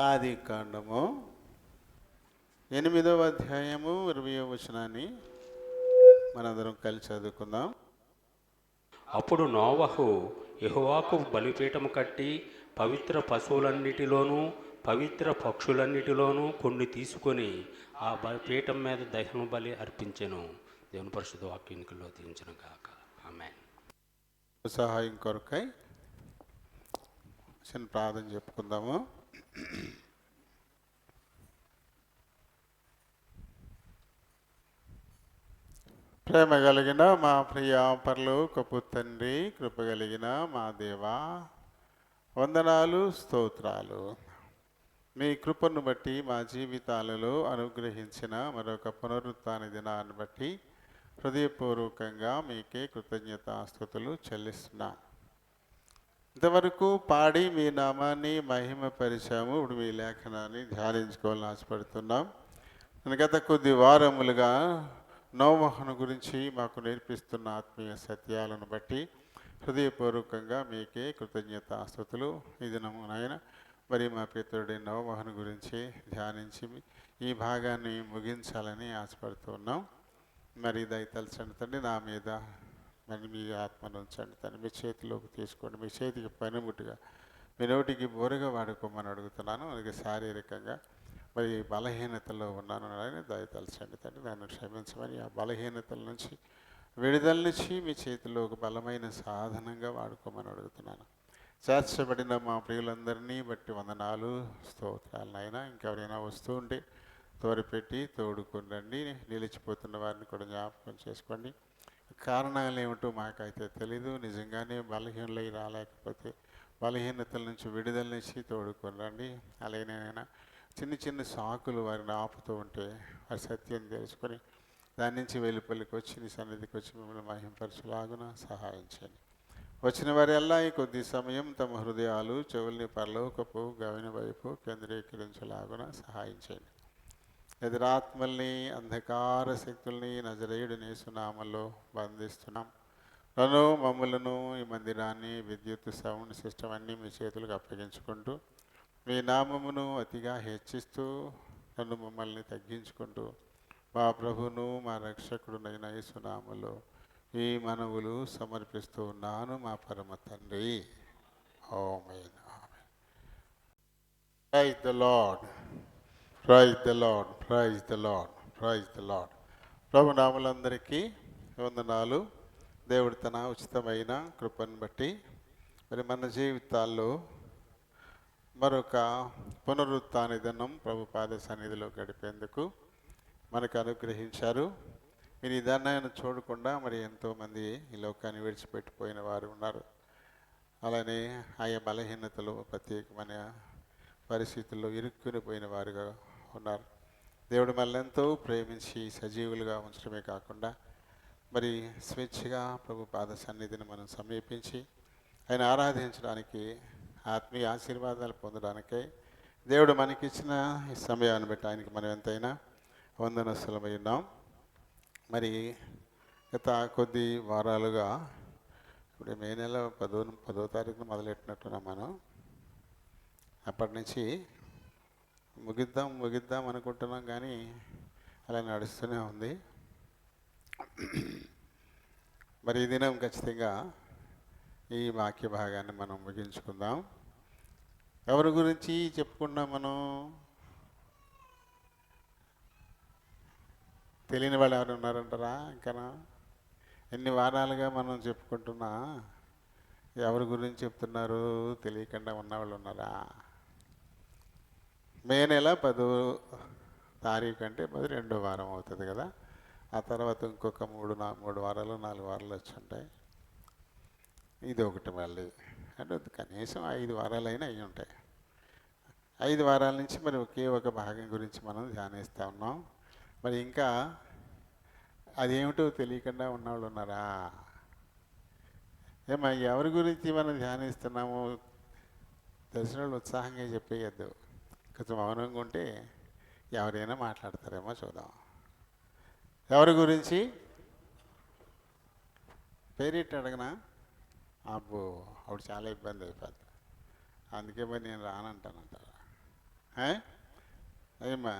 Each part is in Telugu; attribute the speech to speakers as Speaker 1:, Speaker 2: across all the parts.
Speaker 1: ఆది కాండము 8వ అధ్యాయము 20వ వచనాన్ని మనందరం కలిసి చదువుకుందాం.
Speaker 2: అప్పుడు నోవహు యెహోవాకు బలిపీఠము కట్టి పవిత్ర పశువులన్నిటిలోనూ పవిత్ర పక్షులన్నిటిలోనూ కొన్ని తీసుకొని ఆ బలిపీఠం మీద దహన బలి అర్పించెను. దేవుని పరిశుద్ధ వాక్యానికిలో దించను గాక. ఆమేన్.
Speaker 1: సహాయం కొరకై చిన్న ప్రార్థన చెప్పుకుందాము. ప్రేమ కలిగిన మా ప్రియ పరలోకపు తండ్రి, కృప కలిగిన మా దేవా, వందనాలు, స్తోత్రాలు. మీ కృపను బట్టి మా జీవితాలలో అనుగ్రహించిన మరొక పునరుత్థాన దినాన్ని బట్టి హృదయపూర్వకంగా మీకే కృతజ్ఞతాస్తుతులు చెల్లిస్తున్నాం. ఇంతవరకు పాడి మీ నామాన్ని మహిమపరిచాము. ఇప్పుడు మీ లేఖనాన్ని ధ్యానించుకోవాలని ఆశపడుతున్నాం. గత కొద్ది వారములుగా నోవహును గురించి మాకు నేర్పిస్తున్న ఆత్మీయ సత్యాలను బట్టి హృదయపూర్వకంగా మీకే కృతజ్ఞతాస్తుతులు. ఈ దినము నాయన మరి మా పితరుడి నోవహును గురించి ధ్యానించి ఈ భాగాన్ని ముగించాలని ఆశపడుతున్నాం. మరి దయతలచండి తండ్రి, నా మీద మరి మీ ఆత్మను ఉంచండి తండ్రి. మీ చేతిలోకి తీసుకోండి. మీ చేతికి పనిముట్టుగా మీ నోటికి బోరగా వాడుకోమని అడుగుతున్నాను. అలాగే శారీరకంగా మరి బలహీనతలో ఉన్నాను అని దయతలచండి తండ్రి. నన్ను క్షమించమని, ఆ బలహీనతల నుంచి విడుదలనిచ్చి మీ చేతిలో ఒక బలమైన సాధనంగా వాడుకోమని అడుగుతున్నాను. చేర్చబడిన మా ప్రియులందరినీ బట్టి వందనాలు, స్తోత్రాలు. అయినా ఇంకెవరైనా వస్తూ ఉంటే త్వరపెట్టి తోడుకుండండి. నిలిచిపోతున్న వారిని కూడా జ్ఞాపకం చేసుకోండి. కారణాలు ఏమిటో మాకైతే తెలీదు. నిజంగానే బలహీనలై రాలేకపోతే బలహీనతల నుంచి విడుదలనిచ్చి తోడుకొనండి. అలాగేనైనా చిన్న చిన్న సాకులు వారిని ఆపుతూ ఉంటే వారి సత్యం తెలుసుకొని దాని నుంచి వెలుపలికి వచ్చి నీ సన్నిధికి వచ్చి మిమ్మల్ని మహింపరచులాగున సహాయం చేయండి. వచ్చిన వారెల్లా ఈ కొద్ది సమయం తమ హృదయాలు చెవుల్ని పరలోకపు గవిన వైపు కేంద్రీకరించలాగున సహాయం చేయండి. ఎదురాత్మల్ని, అంధకార శక్తుల్ని నజరేయుడిని సునామలో బంధిస్తున్నాం. నన్ను, మమ్మలను, ఈ మందిరాన్ని, విద్యుత్ సౌండ్ సిస్టమ్ అన్నీ మీ చేతులకు అప్పగించుకుంటూ మీ నామమును అతిగా హెచ్చిస్తూ నన్ను మమ్మల్ని తగ్గించుకుంటూ మా ప్రభును మా రక్షకుడునైన యేసునామములో ఈ మనవులు సమర్పిస్తూ ఉన్నాను మా పరమ తండ్రి. ఆమేన్. Praise the lord, praise the lord, praise the lord, praise the lord. ప్రభు నామలందరికీ వందనాలు. దేవుడు తన ఉచితమైన కృపను బట్టి మరి మన జీవితాల్లో మరొక పునరుత్థాన దినం ప్రభు పాద సన్నిధిలో గడిపేందుకు మనకు అనుగ్రహించారు. మీరు ఈ దినాన్ని చూడకుండా మరి ఎంతోమంది ఈ లోకాన్ని విడిచిపెట్టిపోయిన వారు ఉన్నారు. అలానే ఆయా బలహీనతలు, ప్రత్యేకమైన పరిస్థితుల్లో ఇరుక్కుని పోయిన వారుగా ఉన్నారు. దేవుడు మనల్ని ఎంతో ప్రేమించి సజీవులుగా ఉంచడమే కాకుండా మరి స్వేచ్ఛగా ప్రభు పాద సన్నిధిని మనం సమీపించి ఆయన ఆరాధించడానికి, ఆత్మీయ ఆశీర్వాదాలు పొందడానికై దేవుడు మనకిచ్చిన ఈ సమయాన్ని బట్టి ఆయనకి మనం ఎంతైనా వందనస్తులమై ఉన్నాం. మరి గత కొద్ది వారాలుగా ఇప్పుడు మే నెల 10వ తారీఖున మొదలెట్టినట్టున్నాం మనం. అప్పటి నుంచి ముగిద్దాం అనుకుంటున్నాం, కానీ అలా నడుస్తూనే ఉంది. మరి ఈ దినం ఖచ్చితంగా ఈ వాక్య భాగాన్ని మనం ముగించుకుందాం. ఎవరి గురించి చెప్పుకున్నాం మనం? తెలియని వాళ్ళు ఎవరు ఉన్నారంటారా? ఇంకా ఎన్ని వారాలుగా మనం చెప్పుకుంటున్నా ఎవరి గురించి చెప్తున్నారు తెలియకుండా ఉన్నవాళ్ళు ఉన్నారా? మే నెల 10వ తారీఖు అంటే 2వ వారం అవుతుంది కదా. ఆ తర్వాత ఇంకొక 3 వారాలు 4 వారాలు వచ్చి ఉంటాయి. ఇది ఒకటి మళ్ళీ అంటే కనీసం 5 వారాలైనా అయి ఉంటాయి. 5 వారాల నుంచి మరి ఒకే ఒక భాగం గురించి మనం ధ్యానిస్తూ ఉన్నాం. మరి ఇంకా అదేమిటో తెలియకుండా ఉన్నవాళ్ళు ఉన్నారా? ఏమా ఎవరి గురించి మనం ధ్యానిస్తున్నాము తెలిసిన వాళ్ళు ఉత్సాహంగా చెప్పేయద్దు. కొంచెం మౌనంగా ఉంటే ఎవరైనా మాట్లాడతారేమో చూద్దాం. ఎవరి గురించి? పేరెట్టి అడగనా? అబ్బో, అప్పుడు చాలా ఇబ్బంది అయిపోద్ది. అందుకే మరి నేను రానంటానంటారా? ఆ? ఏమా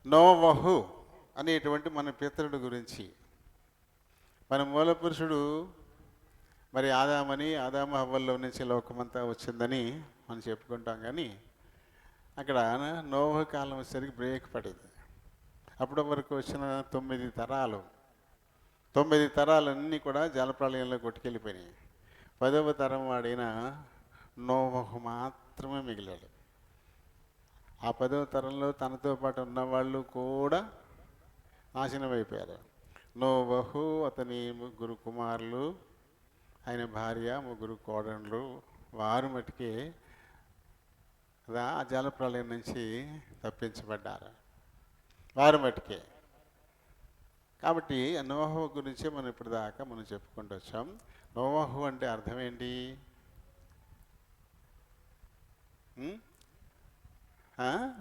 Speaker 1: నోవహు అనేటువంటి మన పితరుడు గురించి, మన మూల పురుషుడు మరి ఆదాము హవ్వల్లో నుంచి లోకమంతా వచ్చిందని మనం చెప్పుకుంటాం. కానీ అక్కడ నోవహు కాలం వచ్చేసరికి బ్రేక్ పడింది. అప్పటి వరకు వచ్చిన 9 తరాలు, 9 తరాలన్నీ కూడా జలప్రళయంలో కొట్టుకెళ్ళిపోయినాయి. 10వ తరం వాడైన నోవహు మాత్రమే మిగిలాడు. ఆ 10వ తరంలో తనతో పాటు ఉన్నవాళ్ళు కూడా నాశనం అయిపోయారు. నోవహు, అతని 3 కుమారులు, ఆయన భార్య, 3 కోడళ్ళు, వారు మటుకే ఆ జలప్రళయం నుంచి తప్పించబడ్డారు. వారు మటుకే. కాబట్టి నోవహు గురించి మనం ఇప్పుడు దాకా మనం చెప్పుకుంటూ వచ్చాం. నోవహు అంటే అర్థం ఏంటి?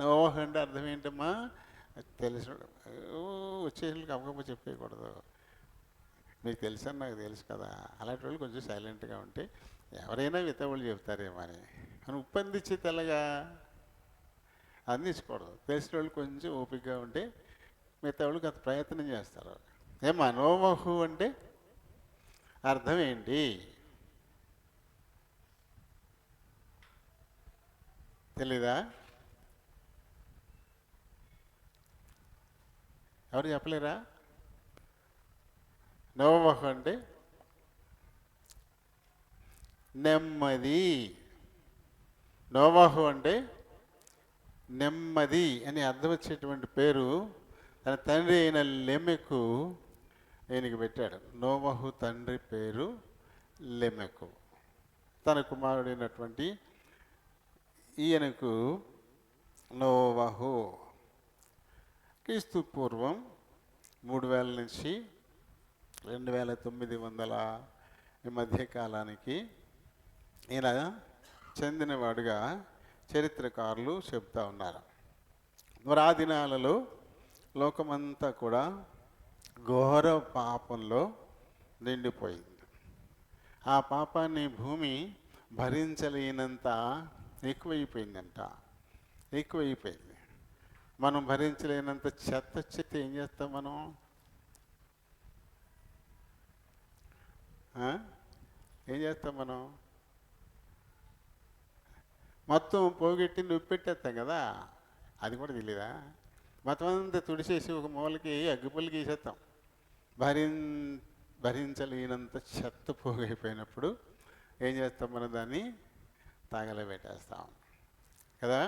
Speaker 1: నోవహు అంటే అర్థం ఏంటమ్మా? తెలిసిన వచ్చేళ్ళకి అవ్వకపోతే చెప్పేయకూడదు. మీకు తెలుసని నాకు తెలుసు కదా. అలాంటి వాళ్ళు కొంచెం సైలెంట్గా ఉంటే ఎవరైనా వితవులు చెప్తారేమో అని. మనం ఉప్పందించి తెల్లగా అందించకూడదు. తెలిసిన వాళ్ళు కొంచెం ఓపికగా ఉంటే మిగతా వాళ్ళు కొంత ప్రయత్నం చేస్తారు. ఏమా నోవహు అంటే అర్థం ఏంటి? తెలీదా? ఎవరు చెప్పలేరా? నోవహు అంటే నెమ్మది. నోవహు అంటే నెమ్మది అని అర్థం వచ్చేటువంటి పేరు తన తండ్రి అయిన లెమెకు ఈయనకి పెట్టాడు. నోవహు తండ్రి పేరు లెమెకు. తన కుమారుడైనటువంటి ఈయనకు నోవహు క్రీస్తు పూర్వం 3000 నుంచి 2900 ఈ మధ్యకాలానికి ఈయన చెందినవాడుగా చరిత్రకారులు చెప్తా ఉన్నారు. మరి ఆ దినాలలో లోకమంతా కూడా ఘోర పాపంలో నిండిపోయింది. ఆ పాపాన్ని భూమి భరించలేనంత ఎక్కువైపోయిందంట. ఎక్కువైపోయింది. మనం భరించలేనంత చెత్త ఏం చేస్తాం మనం? ఏం చేస్తాం మనం? మొత్తం పోగొట్టి నువ్వు పెట్టేస్తాం కదా. అది కూడా తెలియదా? మొత్తం అంతా తుడిచేసి ఒక మూలకి అగ్గిపుల్లకి వేసేస్తాం. భరించలేనంత చెత్త పోగైపోయినప్పుడు ఏం చేస్తాం? మనం దాన్ని తగలబెట్టేస్తాం కదా.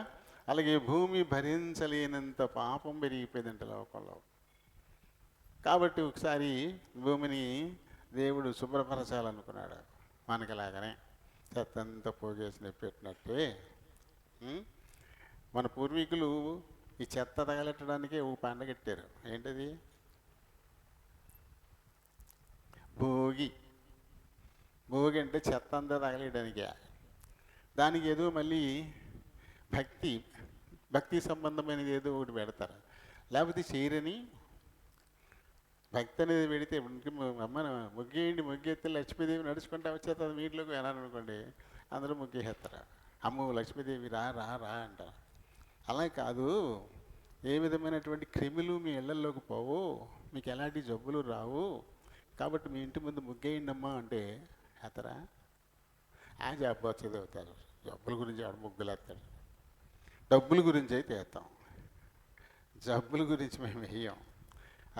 Speaker 1: అలాగే భూమి భరించలేనంత పాపం పెరిగిపోయిందంట లోకంలో. కాబట్టి ఒకసారి భూమిని దేవుడు శుభ్రపరచాలనుకున్నాడు. మనకలాగానే చెత్త అంతా పోగేసి పెట్టినట్టే మన పూర్వీకులు ఈ చెత్త తగలెట్టడానికే ఓ పండగ పెట్టారు. ఏంటది? భోగి. భోగి అంటే చెత్త అంతా తగలేయడానికే. దానికి ఏదో మళ్ళీ భక్తి సంబంధమైనది ఏదో ఒకటి పెడతారు. లేకపోతే చేయరని భక్తి అనేది పెడితే అమ్మ ముగ్గేయండి, ముగ్గెత్తే లక్ష్మీదేవి నడుచుకుంటా వచ్చేస్తుంది మీ ఇంట్లోకి వెళ్ళాలనుకోండి, అందరూ ముగ్గేస్తారు. అమ్మ లక్ష్మీదేవి రా రా రా అంటారు. అలా కాదు, ఏ విధమైనటువంటి క్రిములు మీ ఇళ్లలోకి పోవు, మీకు ఎలాంటి జబ్బులు రావు, కాబట్టి మీ ఇంటి ముందు ముగ్గేయండి అమ్మా అంటే ఎత్తరా? ఆ జబ్బు వచ్చేది అవుతారు. జబ్బుల గురించి ఆడ ముగ్గులు వేస్తాడు. డబ్బుల గురించి అయితే వేస్తాం, జబ్బుల గురించి మేము వేయం.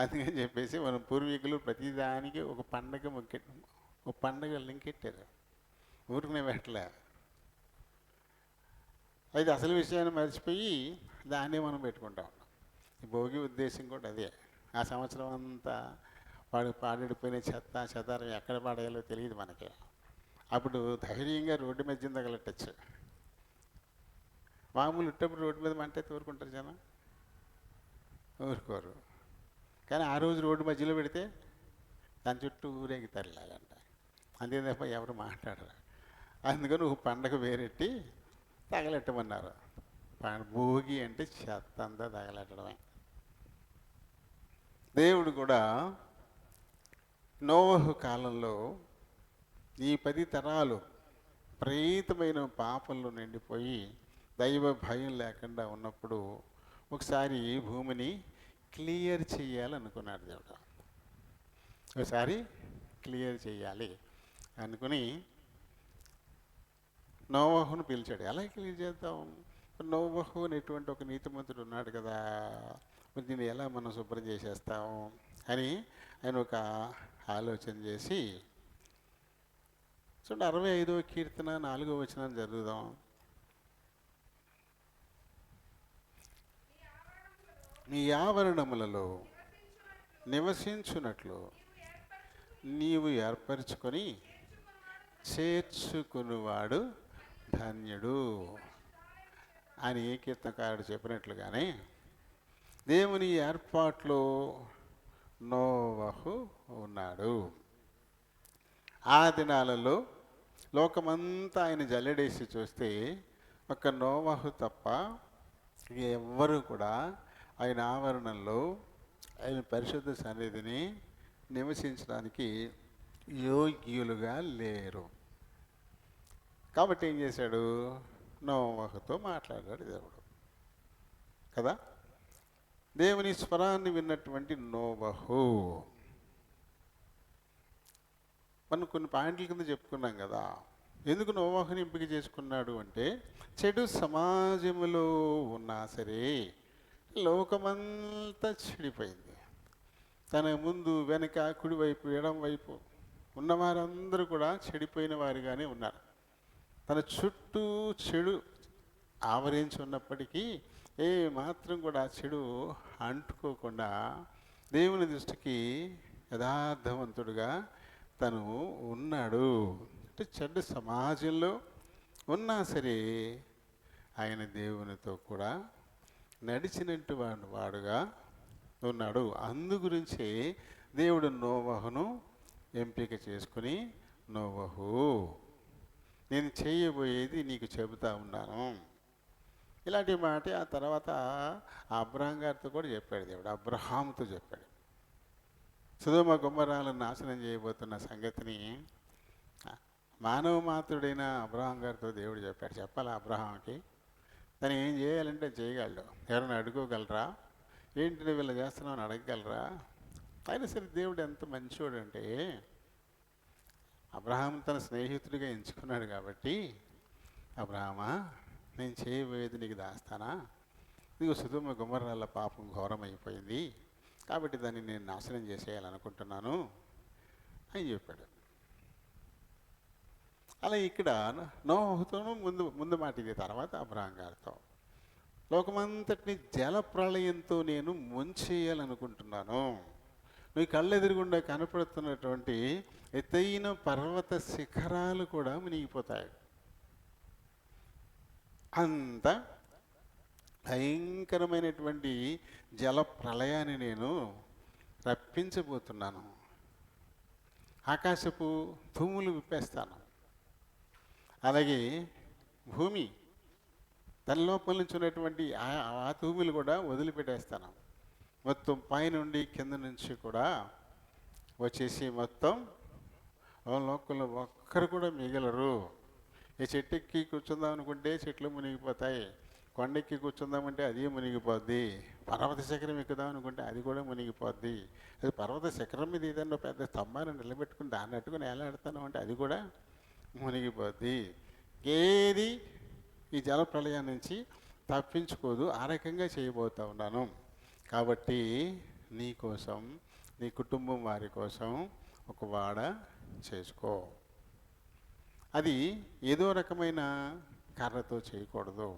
Speaker 1: అందుకని చెప్పేసి మన పూర్వీకులు ప్రతిదానికి ఒక పండగ లింకెట్టారు. ఊరుకునే పెట్టలే. అయితే అసలు విషయాన్ని మర్చిపోయి దాన్నే మనం పెట్టుకుంటా ఉన్నాం. ఈ భోగి ఉద్దేశం కూడా అదే. ఆ సంవత్సరం అంతా పాడిపోయిన చెదారం ఎక్కడ పాడేయాలో తెలియదు మనకి. అప్పుడు ధైర్యంగా రోడ్డు మధ్య తగలెట్టచ్చు. మామూలు ఉట్టప్పుడు రోడ్డు మీద మంటే ఊరుకుంటారు జనం? ఊరుకోరు. కానీ ఆ రోజు రోడ్డు మధ్యలో పెడితే దాని చుట్టూ ఊరేగుతారు ఇలాగంట. అంతే తప్ప ఎవరు మాట్లాడరు. అందుకని ఒక పండగ వేరెట్టి తగలెట్టమన్నారు. భోగి అంటే చెత్త అంతా తగలెట్టడమే. దేవుడు కూడా నోవహు కాలంలో ఈ 10 తరాలు విపరీతమైన పాపంలో నిండిపోయి దైవ భయం లేకుండా ఉన్నప్పుడు ఒకసారి భూమిని క్లియర్ చేయాలనుకున్నాడు దేవుడు. ఒకసారి క్లియర్ చేయాలి అనుకుని నోవహును పిలిచాడు. ఎలా క్లియర్ చేద్దాం? నోవహు అనేటువంటి ఒక నీతిమంతుడు ఉన్నాడు కదా, మరి దీన్ని ఎలా మనం శుభ్రం చేసేస్తాం అని ఆయన ఒక ఆలోచన చేసి, చూడండి 65వ కీర్తన 4వ వచనం చదువుదాం. నీ ఆవరణములలో నివసించున్నట్లు నీవు ఏర్పరచుకొని చేర్చుకునివాడు ధన్యుడు అని కీర్తనకారుడు చెప్పినట్లుగానే దేవుని ఏర్పాట్లో నోవహు ఉన్నాడు. ఆ దినాలలో లోకమంతా ఆయన జల్లెడేసి చూస్తే ఒక్క నోవహు తప్ప ఎవ్వరూ కూడా ఆయన ఆవరణంలో ఆయన పరిశుద్ధ సన్నిధిని నివసించడానికి యోగ్యులుగా లేరు. కాబట్టి ఏం చేశాడు? నోవహుతో మాట్లాడాడు దేవుడు కదా. దేవుని స్వరాన్ని విన్నటువంటి నోవహు, మనం కొన్ని పాయింట్ల కింద చెప్పుకున్నాం కదా. ఎందుకు నోవహుని ఎంపిక చేసుకున్నాడు అంటే, చెడు సమాజంలో ఉన్నా సరే లోకమంతా చెడిపోయింది. తన ముందు వెనక కుడివైపు ఎడం వైపు ఉన్నవారందరూ కూడా చెడిపోయిన వారిగానే ఉన్నారు. తన చుట్టూ చెడు ఆవరించి ఉన్నప్పటికీ ఏ మాత్రం కూడా చెడు అంటుకోకుండా దేవుని దృష్టికి యథార్థవంతుడుగా తను ఉన్నాడు. అంటే చెడ్డ సమాజంలో ఉన్నా సరే ఆయన దేవునితో కూడా నడిచినట్టు వాడుగా ఉన్నాడు. అందు గురించి దేవుడు నోవహును ఎంపిక చేసుకుని, నోవహు నేను చేయబోయేది నీకు చెబుతా ఉన్నాను. ఇలాంటి మాట ఆ తర్వాత అబ్రహాం గారితో కూడా చెప్పాడు దేవుడు. అబ్రహాముతో చెప్పాడు. సొదొమ గొమొర్రాలను నాశనం చేయబోతున్న సంగతిని మానవ మాతృడైన అబ్రహాం గారితో దేవుడు చెప్పాడు. చెప్పాలా అబ్రహాంకి? తను ఏం చేయాలంటే చేయగలడు. ఎవరైనా అడుకోగలరా? ఏంటి నువ్వు ఇలా చేస్తున్నావు అని అడగగలరా? అయినా సరే దేవుడు ఎంత మంచివాడు అంటే, అబ్రహాం తన స్నేహితుడిగా ఎంచుకున్నాడు కాబట్టి, అబ్రహామా నేను చేయబోయేది నీకు దాస్తానా? నీకు సొదొమ గొమొర్రాల పాపం ఘోరమైపోయింది కాబట్టి దాన్ని నేను నాశనం చేసేయాలనుకుంటున్నాను అని చెప్పాడు. అలా ఇక్కడ నోవహుతోనూ ముందు మాట ఇది. తర్వాత అబ్రహాం గారితో లోకమంతటిని జల ప్రళయంతో నేను ముంచేయాలనుకుంటున్నాను. నువ్వు కళ్ళెదురుగుండా కనపడుతున్నటువంటి ఎత్తైన పర్వత శిఖరాలు కూడా మునిగిపోతాయి. అంత భయంకరమైనటువంటి జల ప్రళయాన్ని నేను రప్పించబోతున్నాను. ఆకాశపు తూములు విప్పేస్తాను. అలాగే భూమి తన లోపల నుంచి ఉన్నటువంటి ఆ తూములు కూడా వదిలిపెట్టేస్తాను. మొత్తం పైనుండి కింద నుంచి కూడా వచ్చేసి మొత్తం లోకంలో ఒక్కరు కూడా మిగలరు. ఈ చెట్టెక్కి కూర్చుందాం అనుకుంటే చెట్లు మునిగిపోతాయి. కొండెక్కి కూర్చుందామంటే అది మునిగిపోద్ది. పర్వత శిఖరం ఎక్కుదాం అనుకుంటే అది కూడా మునిగిపోద్ది. అది పర్వత శిఖరం మీద ఏదన్నా పెద్ద స్తంభాన్ని నిలబెట్టుకుని దాన్ని అట్టుకుని ఎలాడతాను అంటే అది కూడా మునిగిపోద్ది. ఏది ఈ జల ప్రళయం నుంచి తప్పించుకోదు. ఆ రకంగా చేయబోతూ ఉన్నాను. కాబట్టి నీ కోసం, నీ కుటుంబం వారి కోసం ఒక వాడ చేసుకో. అది ఏదో రకమైన కర్రతో చేయకూడదు.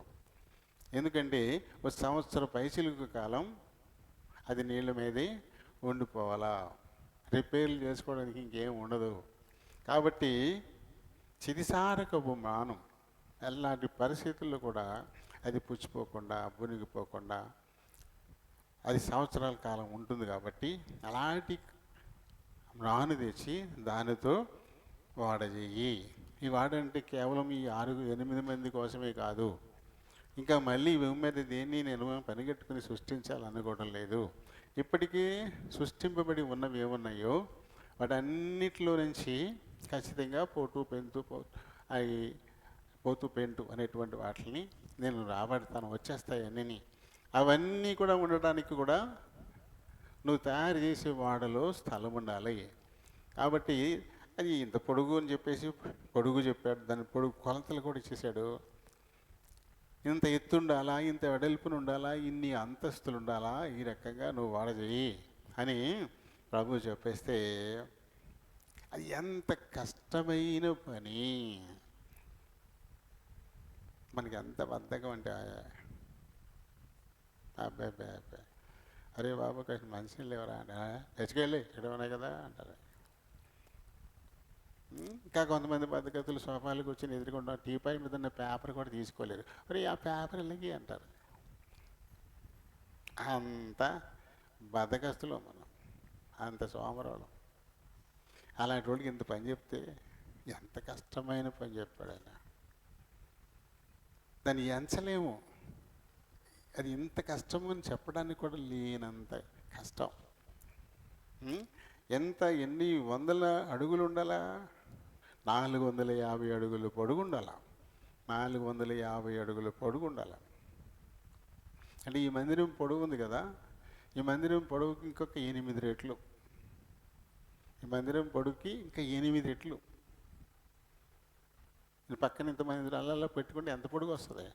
Speaker 1: ఎందుకంటే ఒక సంవత్సరం పైచిలుకు కాలం అది నీళ్ళ మీదే ఉండిపోవాలా. రిపేర్లు చేసుకోవడానికి ఇంకేం ఉండదు. కాబట్టి చిదిసారకపు మానం ఎలాంటి పరిస్థితుల్లో కూడా అది పుచ్చిపోకుండా మునిగిపోకుండా అది సంవత్సరాల కాలం ఉంటుంది. కాబట్టి అలాంటి రాను తెచ్చి దానితో వాడ చెయ్యి. ఈ వాడ అంటే కేవలం ఈ 6-8 మంది కోసమే కాదు. ఇంకా మళ్ళీ భూమి మీద దేన్ని నేను పనిగట్టుకుని సృష్టించాలనుకోవడం లేదు. ఇప్పటికీ సృష్టింపబడి ఉన్నవి ఏమున్నాయో వాటన్నిటిలో నుంచి ఖచ్చితంగా పోటు పెంతు అవి పోతు పెంటు అనేటువంటి వాటిని నేను రాబడతాను, వచ్చేస్తాయి అన్నీ. అవన్నీ కూడా ఉండటానికి కూడా నువ్వు తయారు చేసే వాడలో స్థలం ఉండాలి. కాబట్టి అది ఇంత పొడుగు అని చెప్పేసి పొడుగు చెప్పాడు, దాని పొడుగు కొలతలు కూడా ఇచ్చేసాడు. ఇంత ఎత్తు ఉండాలా, ఇంత వెడల్పున ఉండాలా, ఇన్ని అంతస్తులు ఉండాలా, ఈ రకంగా నువ్వు వాడ చెయ్యి అని ప్రభు చెప్పేస్తే అది ఎంత కష్టమైన పని. మనకి అంత బద్ధకం అంటే అబ్బాయి అబ్బాయి అబ్బాయి అరే బాబు కొంచెం మంచినీళ్ళు లేవరా అంటే తెచ్చుకెళ్ళి ఇక్కడ ఉన్నాయి కదా అంటారు. ఇంకా కొంతమంది బద్దకస్తులు సోఫాలకు వచ్చి ఎదురుకుండా టీపాయ్ మీద ఉన్న పేపర్ కూడా తీసుకోలేరు. మరి ఆ పేపర్ ఇలాగే అంటారు. అంత బద్దకస్తులు మనం, అంత సోమరాలు. అలాంటి వాడికి ఇంత పని చెప్తే ఎంత కష్టమైన పని చెప్పాడు ఆయన. దాన్ని ఎంచలేము. అది ఇంత కష్టము అని చెప్పడానికి కూడా లేనంత కష్టం. ఎన్ని వందల అడుగులు ఉండాలా? 450 అడుగులు పొడుగు ఉండాల. 450 అడుగులు పొడుగు ఉండాల. అంటే ఈ మందిరం పొడుగు ఉంది కదా, ఈ మందిరం పొడవుకి ఇంకొక 8 రెట్లు. ఈ మందిరం పొడుగుకి ఇంకా 8 రెట్లు. పక్కన ఇంత మందిరాలలో పెట్టుకుంటే ఎంత పొడుగు వస్తుంది?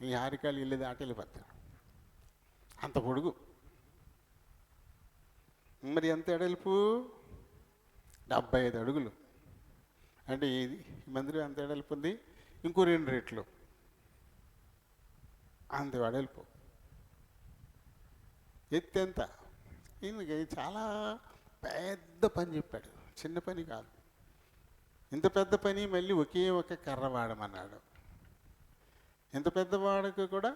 Speaker 1: ఈ హారికాలు ఇల్లు దాటి వెళ్ళిపోతారు, అంత పొడుగు. మరి ఎంత ఎడల్పు? 75 అడుగులు. అంటే ఈ మందిరం ఎంత ఎడల్పు ఉంది? ఇంకో 2 రెట్లు అంత వెడల్పు. ఎత్తు ఎంత? ఈయనకి చాలా పెద్ద పని చెప్పాడు, చిన్న పని కాదు. ఇంత పెద్ద పని మళ్ళీ ఒకే ఒక కర్ర వాడమన్నాడు. ఇంత పెద్ద వాడకు కూడా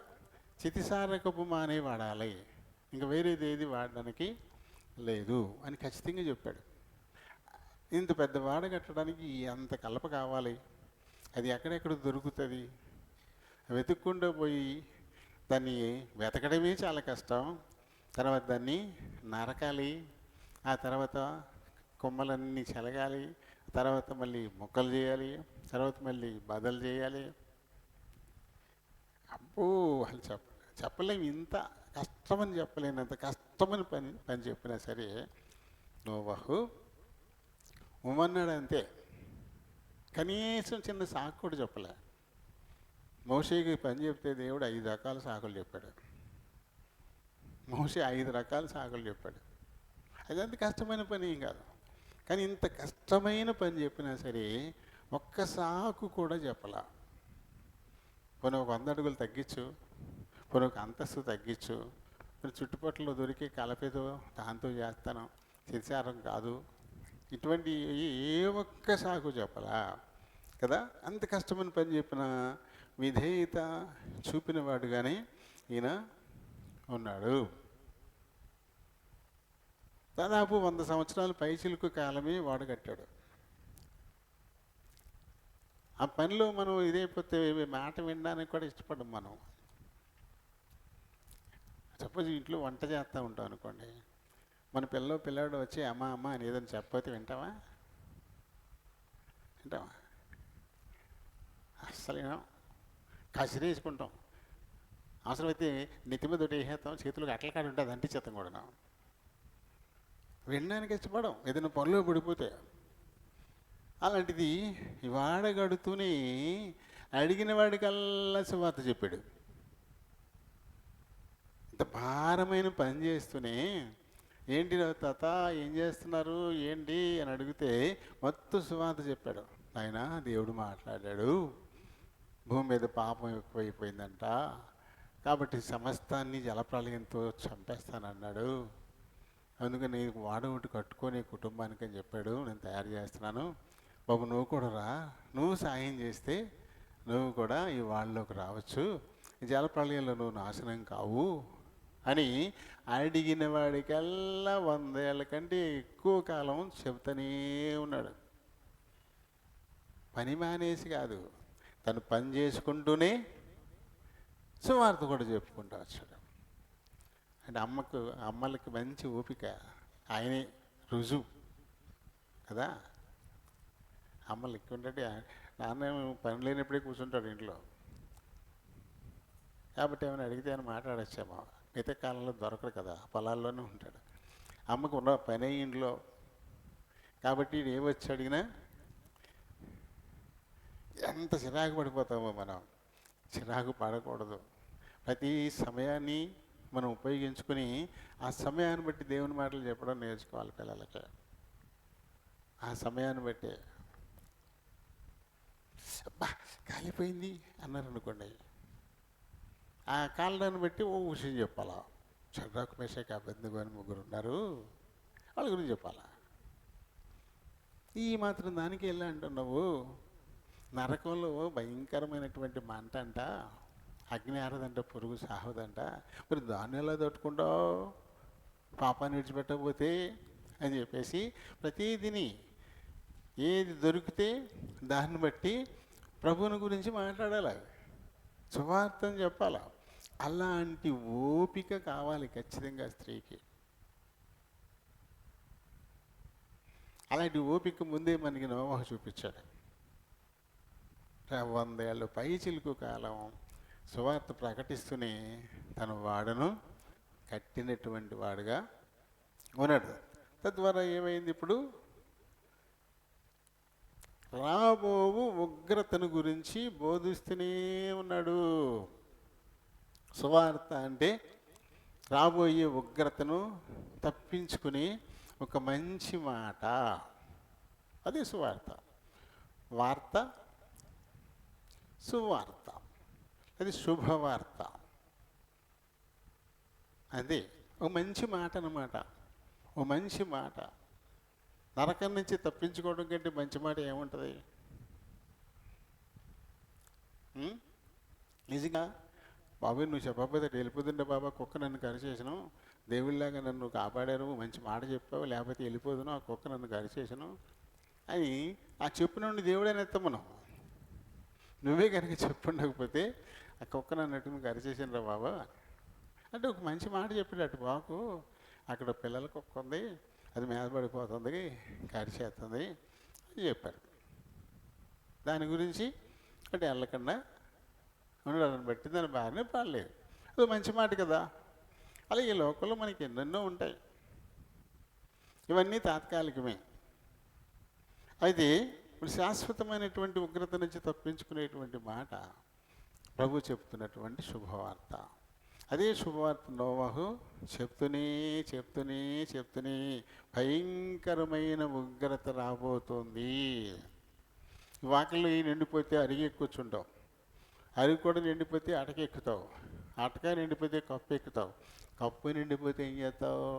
Speaker 1: చితిసారకపు మానే వాడాలి, ఇంకా వేరేది ఏది వాడడానికి లేదు అని ఖచ్చితంగా చెప్పాడు. ఇంత పెద్ద వాడ కట్టడానికి ఎంత కలప కావాలి, అది ఎక్కడెక్కడ దొరుకుతుంది? వెతుక్కుండా పోయి దాన్ని వెతకడమే చాలా కష్టం. తర్వాత దాన్ని నరకాలి, ఆ తర్వాత కొమ్మలన్నీ చెలగాలి, తర్వాత మళ్ళీ మొక్కలు చేయాలి, తర్వాత మళ్ళీ బదలు చేయాలి. అబ్బో అని చెప్పలేము. ఇంత కష్టమని చెప్పలేనంత కష్టమని పని చెప్పినా సరే నోవహు ఉమ్మన్నాడు అంతే. కనీసం చిన్న సాకు కూడా చెప్పలే. మోషేకి పని చెప్తే దేవుడు 5 రకాల సాకులు చెప్పాడు. మోషే 5 రకాల సాకులు చెప్పాడు. అదంత కష్టమైన పని ఏం కాదు. కానీ ఇంత కష్టమైన పని చెప్పినా సరే ఒక్క సాకు కూడా చెప్పలా. పోనీ ఒక 100 అడుగులు తగ్గించు, పోనీ ఒక అంతస్తు తగ్గించు, మరి చుట్టుపక్కల దొరికే కలపేదో దాంతో చేస్తాను, శిశారం కాదు, ఇటువంటి ఏ ఒక్క సాకు చెప్పలా కదా. అంత కష్టమైన పని చెప్పిన విధేయత చూపినవాడుగానే ఈయన ఉన్నాడు. దాదాపు 100 సంవత్సరాలు పైచిలుకు కాలమే వాడు కట్టాడు. ఆ పనిలో మనం ఇదైపోతే మాట వినడానికి కూడా ఇష్టపడం. మనం సపోజ్ ఇంట్లో వంట చేస్తూ ఉంటాం అనుకోండి, మన పిల్లాడు వచ్చి అమ్మ అమ్మ అని ఏదైనా చెప్పకపోతే వింటావా? అస్సలు కసిరేసుకుంటాం. అవసరమైతే నెత్తి మీద ఒకటి వేసేస్తాం, చేతులకు అట్ల కాడి ఉంటుంది అంటించేస్తాం కూడా. వినడానికి ఇష్టపడం ఏదైనా పనిలో పడిపోతే. అలాంటిది వాడగడుతూనే అడిగిన వాడికల్లా సువార్త చెప్పాడు. ఇంత భారమైన పని చేస్తూనే ఏంటి తాత ఏం చేస్తున్నారు ఏంటి అని అడిగితే మొత్తం సువార్త చెప్పాడు. ఆయన దేవుడు మాట్లాడాడు, భూమి మీద పాపం ఎక్కువైపోయిందంట, కాబట్టి సమస్తాన్ని జలప్రలయంతో చంపేస్తానన్నాడు, అందుకని వాడ ఒకటి కట్టుకొని కుటుంబానికి అని చెప్పాడు, నేను తయారు చేస్తున్నాను బాబు, నువ్వు కూడా రా, నువ్వు సాయం చేస్తే నువ్వు కూడా ఈ వాళ్ళలోకి రావచ్చు, ఈ జలప్రలయంలో నువ్వు నాశనం కావు అని అడిగిన వాడికల్లా 100 ఏళ్ళ కంటే ఎక్కువ కాలం చెబుతూనే ఉన్నాడు. పని మానేసి కాదు, తను పని చేసుకుంటూనే సువార్త కూడా చెప్పుకుంటూ వచ్చాడు. అంటే అమ్మలకి మంచి ఓపిక, ఆయనే రుజువు కదా. అమ్మ లెక్క ఉంటే నాన్న పని లేనప్పుడే కూర్చుంటాడు ఇంట్లో. కాబట్టి ఏమైనా అడిగితే ఆయన మాట్లాడచ్చేమో. మిగతా కాలంలో దొరకడు కదా, పొలాల్లోనే ఉంటాడు. అమ్మకు ఉన్న పని ఇంట్లో కాబట్టి ఏ వచ్చి అడిగినా ఎంత చిరాకు పడిపోతామో మనం. చిరాకు పడకూడదు. ప్రతి సమయాన్ని మనం ఉపయోగించుకుని ఆ సమయాన్ని బట్టి దేవుని మాటలు చెప్పడం నేర్చుకోవాలి పిల్లలకి. ఆ సమయాన్ని బట్టి అబ్బా కాలిపోయింది అన్నారు అనుకోండి, ఆ కాలడాన్ని బట్టి ఓ విషయం చెప్పాలా. షడ్రకు మేషాకు అబేద్నెగో అని ముగ్గురు ఉన్నారు, వాళ్ళ గురించి చెప్పాలా. ఈ మాత్రం దానికి వెళ్ళా అంటున్నావు. నరకంలో భయంకరమైనటువంటి మంట అంట, అగ్ని ఆరదంట, పురుగు సాహదంట. మరి దాన్ని ఎలా తట్టుకుంటావు పాపాన్ని విడిచిపెట్టకపోతే అని చెప్పేసి ప్రతిదిని ఏది దొరికితే దాన్ని బట్టి ప్రభువుని గురించి మాట్లాడాలి, సువార్తని చెప్పాలి. అలాంటి ఓపిక కావాలి ఖచ్చితంగా స్త్రీకి. అలాంటి ఓపిక ముందే మనకి నోవాహు చూపించాడు. 100 ఏళ్ళు పై చిలుకు కాలం సువార్త ప్రకటిస్తూనే తన వాడను కట్టినటువంటి వాడుగా ఉన్నాడు. తద్వారా ఏమైంది, ఇప్పుడు రాబోవు ఉగ్రతను గురించి బోధిస్తూనే ఉన్నాడు. సువార్త అంటే రాబోయే ఉగ్రతను తప్పించుకుని ఒక మంచి మాట, అది సువార్త. వార్త సువార్త, అది శుభవార్త. అది ఒక మంచి మాట అన్నమాట. ఓ మంచి మాట. నరకం నుంచి తప్పించుకోవడం కంటే మంచి మాట ఏముంటుంది? నిజంగా బాబు నువ్వు చెప్పకపోతే వెళ్ళిపోతుండే బాబా, కుక్క నన్ను కరిచేసాను, దేవుళ్ళలాగా నన్ను కాపాడారు, మంచి మాట చెప్పావు, లేకపోతే వెళ్ళిపోదును, ఆ కుక్క నన్ను కరిచేసాను అని ఆ చెప్పినండి దేవుడైనా ఎత్తమను. నువ్వే కనుక చెప్పుండకపోతే ఆ కుక్క నన్ను కరిచేసాను రా బాబా అంటే ఒక మంచి మాట చెప్పాడు. బాకు అక్కడ పిల్లల కుక్క ఉంది, అది మీద పడిపోతుంది, కరిచేస్తుంది అని చెప్పారు. దాని గురించి అంటే వెళ్ళకుండా ఉండడాన్ని బట్టి దాని బాగానే పాడలేదు. అది మంచి మాట కదా. అలాగే ఈ లోకంలో మనకి ఎన్నెన్నో ఉంటాయి, ఇవన్నీ తాత్కాలికమే. అయితే ఇప్పుడు శాశ్వతమైనటువంటి ఉగ్రత నుంచి తప్పించుకునేటువంటి మాట ప్రభు చెప్తున్నటువంటి శుభవార్త. అదే శుభవార్త నోవాహు చెప్తూనే చెప్తూనే చెప్తూనే భయంకరమైన ఉగ్రత రాబోతోంది. వాకిల్లో నిండిపోతే అరిగి కూర్చుంటావు, అరిగి కూడా నిండిపోతే అటకెక్కుతావు, అటక నిండిపోతే కప్పు ఎక్కుతావు, కప్పు నిండిపోతే ఏం చేస్తావు?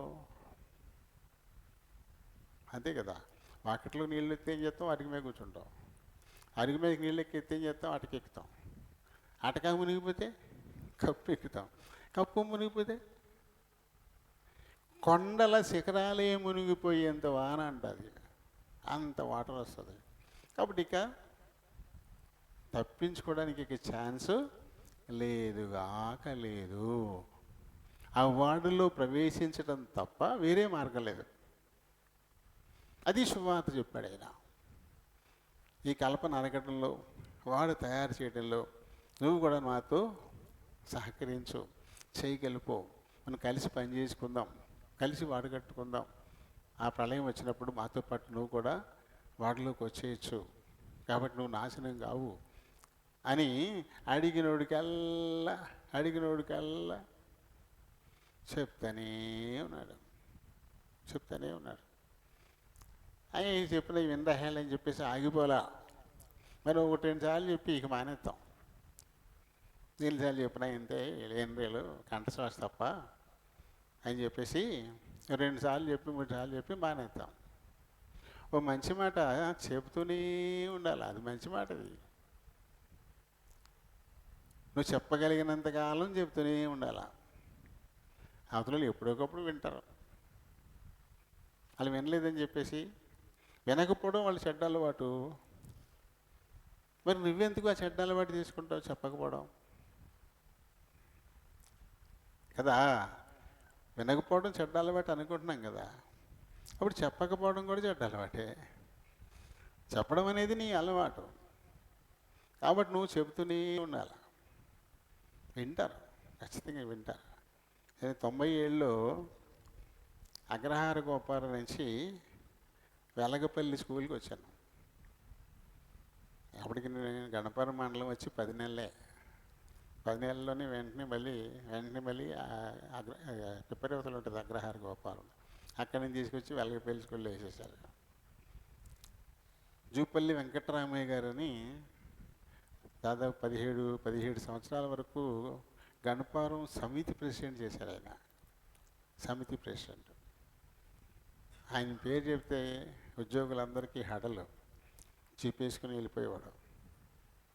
Speaker 1: అంతే కదా. వాకిట్లో నీళ్ళు ఎత్తే ఏం చేస్తాం? అరిగి మీద కూర్చుంటాం. అరిగి మీద నీళ్ళు ఎత్తే ఏం చేస్తాం? అటకెక్కుతాం. అటక మునిగిపోతే కప్పు ఎక్కుతాం. కప్పు మునిగిపోతే కొండల శిఖరాలే మునిగిపోయేంత వాన అంటుంది, అంత వాటర్ వస్తుంది. కాబట్టి ఇక తప్పించుకోవడానికి ఇక ఛాన్సు లేదుగాక లేదు. ఆ వార్డులో ప్రవేశించడం తప్ప వేరే మార్గం లేదు. అది శుభవార్త చెప్పాడు ఆయన. ఈ కల్పన అరగటంలో, వాడు తయారు చేయడంలో నువ్వు కూడా మాతో సహకరించు, చేయగలిపో, మనం కలిసి పని చేసుకుందాం, కలిసి వాడు కట్టుకుందాం. ఆ ప్రళయం వచ్చినప్పుడు మాతో పాటు నువ్వు కూడా వాడిలోకి వచ్చేయచ్చు, కాబట్టి నువ్వు నాశనం కావు అని అడిగినోడికల్లా చెప్తానే ఉన్నాడు. అని చెప్పిన విందహేళని చెప్పేసి ఆగిపోలా. మరి 1-2 సార్లు చెప్పి ఇక మానేస్తాం. 2 సార్లు చెప్పినా ఇంతే, 8 కంఠశ్వాస తప్ప అని చెప్పేసి 2 సార్లు చెప్పి 3 సార్లు చెప్పి మానేస్తాం. ఓ మంచి మాట చెబుతూనే ఉండాలి, అది మంచి మాట. అది నువ్వు చెప్పగలిగినంతకాలం చెప్తూనే ఉండాలి. అవతల ఎప్పుడొకప్పుడు వింటారు. వాళ్ళు వినలేదని చెప్పేసి వినకపోవడం వాళ్ళు చెడ్డ అలవాటు. మరి నువ్వెందుకు ఆ చెడ్డ అలవాటు తీసుకుంటావు? చెప్పకపోవడం కదా. వినకపోవడం చెడ్డ అలవాటు అనుకుంటున్నాం కదా, అప్పుడు చెప్పకపోవడం కూడా చెడ్డ అలవాటే. చెప్పడం అనేది నీ అలవాటు. కాబట్టి నువ్వు చెబుతూనే ఉండాలి. వింటారు, ఖచ్చితంగా వింటారు. నేను 97లో అగ్రహార గోపారం నుంచి వెలగపల్లి స్కూల్కి వచ్చాను. అప్పటికి నేను గణపవరం మండలం వచ్చి 10 నెలలే. 10 నెలల్లోనే వెంటనే మళ్ళీ పిప్పరేవతలు ఉంటుంది అగ్రహార గోపాలం, అక్కడి నుంచి తీసుకొచ్చి వెలగపల్లి స్కూల్లో వేసేసారు. జూపల్లి వెంకటరామయ్య గారని దాదాపు 17 సంవత్సరాల వరకు గణపవరం సమితి ప్రెసిడెంట్ చేశారు. ఆయన సమితి ప్రెసిడెంట్. ఆయన పేరు చెప్తే ఉద్యోగులందరికీ హడలు, చీపేసుకుని వెళ్ళిపోయేవాడు.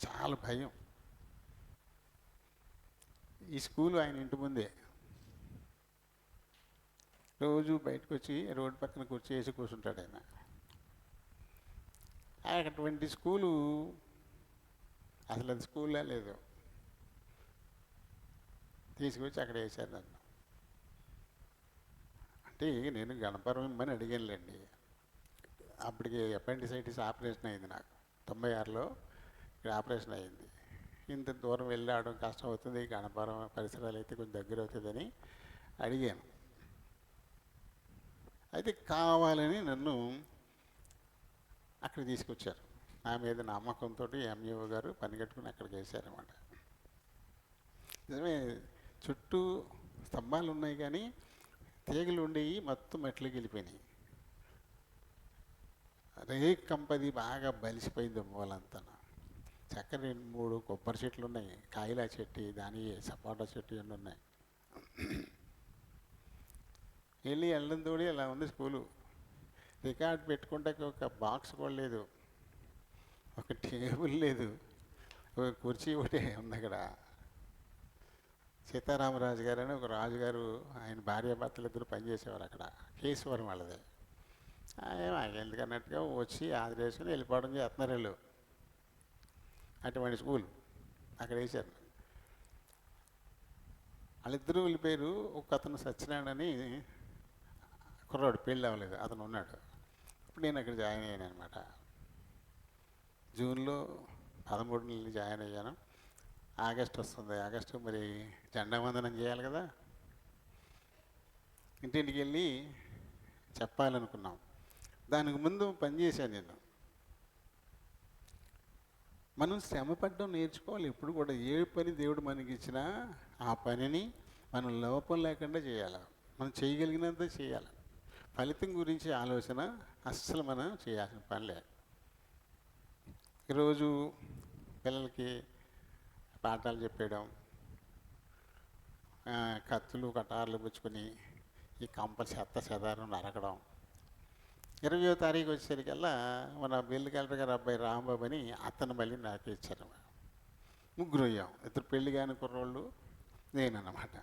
Speaker 1: చాలా భయం. ఈ స్కూలు ఆయన ఇంటి ముందే. రోజు బయటకు వచ్చి రోడ్డు పక్కన వేసి కూర్చుంటాడు ఆయన. అటువంటి స్కూలు అసలు అది స్కూల్లో లేదు, తీసుకొచ్చి అక్కడ వేశారు నన్ను. అంటే నేను గణపవరం ఇమ్మని అడిగానులేండి. అప్పటికి అపెండిసైటిస్ ఆపరేషన్ అయింది నాకు. 96లో ఇక్కడ ఆపరేషన్ అయింది. ఇంత దూరం వెళ్ళాడడం కష్టం అవుతుంది, గణపవరం పరిసరాలు అయితే కొంచెం దగ్గర అవుతుందని అడిగాను. అయితే కావాలని నన్ను అక్కడ తీసుకొచ్చారు. నా మీద నమ్మకంతో ఎంఈఓ గారు పని కట్టుకుని అక్కడికి వేశారన్నమాట. నిజమే, చుట్టూ స్తంభాలు ఉన్నాయి కానీ తీగలు ఉండేవి, మొత్తం మెట్లకి వెళ్ళిపోయినాయి. రేక్ కంపది బాగా బలిసిపోయింది వాళ్ళంతా. చక్కర 2-3 కొబ్బరి చెట్లు ఉన్నాయి, కాయల చెట్టు, దాని సపోటా చెట్టు ఇవన్నీ ఉన్నాయి. వెళ్ళడం తోడి అలా ఉంది స్కూలు. రికార్డ్ పెట్టుకుంటే ఒక బాక్స్ కూడా లేదు, ఒక టేబుల్ లేదు, ఒక కుర్చీ ఒకటే ఉంది అక్కడ. సీతారామరాజు గారు అని ఒక రాజుగారు, ఆయన భార్యాభర్తలు ఇద్దరు పనిచేసేవారు అక్కడ, కేశవరం వాళ్ళది. ఎందుకన్నట్టుగా వచ్చి ఆదిరేసుకుని వెళ్ళిపోవడం చేస్తున్నారు వీళ్ళు. అటువంటి స్కూల్ అక్కడ వేశారు. వాళ్ళిద్దరూ వెళ్ళిపోయారు. ఒక అతను సత్యనారాయణ అని కుర్రాడు, పెళ్ళి అవ్వలేదు, అతను ఉన్నాడు. ఇప్పుడు నేను అక్కడ జాయిన్ అయ్యాను అనమాట. జూన్లో 13 జాయిన్ అయ్యాను. ఆగస్టు వస్తుంది. ఆగస్టు మరి జెండా వందనం చేయాలి కదా, ఇంటింటికి వెళ్ళి చెప్పాలనుకున్నాం. దానికి ముందు పనిచేశాను నేను. మనం శ్రమపడడం నేర్చుకోవాలి. ఇప్పుడు కూడా ఏ పని దేవుడు మనకి ఇచ్చినా ఆ పనిని మనం లోపం లేకుండా చేయాలి. మనం చేయగలిగినంత చేయాలి. ఫలితం గురించి ఆలోచన అస్సలు మనం చేయాల్సిన పనిలే. ఈరోజు పిల్లలకి పాఠాలు చెప్పేయడం, కత్తులు కటార్లు పుచ్చుకొని ఈ కంప చెదారం నరకడం. 20వ తారీఖు వచ్చేసరికల్లా మన బిల్లు కలెక్టర్ గారు అబ్బాయి రాంబాబు అని అతను మళ్ళీ నాకు ఇచ్చారు. ముగ్గురు అయ్యాం. ఇద్దరు పెళ్లి కాని కుర్రోళ్ళు, నేనన్నమాట.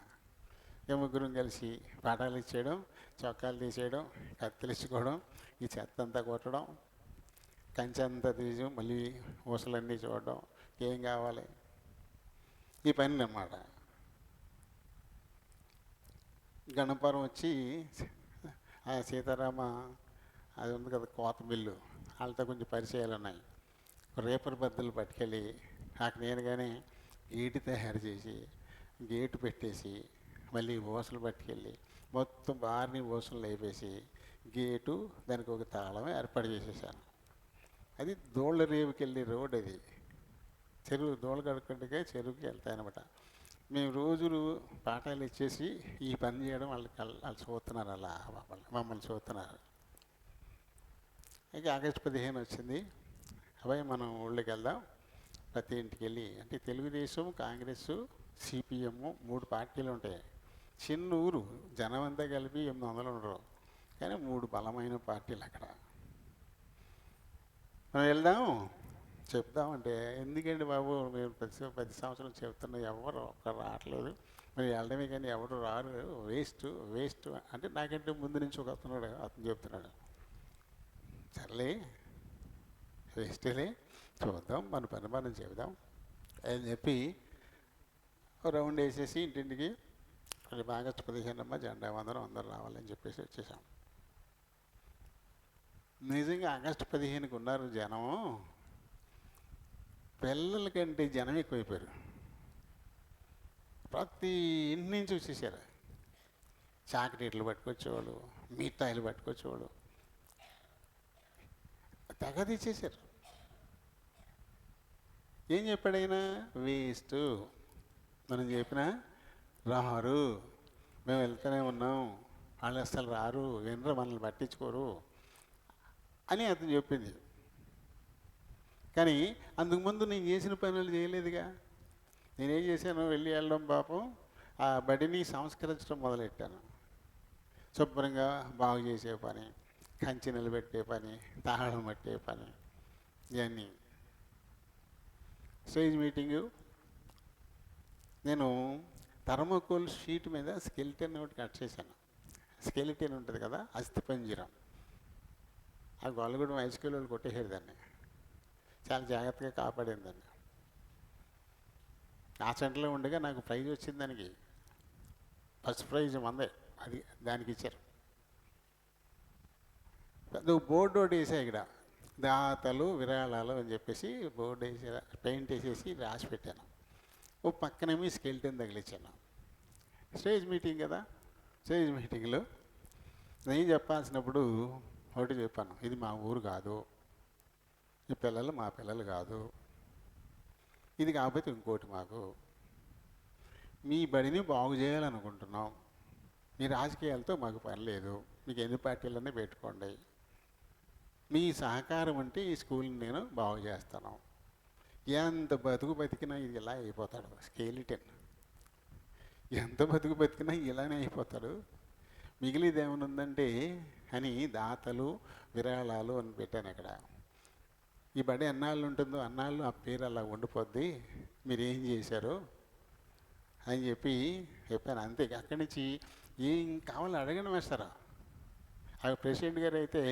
Speaker 1: ముగ్గురం కలిసి పాఠాలు ఇచ్చేయడం, చొక్కాలు తీసేయడం, కత్తులు ఇచ్చుకోవడం, ఈ చెత్త అంతా కొట్టడం, కంచె అంతా తీసి మళ్ళీ ఊసలన్నీ చూడడం, ఏం కావాలి, ఈ పని అన్నమాట. గణపవరం వచ్చి ఆ సీతారామ అది ఉంది కదా, కోత బిల్లు, వాళ్ళతో కొంచెం పరిచయాలు ఉన్నాయి. రేపర్ బద్దలు పట్టుకెళ్ళి నాకు నేనుగానే గేటు తయారు చేసి గేటు పెట్టేసి మళ్ళీ ఊసలు పట్టుకెళ్ళి మొత్తం బారిని ఊసలు లేపేసి గేటు దానికి ఒక తాళం ఏర్పాటు చేసేసాను. అది దోళ్ళ రేవుకి వెళ్ళే రోడ్. అది చెరువు, దోళ్ళ కడుక్కుంటే చెరువుకి వెళ్తాయన్నమాట. మేము రోజులు పాఠాలు ఇచ్చేసి ఈ పని చేయడం వాళ్ళు చూస్తున్నారు, అలా మమ్మల్ని చూస్తున్నారు. ఇక ఆగస్టు 15 వచ్చింది. అబ్బాయి మనం ఊళ్ళోకి వెళ్దాం, ప్రతి ఇంటికి వెళ్ళి. అంటే తెలుగుదేశం, కాంగ్రెస్, సిపిఎం 3 పార్టీలు ఉంటాయి. చిన్న ఊరు, జనం అంతా కలిపి 800 ఉండరు, కానీ 3 బలమైన పార్టీలు అక్కడ. మనం వెళ్దాం చెప్దామంటే, ఎందుకండి బాబు మేము ప్రతి సంవత్సరం చెప్తున్నా, ఎవరు ఒక్కరు రావట్లేదు, మరి వెళ్ళడమే కానీ ఎవరు రారు, వేస్ట్ అంటే నాకంటే ముందు నుంచి ఒక అతను చెప్తున్నాడు. సర్లే వేస్టేలే, చూద్దాం, మన పని మనం చెబుదాం అని చెప్పి రౌండ్ వేసేసి ఇంటింటికి రేపు ఆగస్టు 15 జెండా వందనం అందరూ రావాలని చెప్పేసి వచ్చేసాం. నిజంగా ఆగస్టు 15కి ఉన్నారు జనం. పిల్లల కంటే జనం ఎక్కువైపోయారు. ప్రతి ఇంటి నుంచి వచ్చేసారు. చాకరీట్లు పట్టుకొచ్చేవాళ్ళు, మిఠాయిలు పట్టుకొచ్చేవాళ్ళు, తెగ తెచ్చేసారు. ఏం చెప్పాడు ఆయన? వేస్ట్, మనం చెప్పినా రారు, మేము వెళ్తూనే ఉన్నాం, వాళ్ళు అసలు రారు, వినరు, మనల్ని పట్టించుకోరు అని అతను చెప్పింది. కానీ అందుకుముందు నేను చేసిన పనులు చేయలేదుగా. నేనేం చేశాను? వెళ్ళడం పాపం ఆ బడిని సంస్కరించడం మొదలెట్టాను. శుభ్రంగా బాగు చేసే పని, కంచి నిలబెట్టే పని, తాళం పట్టే పని, ఇవన్నీ. స్టేజ్ మీటింగు నేను థర్మోకోల్ షీట్ మీద స్కెలిటన్ ఒకటి కట్ చేశాను. స్కెలిటన్ ఉంటుంది కదా, అస్థిపంజరం. ఆ గొల్లగూడెం హై స్కూల్ వాళ్ళు కొట్టేసారు దాన్ని. చాలా జాగ్రత్తగా కాపాడింది దాన్ని. ఆ సెంటర్లో ఉండగా నాకు ప్రైజ్ వచ్చింది. దానికి ఫస్ట్ ప్రైజ్ మందే. అది దానికి ఇచ్చారు. పెద్ద బోర్డు ఒకటి వేసా ఇక్కడ, దాతలు విరాళాలు అని చెప్పేసి బోర్డు వేసి పెయింట్ వేసేసి రాసి పెట్టాను. ఓ పక్కనేమో స్కెలిటన్ తగిలించాను. స్టేజ్ మీటింగ్ కదా, స్టేజ్ మీటింగ్లో నేను చెప్పాల్సినప్పుడు ఒకటి చెప్పాను, ఇది మా ఊరు కాదు, ఈ పిల్లలు మా పిల్లలు కాదు, ఇది కాకపోతే ఇంకోటి, మాకు మీ బడిని బాగు చేయాలనుకుంటున్నాం, మీ రాజకీయాలతో మాకు పని లేదు, మీకు ఎన్ని పార్టీలన్నీ పెట్టుకోండి, మీ సహకారం అంటే ఈ స్కూల్ని నేను బాగు చేస్తాను. ఎంత బతుకు బతికినా ఇది ఇలా అయిపోతాడు స్కెలిటన్. ఎంత బతుకు బతికినా ఇలానే అయిపోతాడు. మిగిలిది ఏమైనా ఉందంటే అని దాతలు విరాళాలు అని పెట్టాను అక్కడ. ఈ బడి ఎన్నాళ్ళు ఉంటుందో అన్నాళ్ళు ఆ పేరు అలా ఉండిపోద్ది, మీరు ఏం చేశారు అని చెప్పాను. అంతే. అక్కడి నుంచి ఏం కావాలో అడగడం వేస్తారా. ఆ ప్రెసిడెంట్ గారు అయితే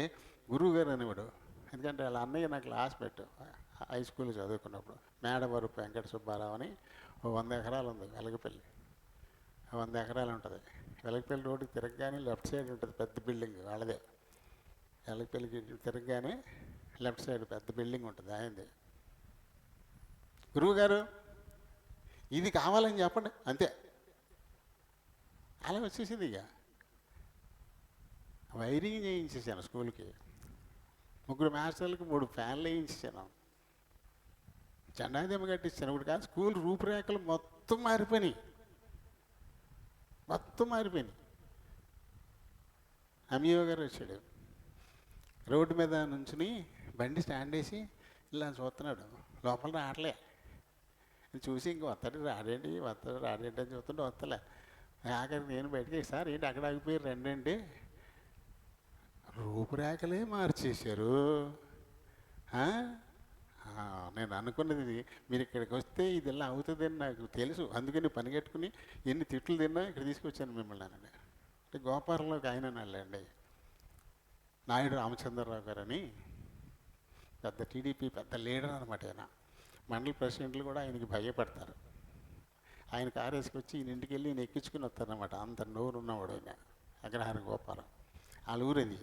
Speaker 1: గురువు గారు అనేవాడు. ఎందుకంటే వాళ్ళ అన్నయ్య నాకు క్లాస్ పెట్టు హై స్కూల్ చదువుకున్నప్పుడు. మేడవరపు వెంకట సుబ్బారావు అని 100 ఎకరాలు ఉంది వెలగపల్లి. 100 ఎకరాలు ఉంటుంది. వెలగపల్లి రోడ్డుకి తిరగగానే లెఫ్ట్ సైడ్ ఉంటుంది పెద్ద బిల్డింగ్ వాళ్ళదే. వెలగపల్లికి తిరగగానే లెఫ్ట్ సైడ్ పెద్ద బిల్డింగ్ ఉంటుంది ఆయనది. గురువుగారు ఇది కావాలని చెప్పండి, అంతే. అలా వచ్చేసింది. ఇక వైరింగ్ చేయించేసాను స్కూల్కి. 3 మాస్టర్లకు 3 ఫ్యాన్లు వేయించాను. జెండాదేమ కట్టించాను. ఇప్పుడు కాదు, స్కూల్ రూపురేఖలు మొత్తం మారిపోయినాయి. ఎంఈఓ గారు వచ్చాడు. రోడ్డు మీద నుంచుని బండి స్టాండ్ వేసి ఇలా చూస్తున్నాడు. లోపల రావట్లే. చూసి ఇంక వస్తాడు రాడేంటి అని చూస్తుంటే వస్తలే. ఆఖరికి నేను బయటకి, సార్ ఏంటి అక్కడ ఆగిపోయారు రెండండి, రూపురేఖలే మార్చేశారు. నేను అనుకున్నది మీరు ఇక్కడికి వస్తే ఇది ఇలా అవుతుందని నాకు తెలుసు, అందుకని పని కట్టుకుని ఎన్ని తిట్లు తిన్నా ఇక్కడ తీసుకొచ్చాను మిమ్మల్ని అని. అంటే గోపాలంలోకి ఆయన వెళ్ళండి, నాయుడు రామచంద్రరావు గారని పెద్ద టీడీపీ పెద్ద లీడర్ అనమాట. ఆయన మండల ప్రెసిడెంట్లు కూడా ఆయనకి భయపడతారు. ఆయన కారు వేసుకొచ్చి ఈయన ఇంటికి వెళ్ళి ఈయన ఎక్కించుకుని వస్తారనమాట. అంత నోరు ఉన్నవాడు ఆయన. అగ్రహారం గోపాలం వాళ్ళ ఊరది.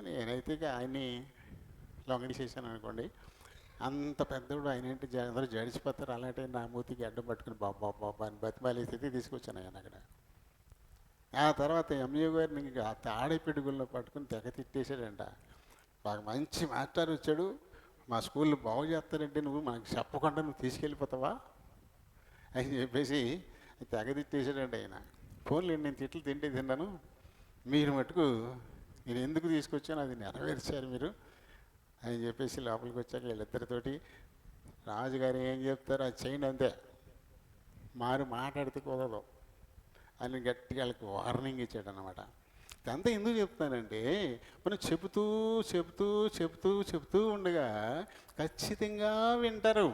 Speaker 1: నేనైతే ఆయన్ని లొంగడి చేశాను అనుకోండి. అంత పెద్దోడు ఆయన ఏంటి అందరూ జడిచిపోతారు. అలాంటి నా మూతికి అడ్డం పట్టుకుని బాబా అని బతిమాలే స్థితి తీసుకొచ్చాను ఆయన అక్కడ. ఆ తర్వాత ఎంఈఓ గారిని ఇంకా తాడేపిడుగుల్లో పట్టుకుని తెగ తిట్టేశాడంట. బాగా మంచి మాస్టర్ వచ్చాడు, మా స్కూల్లో బాగు చేస్తారంటే నువ్వు మనకు చెప్పకుండా నువ్వు తీసుకెళ్ళిపోతావా అని చెప్పేసి తెగ తిట్టేశాడండి ఆయన. ఫోన్లో నేను తిట్లు తిన్నాను, మీరు మటుకు నేను ఎందుకు తీసుకొచ్చాను అది నెరవేర్చారు మీరు అని చెప్పేసి లోపలికి వచ్చాక వీళ్ళిద్దరితోటి రాజుగారు ఏం చెప్తారో అది చేయండి, అంతే, మాట్లాడితే కుదరదు అని గట్టిగా వాళ్ళకి వార్నింగ్ ఇచ్చాడు అన్నమాట. ఇదంతా ఎందుకు చెప్తానంటే మనం చెబుతూ ఉండగా ఖచ్చితంగా వింటారు.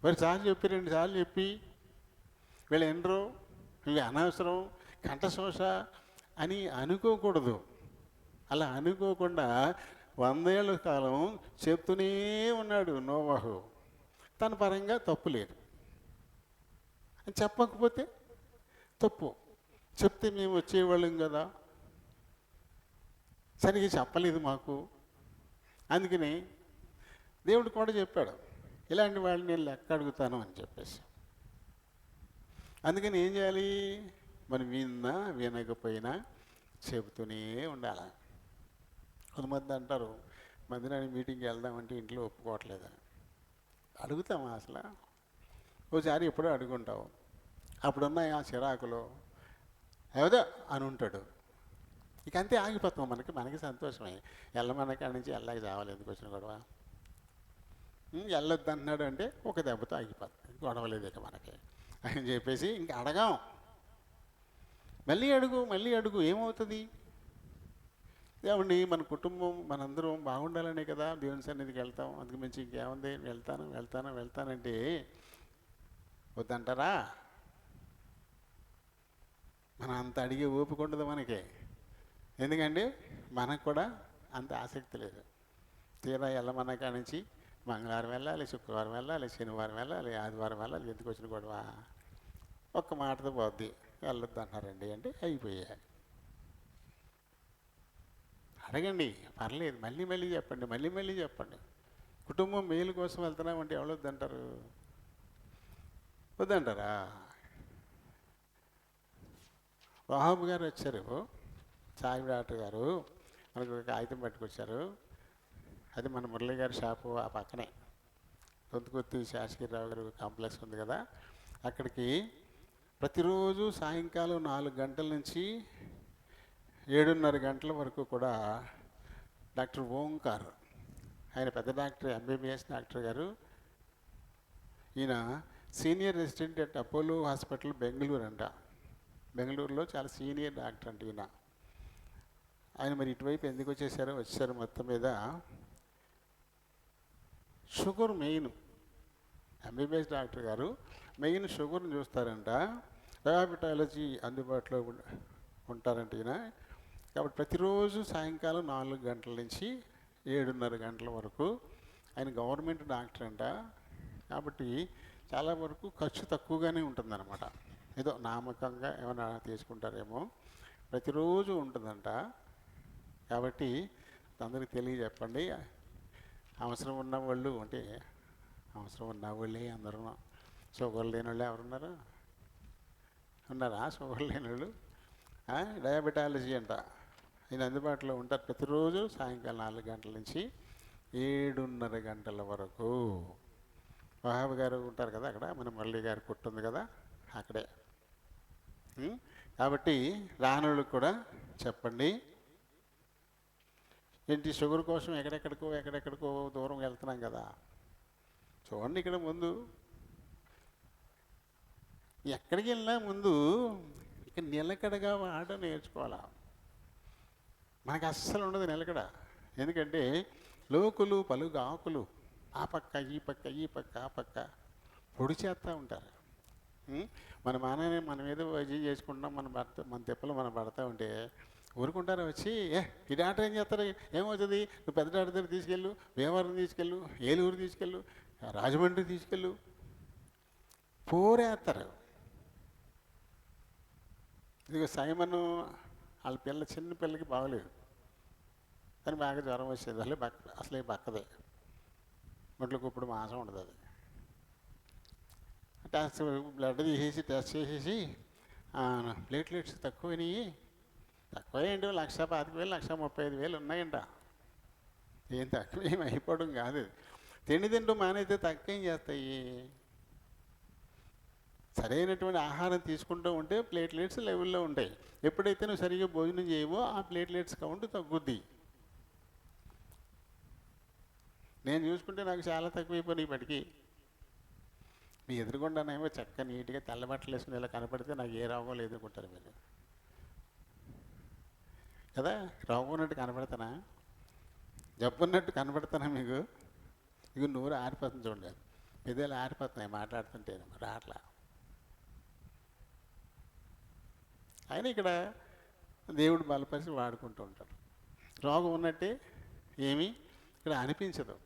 Speaker 1: మరి సార్లు చెప్పి 2 సార్లు చెప్పి వీళ్ళు వినరు, ఇవి అనవసరం కంఠశోష అని అనుకోకూడదు. అలా అనుకోకుండా 100 ఏళ్ళ కాలం చెప్తూనే ఉన్నాడు నోవాహు. తన పరంగా తప్పు లేదు. చెప్పకపోతే తప్పు, చెప్తే మేము వచ్చేవాళ్ళం కదా. సరిగ్గా చెప్పలేదు మాకు. అందుకని దేవుడు కూడా చెప్పాడు, ఇలాంటి వాళ్ళని నేను లెక్క అడుగుతాను అని చెప్పేసి. అందుకని ఏం చేయాలి, మనం విన్నా వినకపోయినా చెబుతూనే ఉండాలి. కొంతమంది అంటారు, మందిరానికి మీటింగ్కి వెళ్దామంటే ఇంట్లో ఒప్పుకోవట్లేదని. అడుగుతామా అసలు? ఓసారి ఎప్పుడో అడుగుంటావు, అప్పుడున్న ఆ చిరాకులో ఏదో అని ఉంటాడు. ఇక అంతే, ఆగిపోతాం. మనకి సంతోషమే. వెళ్ళమన్న కాడి నుంచి వెళ్ళాక చావాలి, ఎందుకు వచ్చిన గొడవ. వెళ్ళొద్దు అంటున్నాడు అంటే ఒక దెబ్బతో ఆగిపోతుంది, గొడవ లేదు ఇక మనకి అని చెప్పేసి ఇంక అడగాం. మళ్ళీ అడుగు ఏమవుతుంది? ఏమండి, మన కుటుంబం మనందరం బాగుండాలనే కదా దేవుని సన్నిధికి వెళ్తాం. అందుకు మించి ఇంకేముంది, వెళ్తానంటే వద్దంటారా? మనం అంత అడిగే ఓపిక ఉండదు మనకి. ఎందుకంటే మనకు కూడా అంత ఆసక్తి లేదు. తీరా వెళ్ళమన్న కాడి నుంచి మంగళవారం వెళ్ళాలి, శుక్రవారం వెళ్ళాలి, శనివారం వెళ్ళాలి, ఆదివారం వెళ్ళాలి, ఎందుకు వచ్చిన గొడవ. ఒక్క మాటతో పోద్ది, వెళ్ళొద్దు అంటున్నారండి అంటే అయిపోయాయి. అడగండి, పర్లేదు, మళ్ళీ చెప్పండి. కుటుంబం మేలు కోసం వెళ్తున్నామంటే ఎవరొద్దంటారు? వద్దంటారా? రాహాబు గారు వచ్చారు, సాయి డాక్టర్ గారు మనకు ఒక కాగితం పట్టుకొచ్చారు. అది మన మురళి గారి షాపు ఆ పక్కనే, తొంతుకుర్తి శాసగిరిరావు గారు కాంప్లెక్స్ ఉంది కదా, అక్కడికి ప్రతిరోజు సాయంకాలం 4 గంటల నుంచి 7:30 గంటల వరకు కూడా డాక్టర్ ఓంకార్, ఆయన పెద్ద డాక్టర్, ఎంబీబీఎస్ డాక్టర్ గారు. ఈయన senior resident at Apollo hospital Bengaluru అంట. బెంగళూరులో చాలా సీనియర్ డాక్టర్ అంటే ఈయన. ఆయన మరి ఇటువైపు ఎందుకు వచ్చారు మొత్తం మీద షుగర్ మెయిన్. ఎంబీబీఎస్ డాక్టర్ గారు మెయిన్ షుగర్ని చూస్తారంట. డయాబెటాలజీ అందుబాటులో ఉంటారంట ఈయన. కాబట్టి ప్రతిరోజు సాయంకాలం 4 గంటల నుంచి 7:30 గంటల వరకు. ఆయన గవర్నమెంట్ డాక్టర్ అంట. కాబట్టి చాలా వరకు ఖర్చు తక్కువగానే ఉంటుందన్నమాట. ఏదో నామకంగా ఏమైనా తీసుకుంటారేమో, ప్రతిరోజు ఉంటుందంట. కాబట్టి అందరికీ తెలియజెప్పండి. అవసరం ఉన్నవాళ్ళు అంటే అవసరం ఉన్నవాళ్ళే అందరూ. షుగర్ లేని వాళ్ళు ఎవరున్నారు? ఉన్నారా షుగర్ లేని వాళ్ళు? డయాబెటాలజీ అంట, ఆయన అందుబాటులో ఉంటారు ప్రతిరోజు సాయంకాలం 4 గంటల నుంచి 7:30 గంటల వరకు. వహాబ్ గారు ఉంటారు కదా అక్కడ, మన మురళి గారి కొట్టు ఉంది కదా అక్కడే. కాబట్టి రానులకు కూడా చెప్పండి. ఏంటి, షుగర్ కోసం ఎక్కడెక్కడికో దూరం వెళ్తున్నాం కదా. చూడండి, ఇక్కడ ముందు ఎక్కడికి వెళ్ళినా ముందు ఇక నిలకడగా వాడడం నేర్చుకోవాలా. మనకు అస్సలు ఉండదు నిలకడ. ఎందుకంటే లోకులు పలుగు ఆకులు ఆ పక్క ఈ పక్క ఆ పక్క పొడి చేస్తూ ఉంటారు. మన మానని మనం ఏదో వైద్యం చేసుకుంటాం, మన తిప్పలు మనం పడతా ఉంటే ఊరుకుంటారా వచ్చి, ఈ డాక్టర్ ఏం చేస్తారు, ఏమవుతుంది, నువ్వు పెద్ద డాక్టర్ దగ్గర తీసుకెళ్ళు, భీమవరం తీసుకెళ్ళు, ఏలూరు తీసుకెళ్ళు, రాజమండ్రి తీసుకెళ్ళు, పోరేస్తారు. ఇదిగో సైమన్ వాళ్ళ చిన్న పిల్లకి బాగలేదు, కానీ బాగా జ్వరం వచ్చేది. అసలే బక్కదే, ఒంట్లోకి ఇప్పుడు మాసం ఉండదు. అది టెస్ట్ బ్లడ్ తీసేసి టెస్ట్ చేసేసి ప్లేట్లెట్స్ తక్కువైనాయి. ఏంటి, 1,25,000 1,35,000 ఉన్నాయంట. ఏం తక్కువ ఏమి అయిపోవడం కాదు. తింటూ మానైతే తక్కువ ఏం చేస్తాయి. సరైనటువంటి ఆహారం తీసుకుంటూ ఉంటే ప్లేట్లెట్స్ లెవెల్లో ఉంటాయి. ఎప్పుడైతే నువ్వు సరిగ్గా భోజనం చేయవో ఆ ప్లేట్లెట్స్ కౌంట్ తగ్గుద్ది. నేను చూసుకుంటే నాకు చాలా తక్కువైపోయినాయి ఇప్పటికీ. మీ ఎదురుకుండానేమో చక్కగా నీట్గా తెల్లబట్టలు వేసుకుని ఇలా కనపడితే నాకు ఏ రోగం లేదు అనుకుంటారు మీరు కదా. రోగం ఉన్నట్టు కనపడతానా, జబ్బున్నట్టు కనపడతానా మీకు? ఇక నూరు ఆరిపోతుంది చూడండి, పెద్దలు ఆరిపోతున్నాయి మాట్లాడుతుంటే రాట్లా. ఆయన ఇక్కడ దేవుడు బలపరిచి వాడుకుంటూ ఉంటాడు. రోగం ఉన్నట్టే ఏమీ ఇక్కడ అనిపించదు.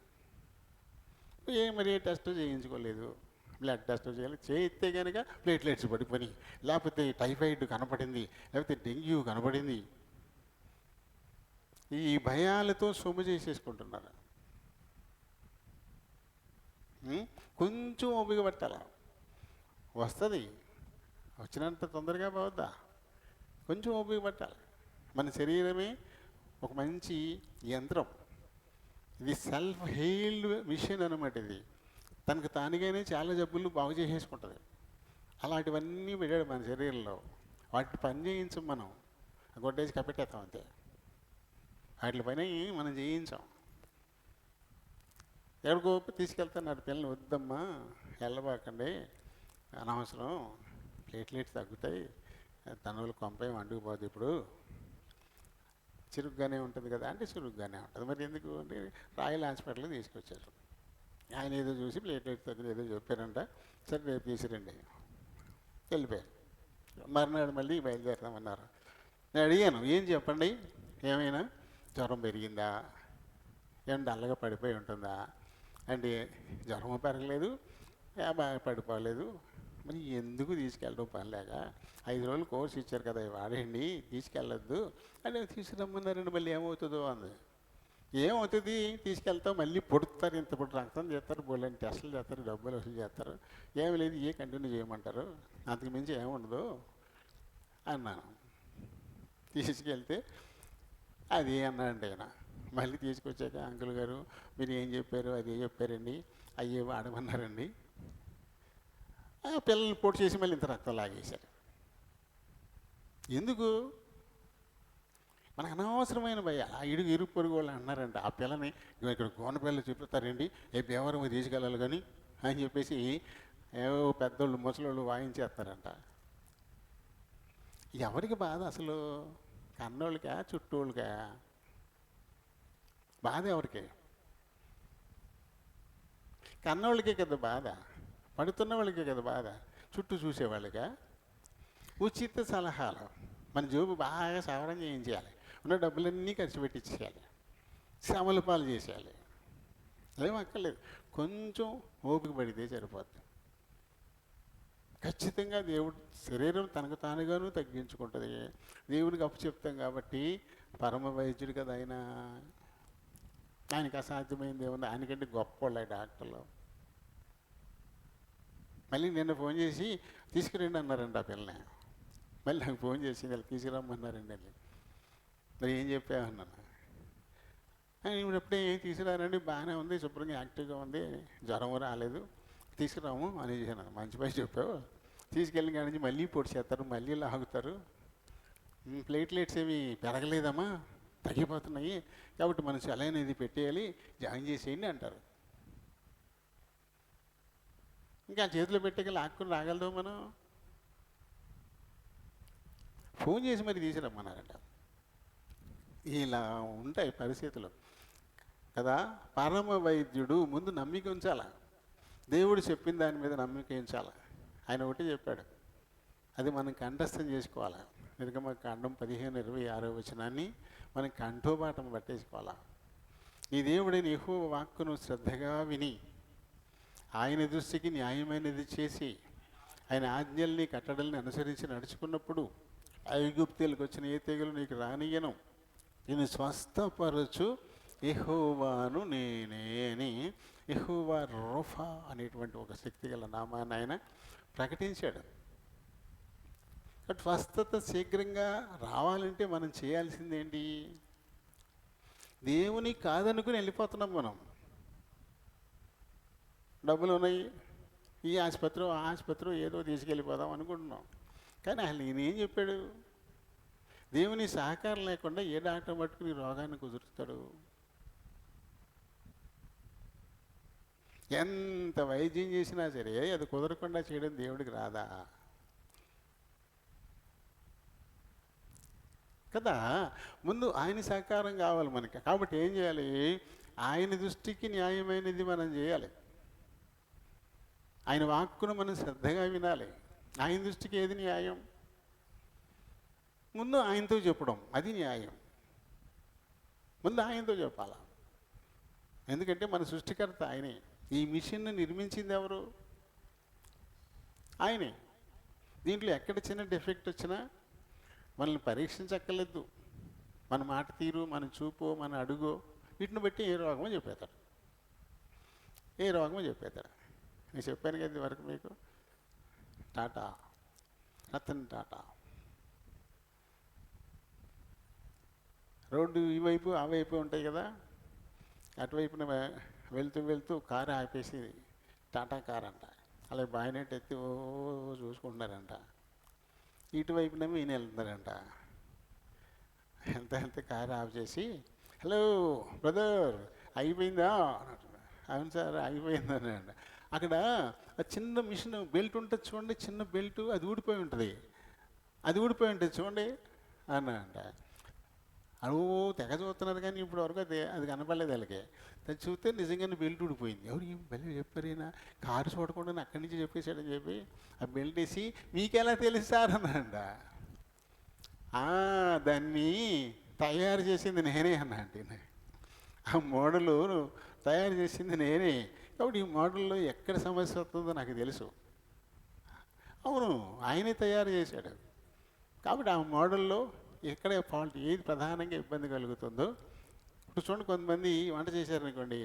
Speaker 1: మరి టెస్ట్ చేయించుకోలేదు, బ్లడ్ టెస్ట్ చేయిస్తే కనుక ప్లేట్లెట్స్ పడిపోయి, లేకపోతే టైఫాయిడ్ కనపడింది, లేకపోతే డెంగ్యూ కనపడింది. ఈ భయాలతో సొమ్ము చేసేసుకుంటున్నారు. కొంచెం ఓపిక పట్టాల, వస్తుంది. వచ్చినంత తొందరగా పోవద్దా, కొంచెం ఓపిక పట్టాలి. మన శరీరమే ఒక మంచి యంత్రం. ఇది సెల్ఫ్ హీల్డ్ మిషన్ అనమాట. ఇది తనకు తానుగానే చాలా జబ్బులు బాగు చేసేసుకుంటుంది. అలాంటివన్నీ పెట్టాడు మన శరీరంలో. వాటిని పని చేయించం మనం, కొట్టేసి కప్పెట్టేస్తాం అంతే. వాటి పని మనం చేయించాం. ఎక్కడికో తీసుకెళ్తున్నారు పిల్లల్ని, వద్దమ్మా వెళ్ళబాకండి, అనవసరం, ప్లేట్లెట్స్ తగ్గుతాయి, తనువులు కొంపేం వండుకుపోదు, ఇప్పుడు చురుగ్గానే ఉంటుంది కదా అంటే చురుగ్గానే ఉంటుంది. మరి ఎందుకు అంటే రాయల్ హాస్పిటల్కి తీసుకొచ్చారు. ఆయన ఏదో చూసి ప్లేట్లెట్స్ తగ్గుతుంది ఏదో చెప్పారంట, సరే రేపు తీసుకురండి, వెళ్ళిపోయారు. మర్నాడు మళ్ళీ బయలుదేరుతామన్నారు. నేను అడిగాను, ఏం చెప్పండి, ఏమైనా జ్వరం పెరిగిందా, ఏం డల్లగా పడిపోయి ఉంటుందా అంటే జ్వరం పెరగలేదు, బాగా పడిపోలేదు, మరి ఎందుకు తీసుకెళ్ళడం పనిలేక, 5 రోజులు కోర్సు ఇచ్చారు కదా వాడండి, తీసుకెళ్ళొద్దు అంటే తీసుకురమ్మన్నారండి. మళ్ళీ ఏమవుతుందో అంది. ఏమవుతుంది, తీసుకెళ్తాం మళ్ళీ పొడుతారు, ఇంత పొడి రక్తం చేస్తారు, బోళ్ళని టెస్టులు చేస్తారు, డబ్బులు వసూలు చేస్తారు, ఏమి లేదు, ఏ కంటిన్యూ చేయమంటారు, అంతకు మించి ఏముండదు అన్నాను. తీసుకెళ్తే అది అన్నాడండి ఆయన. మళ్ళీ తీసుకొచ్చాక, అంకుల్ గారు మీరు ఏం చెప్పారు, అది చెప్పారండి, అయ్యే వాడమన్నారండి. పిల్లల్ని పొడి చేసి మళ్ళీ ఇంత రక్తం లాగేశారు. ఎందుకు? మనకు అనవసరమైన భయ. ఆ ఇరుగు పొరుగు వాళ్ళు అన్నారంట, ఆ పిల్లని ఇక్కడ గోన పిల్లలు చూపిస్తారండి, ఏ బేవరం తీసుకెళ్ళాలి కానీ అని చెప్పేసి ఏవో పెద్దోళ్ళు ముసలోళ్ళు వాయించేస్తారంట. ఎవరికి బాధ అసలు? కన్నోళ్ళకా చుట్టూళ్ళకా బాధ? ఎవరికి? కన్నోళ్ళకే కదా బాధ, పడుతున్న వాళ్ళకే కదా బాధ, చుట్టూ చూసేవాళ్ళగా. ఉచిత సలహాలు, మన జోబు బాగా సవరం చేయించేయాలి, ఉన్న డబ్బులన్నీ ఖర్చు పెట్టించేయాలి, శ్రమల పాలు చేసేయాలి. ఏం అక్కర్లేదు, కొంచెం ఓపిక పడితే సరిపోతుంది. ఖచ్చితంగా దేవుడు శరీరం తనకు తానుగాను తగ్గించుకుంటుంది. దేవుడికి అప్పు చెప్తాం కాబట్టి పరమ వైద్యుడు కదా ఆయన. ఆయనకి అసాధ్యమైంది ఏమన్నా, ఆయనకంటే గొప్పవాళ్ళు డాక్టర్లు. మళ్ళీ నిన్న ఫోన్ చేసి తీసుకురండి అన్నారండి ఆ పిల్లని. మళ్ళీ నాకు ఫోన్ చేసి వాళ్ళు తీసుకురమ్మన్నారండి అని. మరి ఏం చెప్పామన్నాను. ఇప్పుడు ఎప్పుడే ఏం తీసుకురారండి, బాగానే ఉంది, శుభ్రంగా యాక్టివ్గా ఉంది, జ్వరం రాలేదు, తీసుకురాము అని చెప్పాను. మంచి పని చెప్పావు. తీసుకెళ్ళిన కాడి నుంచి మళ్ళీ పొడి చేస్తారు, మళ్ళీ లాగుతారు, ప్లేట్లెట్స్ ఏమి పెరగలేదమ్మా, తగ్గిపోతున్నాయి, కాబట్టి మనం సెలైన్ ఇది పెట్టేయాలి, జాయిన్ చేసేయండి అంటారు. ఇంకా చేతిలో పెట్టాక లాక్కుని రాగలదు మనం? ఫోన్ చేసి మరి తీసుకురమ్మన్నారంట. ఇలా ఉంటాయి పరిస్థితులు కదా. పరమ వైద్యుడు ముందు నమ్మిక ఉంచాల, దేవుడు చెప్పిన దాని మీద నమ్మిక ఉంచాల. ఆయన ఒకటి చెప్పాడు, అది మనం కంఠస్థం చేసుకోవాలి. నిర్గమకాండం 15:26 వచనాన్ని మనం కంఠోపాఠం పట్టేసుకోవాలా. నీ దేవుడైన యెహోవా వాక్కును శ్రద్ధగా విని ఆయన దృష్టికి న్యాయమైనది చేసి ఆయన ఆజ్ఞల్ని కట్టడల్ని అనుసరించి నడుచుకున్నప్పుడు ఐగుప్తీయులకు వచ్చిన ఏ తెగులు నీకు రానియను, నేను స్వస్థపరచు యెహోవాను నేనే అని యెహోవా రోఫా అనేటువంటి ఒక శక్తి గల నామాన్ని ఆయన ప్రకటించాడు. బట్ స్వస్థత శీఘ్రంగా రావాలంటే మనం చేయాల్సింది ఏంటి? దేవుని కాదనుకుని వెళ్ళిపోతున్నాం మనం. డబ్బులు ఉన్నాయి, ఈ ఆసుపత్రి ఆ ఆసుపత్రి ఏదో తీసుకెళ్ళిపోదాం అనుకుంటున్నాం. కానీ అసలు ఈయనేం చెప్పాడు? దేవుని సహకారం లేకుండా ఏ డాక్టర్ పట్టుకుని రోగాన్ని కుదురుతాడు? ఎంత వైద్యం చేసినా సరే అది కుదరకుండా చేయడం దేవుడికి రాదా కదా? ముందు ఆయన సహకారం కావాలి మనకి. కాబట్టి ఏం చేయాలి? ఆయన దృష్టికి న్యాయమైనది మనం చేయాలి. ఆయన వాక్కును మనం శ్రద్ధగా వినాలి. ఆయన దృష్టికి ఏది న్యాయం? ముందు ఆయనతో చెప్పడం, అది న్యాయం. ముందు ఆయనతో చెప్పాల. ఎందుకంటే మన సృష్టికర్త ఆయనే. ఈ మిషన్ను నిర్మించింది ఎవరు? ఆయనే. దీంట్లో ఎక్కడ చిన్న డిఫెక్ట్ వచ్చినా మనల్ని పరీక్షించక్కర్లేదు. మన మాట తీరు, మన చూపు, మన అడుగు, వీటిని బట్టి ఏ రోగమో చెప్పేస్తాడు. ఏ రోగమో చెప్పేస్తాడు. నేను చెప్పాను కదా ఇదివరకు మీకు, టాటా, రతన్ టాటా రోడ్డు ఈ వైపు ఆ వైపు ఉంటాయి కదా, అటువైపున వెళ్తూ వెళ్తూ కారు ఆపేసి, టాటా కార్ అంట, అలాగే బాయినెట్ ఎత్తి ఓ చూసుకుంటున్నారంట. ఇటువైపునేమో ఈయన వెళ్తున్నారంట. ఎంత కారు ఆఫ్ చేసి, హలో బ్రదర్ అయిపోయిందా? అవును సార్ అయిపోయిందని అంట. అక్కడ చిన్న మిషన్ బెల్ట్ ఉంటుంది చూడండి, చిన్న బెల్ట్, అది ఊడిపోయి ఉంటుంది, చూడండి అన్న అంట. అవు తెగ చూస్తున్నారు కానీ ఇప్పుడు వరకు అది కనపడలేదు వాళ్ళకి. అది చూస్తే నిజంగానే బెల్ట్ ఊడిపోయింది. ఎవరు ఏం బెల్ట్ చెప్పారైనా, కారు చూడకుండా అక్కడి నుంచి చెప్పేశాడని చెప్పి ఆ బెల్ట్ వేసి, మీకెలా తెలుసు సార్ అన్నాడంట. దాన్ని తయారు చేసింది నేనే అన్నా అంటే, ఆ మోడలు తయారు చేసింది నేనే, కాబట్టి ఈ మోడల్లో ఎక్కడ సమస్య వస్తుందో నాకు తెలుసు. అవును, ఆయనే తయారు చేశాడు. కాబట్టి ఆ మోడల్లో ఎక్కడ ఫాల్ట్, ఏది ప్రధానంగా ఇబ్బంది కలుగుతుందో. ఇప్పుడు చూడండి, కొంతమంది వంట చేశారనుకోండి,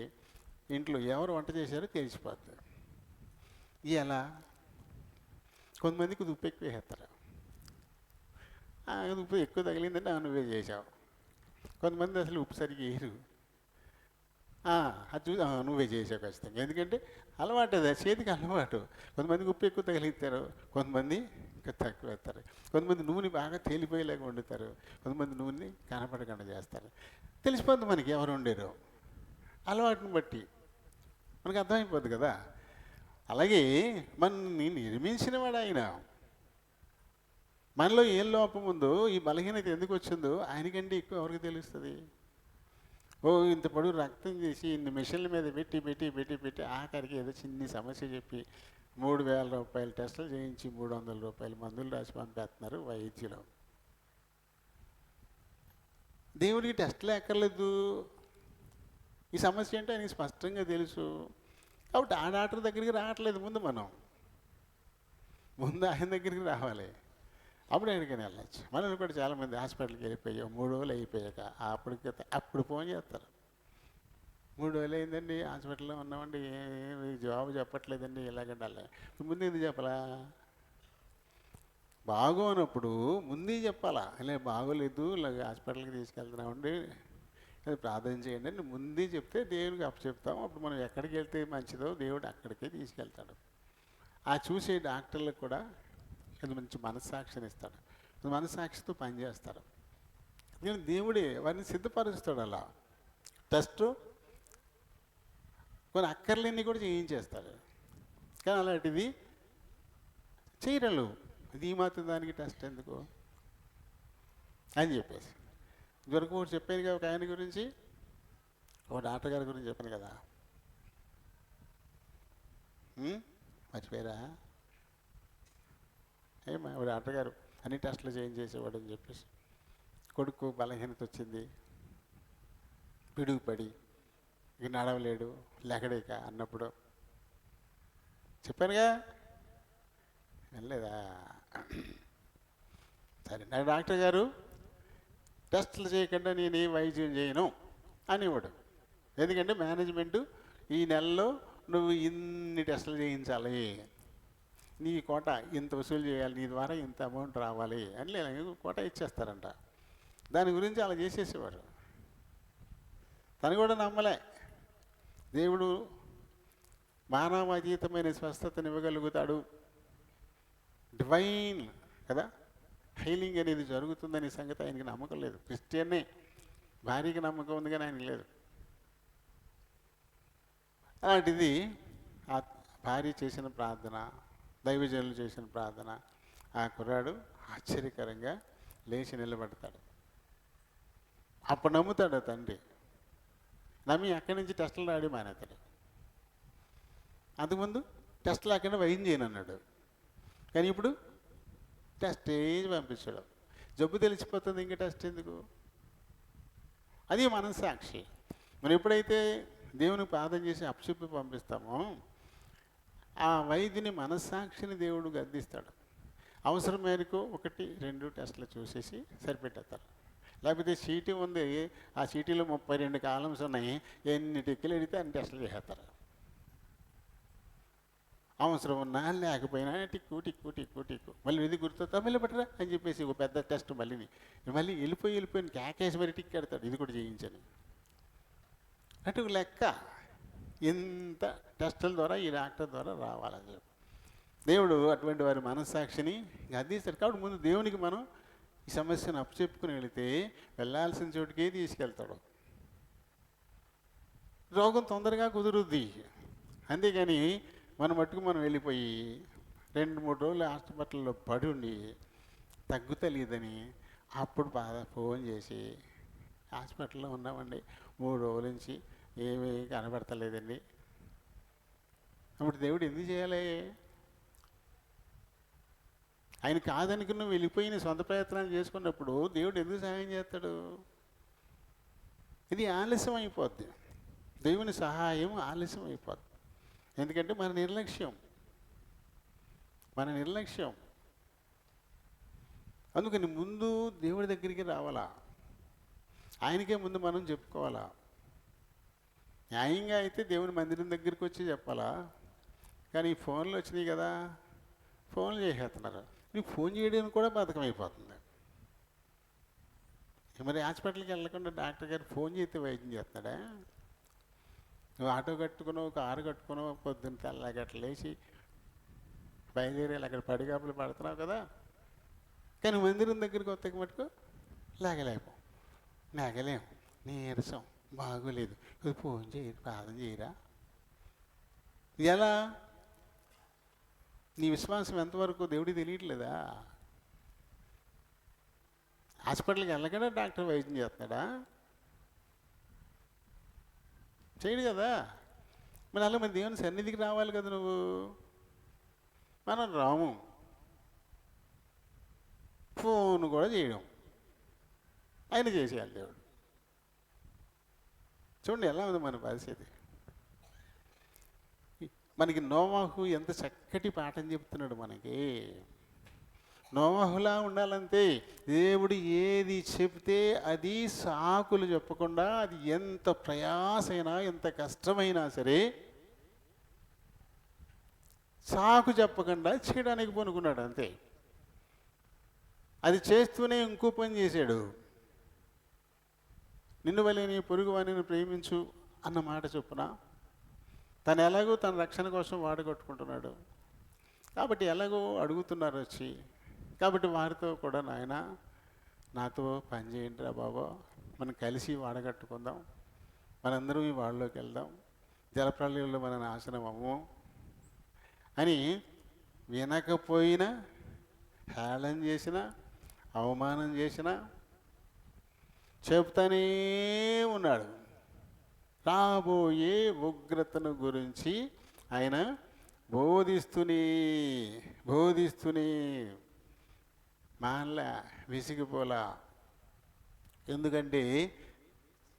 Speaker 1: ఇంట్లో ఎవరు వంట చేశారో తెలిసిపోతుంది. ఎలా? కొంతమందికి ఉప్పు ఎక్కువ వేస్తారు, ఉప్పు ఎక్కువ తగిలిందంటే నువ్వే చేసావు. కొంతమంది అసలు ఉప్పు సరిగ్గా వేయరు, అది చూసి నువ్వే చేసావు ఖచ్చితంగా, ఎందుకంటే అలవాటు, అది చేతికి అలవాటు. కొంతమందికి ఉప్పు ఎక్కువ తగిలిస్తారు, కొంతమంది ఇంకా తక్కువ వేస్తారు. కొంతమంది నూనె బాగా తేలిపోయేలాగా వండుతారు, కొంతమంది నూనె కనపడకుండా చేస్తారు. తెలిసిపోద్ది మనకి ఎవరు వండారో, అలవాటుని బట్టి మనకు అర్థమైపోద్ది కదా. అలాగే మనని నిర్మించిన వాడు ఆయన. మనలో ఏం లోపం ఉందో, ఈ బలహీనత ఎందుకు వచ్చిందో ఆయనకంటే ఎక్కువ ఎవరికి తెలుస్తుంది? ఇంత పొడుగు రక్తం చేసి ఇన్ని మిషన్ల మీద పెట్టి పెట్టి పెట్టి పెట్టి ఆఖరికి ఏదో చిన్ని సమస్య చెప్పి 3,000 రూపాయలు టెస్టులు చేయించి 300 రూపాయలు మందులు రాసి పంపేస్తున్నారు వైద్యులు. దేవుడికి టెస్టులు ఎక్కర్లేదు, ఈ సమస్య ఏంటో ఆయనకి స్పష్టంగా తెలుసు. కాబట్టి ఆ డాక్టర్ దగ్గరికి రావట్లేదు, ముందు ఆయన దగ్గరికి రావాలి, అప్పుడు ఆయనకని వెళ్ళచ్చు. మనల్ని కూడా చాలామంది హాస్పిటల్కి వెళ్ళిపోయాం 3 రోజులు అయిపోయాక అప్పుడు ఫోన్ చేస్తారు, 3 రోజులు అయిందండి హాస్పిటల్లో ఉన్నామండి, జవాబు చెప్పట్లేదండి, ఎలాగంటే అలా. ముందు ఎందుకు చెప్పాలా? బాగోనప్పుడు ముందే చెప్పాలా, ఇలా బాగోలేదు ఇలాగ హాస్పిటల్కి తీసుకెళ్తున్నామండి, అది ప్రార్థన చేయండి అని ముందే చెప్తే దేవుడికి అప్పచెప్తాం. అప్పుడు మనం ఎక్కడికి వెళ్తే మంచిదో దేవుడు అక్కడికే తీసుకెళ్తాడు. ఆ చూసే డాక్టర్లకు కూడా అది మంచి మనస్సాక్షిని ఇస్తాడు, మనస్సాక్షితో పనిచేస్తాడు. నేను దేవుడే వారిని సిద్ధపరుస్తాడు. అలా టెస్ట్ కొన్ని అక్కర్లేని కూడా చేయించేస్తాడు, కానీ అలాంటిది చేయరలు. ఇది ఈ మాత్రం దానికి టెస్ట్ ఎందుకు అని చెప్పేసి ఇదివరకు ఒకటి చెప్పాను కదా, ఒక ఆయన గురించి, ఒక డాక్టర్ గారి గురించి చెప్పాను కదా, మర్చిపోయారా? ఒక డాక్టర్ గారు అన్ని టెస్టులు చేయించేసేవాడు అని చెప్పేసి, కొడుకు బలహీనత వచ్చింది, పిడుగుపడి ఇక నడవలేడు, లెగడేక అన్నప్పుడు చెప్పానుగా, వినలేదా? సరే, నా డాక్టర్ గారు టెస్టులు చేయకుండా నేనేం వైద్యం చేయను అనేవాడు. ఎందుకంటే మేనేజ్మెంటు ఈ నెలలో నువ్వు ఇన్ని టెస్టులు చేయించాలి, నీ కోట ఇంత వసూలు చేయాలి, నీ ద్వారా ఇంత అమౌంట్ రావాలి అని కోట ఇచ్చేస్తారంట. దాని గురించి అలా చేసేసేవారు. తను కూడా నమ్మలే, దేవుడు మానవాతీతమైన స్వస్థతను ఇవ్వగలుగుతాడు, డివైన్ కదా, హీలింగ్ అనేది జరుగుతుందనే సంగతి ఆయనకి నమ్మకం లేదు. క్రిస్టియన్నే, భార్యకి నమ్మకం ఉంది కానీ ఆయనకి లేదు. అలాంటిది ఆ భార్య చేసిన ప్రార్థన, దైవజనులు చేసిన ప్రార్థన, ఆ కుర్రాడు ఆశ్చర్యకరంగా లేచి నిలబడతాడు. అప్పుడు నమ్ముతాడు తండ్రి, నమ్మి అక్కడి నుంచి టెస్టులు రాడి మానేస్తాడు. అంతకుముందు టెస్టులు అక్కడ వైద్యం చేయను అన్నాడు, కానీ ఇప్పుడు టెస్ట్ వేసి పంపించాడు. జబ్బు తెలిసిపోతుంది, ఇంకా టెస్ట్ ఎందుకు? అది మనస్సాక్షి. మనం ఎప్పుడైతే దేవునికి ప్రార్థన చేసి అప్పచెప్పి పంపిస్తామో, ఆ వైద్యుని మనస్సాక్షిని దేవుడు గద్దిస్తాడు. అవసరం మేరకు 1-2 టెస్టులు చూసేసి సరిపెట్టేస్తారు. లేకపోతే చీటీ ఉంది, ఆ చీటీలో 32 కాలమ్స్ ఉన్నాయి, ఎన్ని టిక్కులు అడిగితే అన్ని టెస్టులు చేసేస్తారు. అవసరం ఉన్నా లేకపోయినా టిక్కు టిక్కు టిక్కు టిక్కు, మళ్ళీ ఇది గుర్తు తమిళ పట్టరా అని చెప్పేసి ఒక పెద్ద టెస్ట్ మళ్ళీ వెళ్ళిపోయిన కేకేసి మరి టిక్ కడతాడు, ఇది కూడా చేయించని. అటు ఒక లెక్క ఇంత టెస్టుల ద్వారా ఈ డాక్టర్ ద్వారా రావాలని చెప్పి దేవుడు అటువంటి వారి మనస్సాక్షిని గద్దిస్తాడు. కాబట్టి ముందు దేవునికి మనం ఈ సమస్యను అప్పచెప్పుకుని వెళితే వెళ్ళాల్సిన చోటుకే తీసుకెళ్తాడు, రోగం తొందరగా కుదురుద్ది. అంతేగాని మనం మట్టుకు మనం వెళ్ళిపోయి 2-3 రోజులు హాస్పిటల్లో పడి ఉండి తగ్గుతలేదని అప్పుడు బాధ ఫోన్ చేసి హాస్పిటల్లో ఉన్నామండి 3 రోజుల నుంచి ఏమీ కనబడతలేదండి. అప్పుడు దేవుడు ఎందుకు చేయాలి? ఆయన కాదనుకుని నువ్వు వెళ్ళిపోయి నీ సొంత ప్రయత్నాలు చేసుకున్నప్పుడు దేవుడు ఎందుకు సహాయం చేస్తాడు? ఇది ఆలస్యం అయిపోద్ది, దేవుని సహాయం ఆలస్యం అయిపోద్ది. ఎందుకంటే మన నిర్లక్ష్యం. అందుకని ముందు దేవుడి దగ్గరికి రావాలా, ఆయనకే ముందు మనం చెప్పుకోవాలా. న్యాయంగా అయితే దేవుని మందిరం దగ్గరికి వచ్చి చెప్పాలా, కానీ ఈ ఫోన్లు వచ్చినాయి కదా, ఫోన్లు చేసేస్తున్నారు. నీకు ఫోన్ చేయడానికి కూడా బద్ధకం అయిపోతుంది. మరి హాస్పిటల్కి వెళ్ళకుండా డాక్టర్ గారు ఫోన్ చేస్తే వైద్యం చేస్తున్నాడా? నువ్వు ఆటో కట్టుకున్నావు, కారు కట్టుకున్నావు, పొద్దున్న తెల్లగట్ల లేచి బయలుదేరి అక్కడ పడిగాపులు పడుతున్నావు కదా, కానీ మందిరం దగ్గరికి వస్తే మటుకు లేగలేము, నీరసం, బాగోలేదు, ఫోన్ చేయరు, ప్రార్థన చేయరా? ఎలా? నీ విశ్వాసం ఎంతవరకు దేవుడికి తెలియట్లేదా? హాస్పిటల్కి వెళ్ళగానే డాక్టర్ వైద్యం చేస్తున్నాడా? చేయడు కదా. మరి అలా మన దేవుని సన్నిధికి రావాలి కదా నువ్వు. మనం రాము, ఫోన్ కూడా చేయడం, ఆయన చేసేయాలి దేవుడు. చూడండి ఎలా ఉంది మన పరిస్థితి. మనకి నోవాహు ఎంత చక్కటి పాఠం చెప్తున్నాడు మనకి. నోవాహులా ఉండాలంతే. దేవుడు ఏది చెప్తే అది సాకులు చెప్పకుండా, అది ఎంత ప్రయాసైనా ఎంత కష్టమైనా సరే సాకు చెప్పకుండా చేయడానికి పూనుకున్నాడు అంతే. అది చేస్తూనే ఇంకో పని చేశాడు. నిన్ను వలె నీ పొరుగు వానిని ప్రేమించు అన్న మాట చొప్పున తను ఎలాగో తన రక్షణ కోసం వాడగొట్టుకుంటున్నాడు. కాబట్టి ఎలాగో అడుగుతున్నారు వచ్చి, కాబట్టి వారితో కూడా నాయన నాతో పని చేయండి రా బాబా, మనం కలిసి వాడగట్టుకుందాం, మనందరం ఈ వాళ్ళలోకి వెళ్దాం, జలప్రళయంలో మన నాశనం అవ్వము అని వినకపోయినా, హేళన చేసినా, అవమానం చేసినా చెప్తానే ఉన్నాడు. రాబోయే ఉగ్రతను గురించి ఆయన బోధిస్తూనే మానలా, విసిగిపోలా. ఎందుకంటే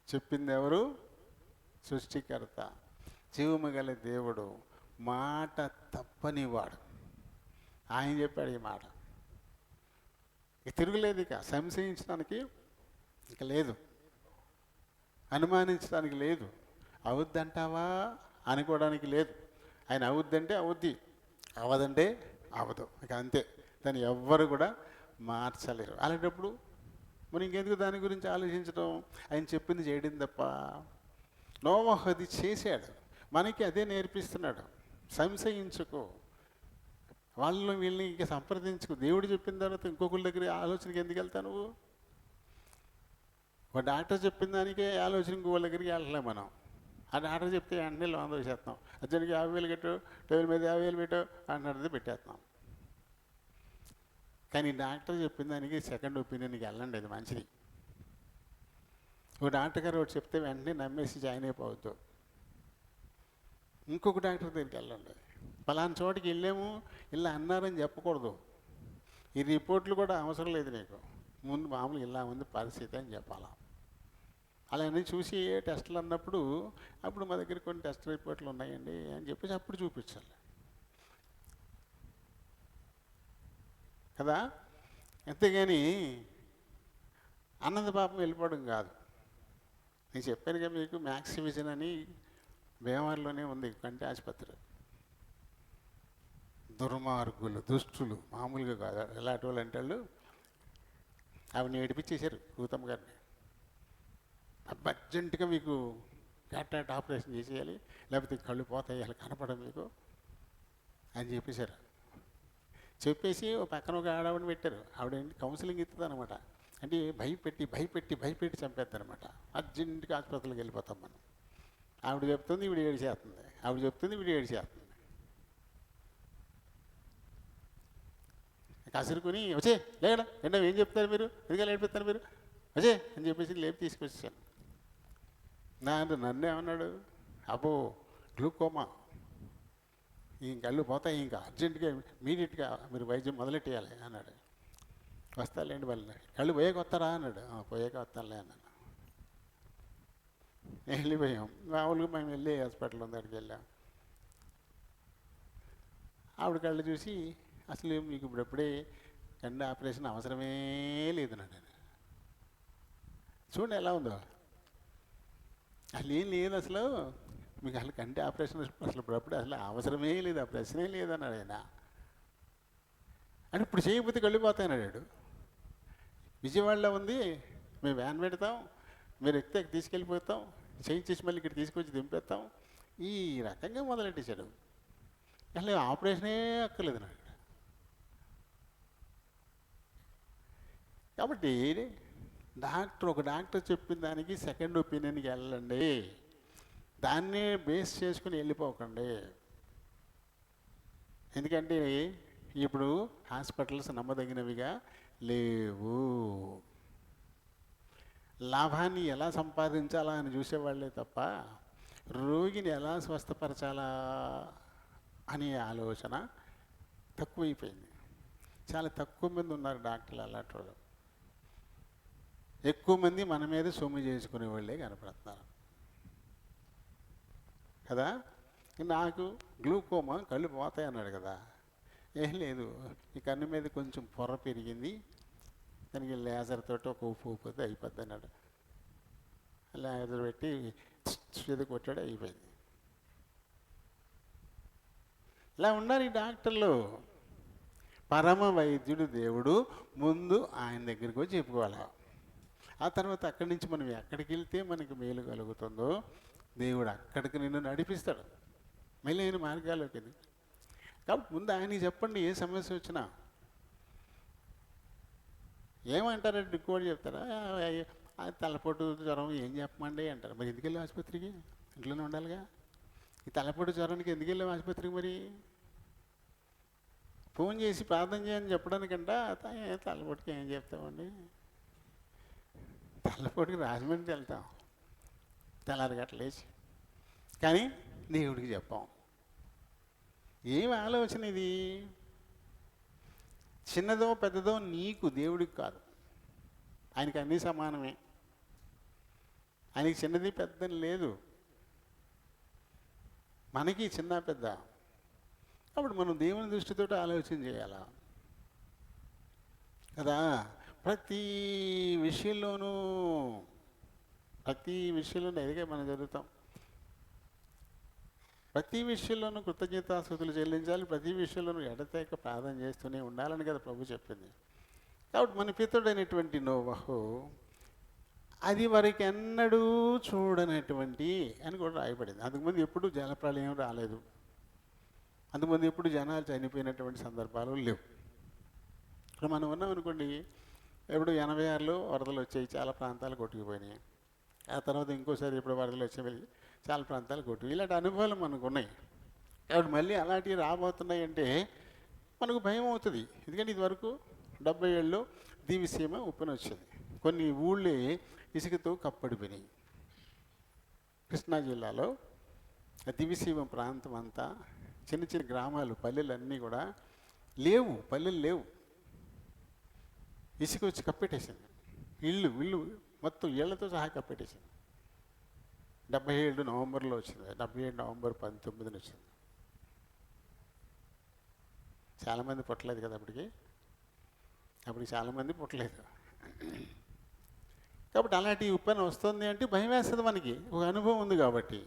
Speaker 1: చెప్పింది ఎవరు? సృష్టికర్త, జీవము గల దేవుడు, మాట తప్పనివాడు. ఆయన చెప్పాడు ఈ మాట. ఇక తిరుగులేదు, ఇక సంశయించడానికి ఇక లేదు, అనుమానించడానికి లేదు, అవుద్దంటావా అనుకోవడానికి లేదు. ఆయన అవుద్దంటే అవుద్ది, అవదంటే అవదు, ఇక అంతే. దాన్ని ఎవ్వరు కూడా మార్చలేరు. అలాంటప్పుడు మనం ఇంకెందుకు దాని గురించి ఆలోచించడం? ఆయన చెప్పింది చేయడం తప్ప. నోవాహు అది చేశాడు, మనకి అదే నేర్పిస్తున్నాడు. సంశయించుకో, వాళ్ళని వీళ్ళని ఇంకా సంప్రదించుకో. దేవుడు చెప్పిన తర్వాత ఇంకొకరి దగ్గర ఆలోచనకి ఎందుకు వెళ్తావు నువ్వు? ఒక డాక్టర్ చెప్పిన దానికే ఆలోచన ఇంకొకరి దగ్గరికి వెళ్ళలే మనం. ఆ డాక్టర్ చెప్తే వెంటనే లోన్ వేసేస్తున్నాం, అర్జెంట్గా 50,000 కట్టు, టేబుల్ మీద 50,000 పెట్టు అంటున్నది పెట్టేస్తున్నాం. కానీ డాక్టర్ చెప్పిన దానికి సెకండ్ ఒపీనియన్కి వెళ్ళండి, అది మంచిది. ఒక డాక్టర్ గారు ఒకటి చెప్తే వెంటనే నమ్మేసి జాయిన్ అయిపోవద్దు. ఇంకొక డాక్టర్ దగ్గరికి వెళ్ళండి. పలానా చోటికి వెళ్ళాము, ఇలా అన్నారని చెప్పకూడదు. ఈ రిపోర్ట్లు కూడా అవసరం లేదు నీకు, ముందు మామూలు ఇలా ఉంది పరిస్థితి అని చెప్పాలా. అలా అన్నీ చూసి టెస్టులు అన్నప్పుడు అప్పుడు మా దగ్గర కొన్ని టెస్ట్ రిపోర్ట్లు ఉన్నాయండి అని చెప్పేసి అప్పుడు చూపించాలి కదా. అంతేగాని అన్నది పాపం వెళ్ళిపోవడం కాదు. నేను చెప్పానుగా మీకు మ్యాక్స్ విజన్ అని భీమవరంలోనే ఉంది కంటి ఆసుపత్రి. దుర్మార్గులు, దుష్టులు మామూలుగా కాదు. ఎలాంటి వాళ్ళు అంటే వాళ్ళు ఆవిడని ఏడిపించేశారు గౌతమ్ గారిని. అర్జెంటుగా మీకు క్యాటరాక్ట్ ఆపరేషన్ చేసేయాలి, లేకపోతే కళ్ళు పోతాయి, అలా కనపడం మీకు అని చెప్పేశారు. చెప్పేసి ఒక పక్కన ఒక ఆడవిడని పెట్టారు. ఆవిడ కౌన్సిలింగ్ ఇస్తుంది అనమాట. అంటే భయపెట్టి చంపేద్ది అనమాట. అర్జెంటుగా ఆసుపత్రికి వెళ్ళిపోతాం మనం. ఆవిడ చెప్తుంది, వీడు ఏడిచేస్తుంది. ఆవిడ చెప్తుంది, వీడు ఏడిచేస్తుంది. కసురుకుని వచ్చే లేడా ఎండ ఏం చెప్తారు మీరు, ఎందుకలా ఏడిపిస్తారు మీరు, వచ్చే అని చెప్పేసి లేపి తీసుకొచ్చాను. నన్ను ఏమన్నాడు, అబ్బో గ్లూకోమా, ఈ కళ్ళు పోతాయి, ఇంకా అర్జెంటుగా ఇమీడియట్గా మీరు వైద్యం మొదలెట్టేయాలి అన్నాడు. వస్తాలేండి వాళ్ళు, కళ్ళు పోయాక వస్తారా అన్నాడు. పోయాక వస్తానులే అన్నాను. వెళ్ళిపోయాం. మామూలుగా మేము వెళ్ళి హాస్పిటల్ దగ్గరికి వెళ్ళాం. ఆవిడ కళ్ళు చూసి, అసలు మీకు ఇప్పుడప్పుడే కంటి ఆపరేషన్ అవసరమే లేదన్నాడు. చూడండి ఎలా ఉందో. అసలు ఏం లేదు, అసలు మీకు అసలు కంటి ఆపరేషన్ అసలు ఇప్పుడప్పుడు అసలు అవసరమే లేదు, ఆ ప్రశ్నే లేదన్నాడు ఆయన. అని ఇప్పుడు చేయకపోతే కళ్ళు పోతాయన్నాడు. విజయవాడలో ఉంది, మేము వ్యాన్ పెడతాం, మీరు ఎక్కితే తీసుకెళ్ళిపోతాం, చేయించేసి మళ్ళీ ఇక్కడ తీసుకొచ్చి దింపేస్తాం, ఈ రకంగా మొదలెట్టేశాడు. అసలు ఆపరేషనే అక్కర్లేదు నాకు. కాబట్టి ఒక డాక్టర్ చెప్పిన దానికి సెకండ్ ఒపీనియన్కి వెళ్ళండి, దాన్నే బేస్ చేసుకుని వెళ్ళిపోకండి. ఎందుకంటే ఇప్పుడు హాస్పిటల్స్ నమ్మదగినవిగా లేవు. లాభాన్ని ఎలా సంపాదించాలా అని చూసేవాళ్ళే తప్ప రోగిని ఎలా స్వస్థపరచాలా అనే ఆలోచన తక్కువైపోయింది. చాలా తక్కువ మంది ఉన్నారు డాక్టర్లు అలాంటి వాళ్ళు. ఎక్కువ మంది మన మీద సొమ్ము చేసుకునే వాళ్ళే కనపడుతున్నారు కదా. నాకు గ్లూకోమా, కళ్ళు పోతాయి అన్నాడు కదా. ఏం లేదు, ఈ కన్ను మీద కొంచెం పొర పెరిగింది, దానికి లేజర్ తోటి ఒక ఉప్పు పోతే అయిపోద్ది అన్నాడు. లేజర్ పెట్టి చేతి కొట్టాడు, అయిపోయింది. ఇలా ఉండాలి డాక్టర్లు. పరమ వైద్యుడు దేవుడు, ముందు ఆయన దగ్గరికి వచ్చి చెప్పుకోవాలి. ఆ తర్వాత అక్కడి నుంచి మనం ఎక్కడికి వెళ్తే మనకి మేలు కలుగుతుందో దేవుడు అక్కడికి నిన్ను నడిపిస్తాడు, మెల్లైన మార్గాల్లోకి. కాబట్టి ముందు ఆయనకి చెప్పండి, ఏ సమస్య వచ్చినా. ఏమంటారంటే ఇంకోటి చెప్తారా, తలపోటు జ్వరం ఏం చెప్పమండి అంటారు. మరి ఎందుకు వెళ్ళావు ఆసుపత్రికి, ఇంట్లోనే ఉండాలిగా. ఈ తలపోటు జ్వరానికి ఎందుకు వెళ్ళావు ఆసుపత్రికి? మరి ఫోన్ చేసి ప్రార్థన చేయని చెప్పడానికంట తలపోటుకి ఏం చెప్తామండి. తలపోటుకి రాజమండ్రి వెళ్తాం తెల్లారి గట్లేసి, కానీ దేవుడికి చెప్పాం. ఏం ఆలోచన ఇది? చిన్నదో పెద్దదో నీకు, దేవుడికి కాదు. ఆయనకి అన్నీ సమానమే. ఆయనకి చిన్నది పెద్దని లేదు, మనకి చిన్న పెద్ద. అప్పుడు మనం దేవుని దృష్టితో ఆలోచన చేయాలా కదా. ప్రతి విషయంలోనూ ఎదిగే మనం జరుగుతాం. ప్రతి విషయంలోనూ కృతజ్ఞతాస్తుతులు చెల్లించాలి. ప్రతి విషయంలోనూ ఎడతెగక ప్రార్థన చేస్తూనే ఉండాలని కదా ప్రభు చెప్పింది. కాబట్టి మన పితరుడైనటువంటి నోవహు అది వరకు ఎన్నడూ చూడనటువంటి అని కూడా రాయబడింది. అంతకుముందు ఎప్పుడు జలప్రళయం రాలేదు, అంతకుముందు ఎప్పుడు జనాలు చనిపోయినటువంటి సందర్భాలు లేవు. ఇప్పుడు మనం ఉన్నాం అనుకోండి, ఎప్పుడు 86లో వరదలు వచ్చాయి, చాలా ప్రాంతాలు కొట్టుకుపోయినాయి. ఆ తర్వాత ఇంకోసారి ఇప్పుడు వరదలు వచ్చేవి, చాలా ప్రాంతాలు కొట్టు. ఇలాంటి అనుభవాలు మనకు ఉన్నాయి. కాబట్టి మళ్ళీ అలాంటివి రాబోతున్నాయంటే మనకు భయం అవుతుంది. ఎందుకంటే ఇదివరకు 70 ఏళ్ళలో దివిసీమ ఉప్పెన వచ్చింది. కొన్ని ఊళ్ళే ఇసుకతో కప్పడిపోయినాయి. కృష్ణా జిల్లాలో దివిసీమ ప్రాంతం అంతా చిన్న చిన్న గ్రామాలు, పల్లెలన్నీ కూడా లేవు, పల్లెలు లేవు. ఇసుక వచ్చి కప్పెట్టేసింది. ఇళ్ళు మొత్తం ఇళ్లతో సహా కప్పెట్టేసింది. 77 నవంబర్లో వచ్చింది. 77 నవంబర్ 19న వచ్చింది. చాలామంది పుట్టలేదు కదా అప్పటికి చాలామంది పుట్టలేదు. కాబట్టి అలాంటి పని వస్తుంది అంటే భయం వేస్తుంది మనకి, ఒక అనుభవం ఉంది కాబట్టి.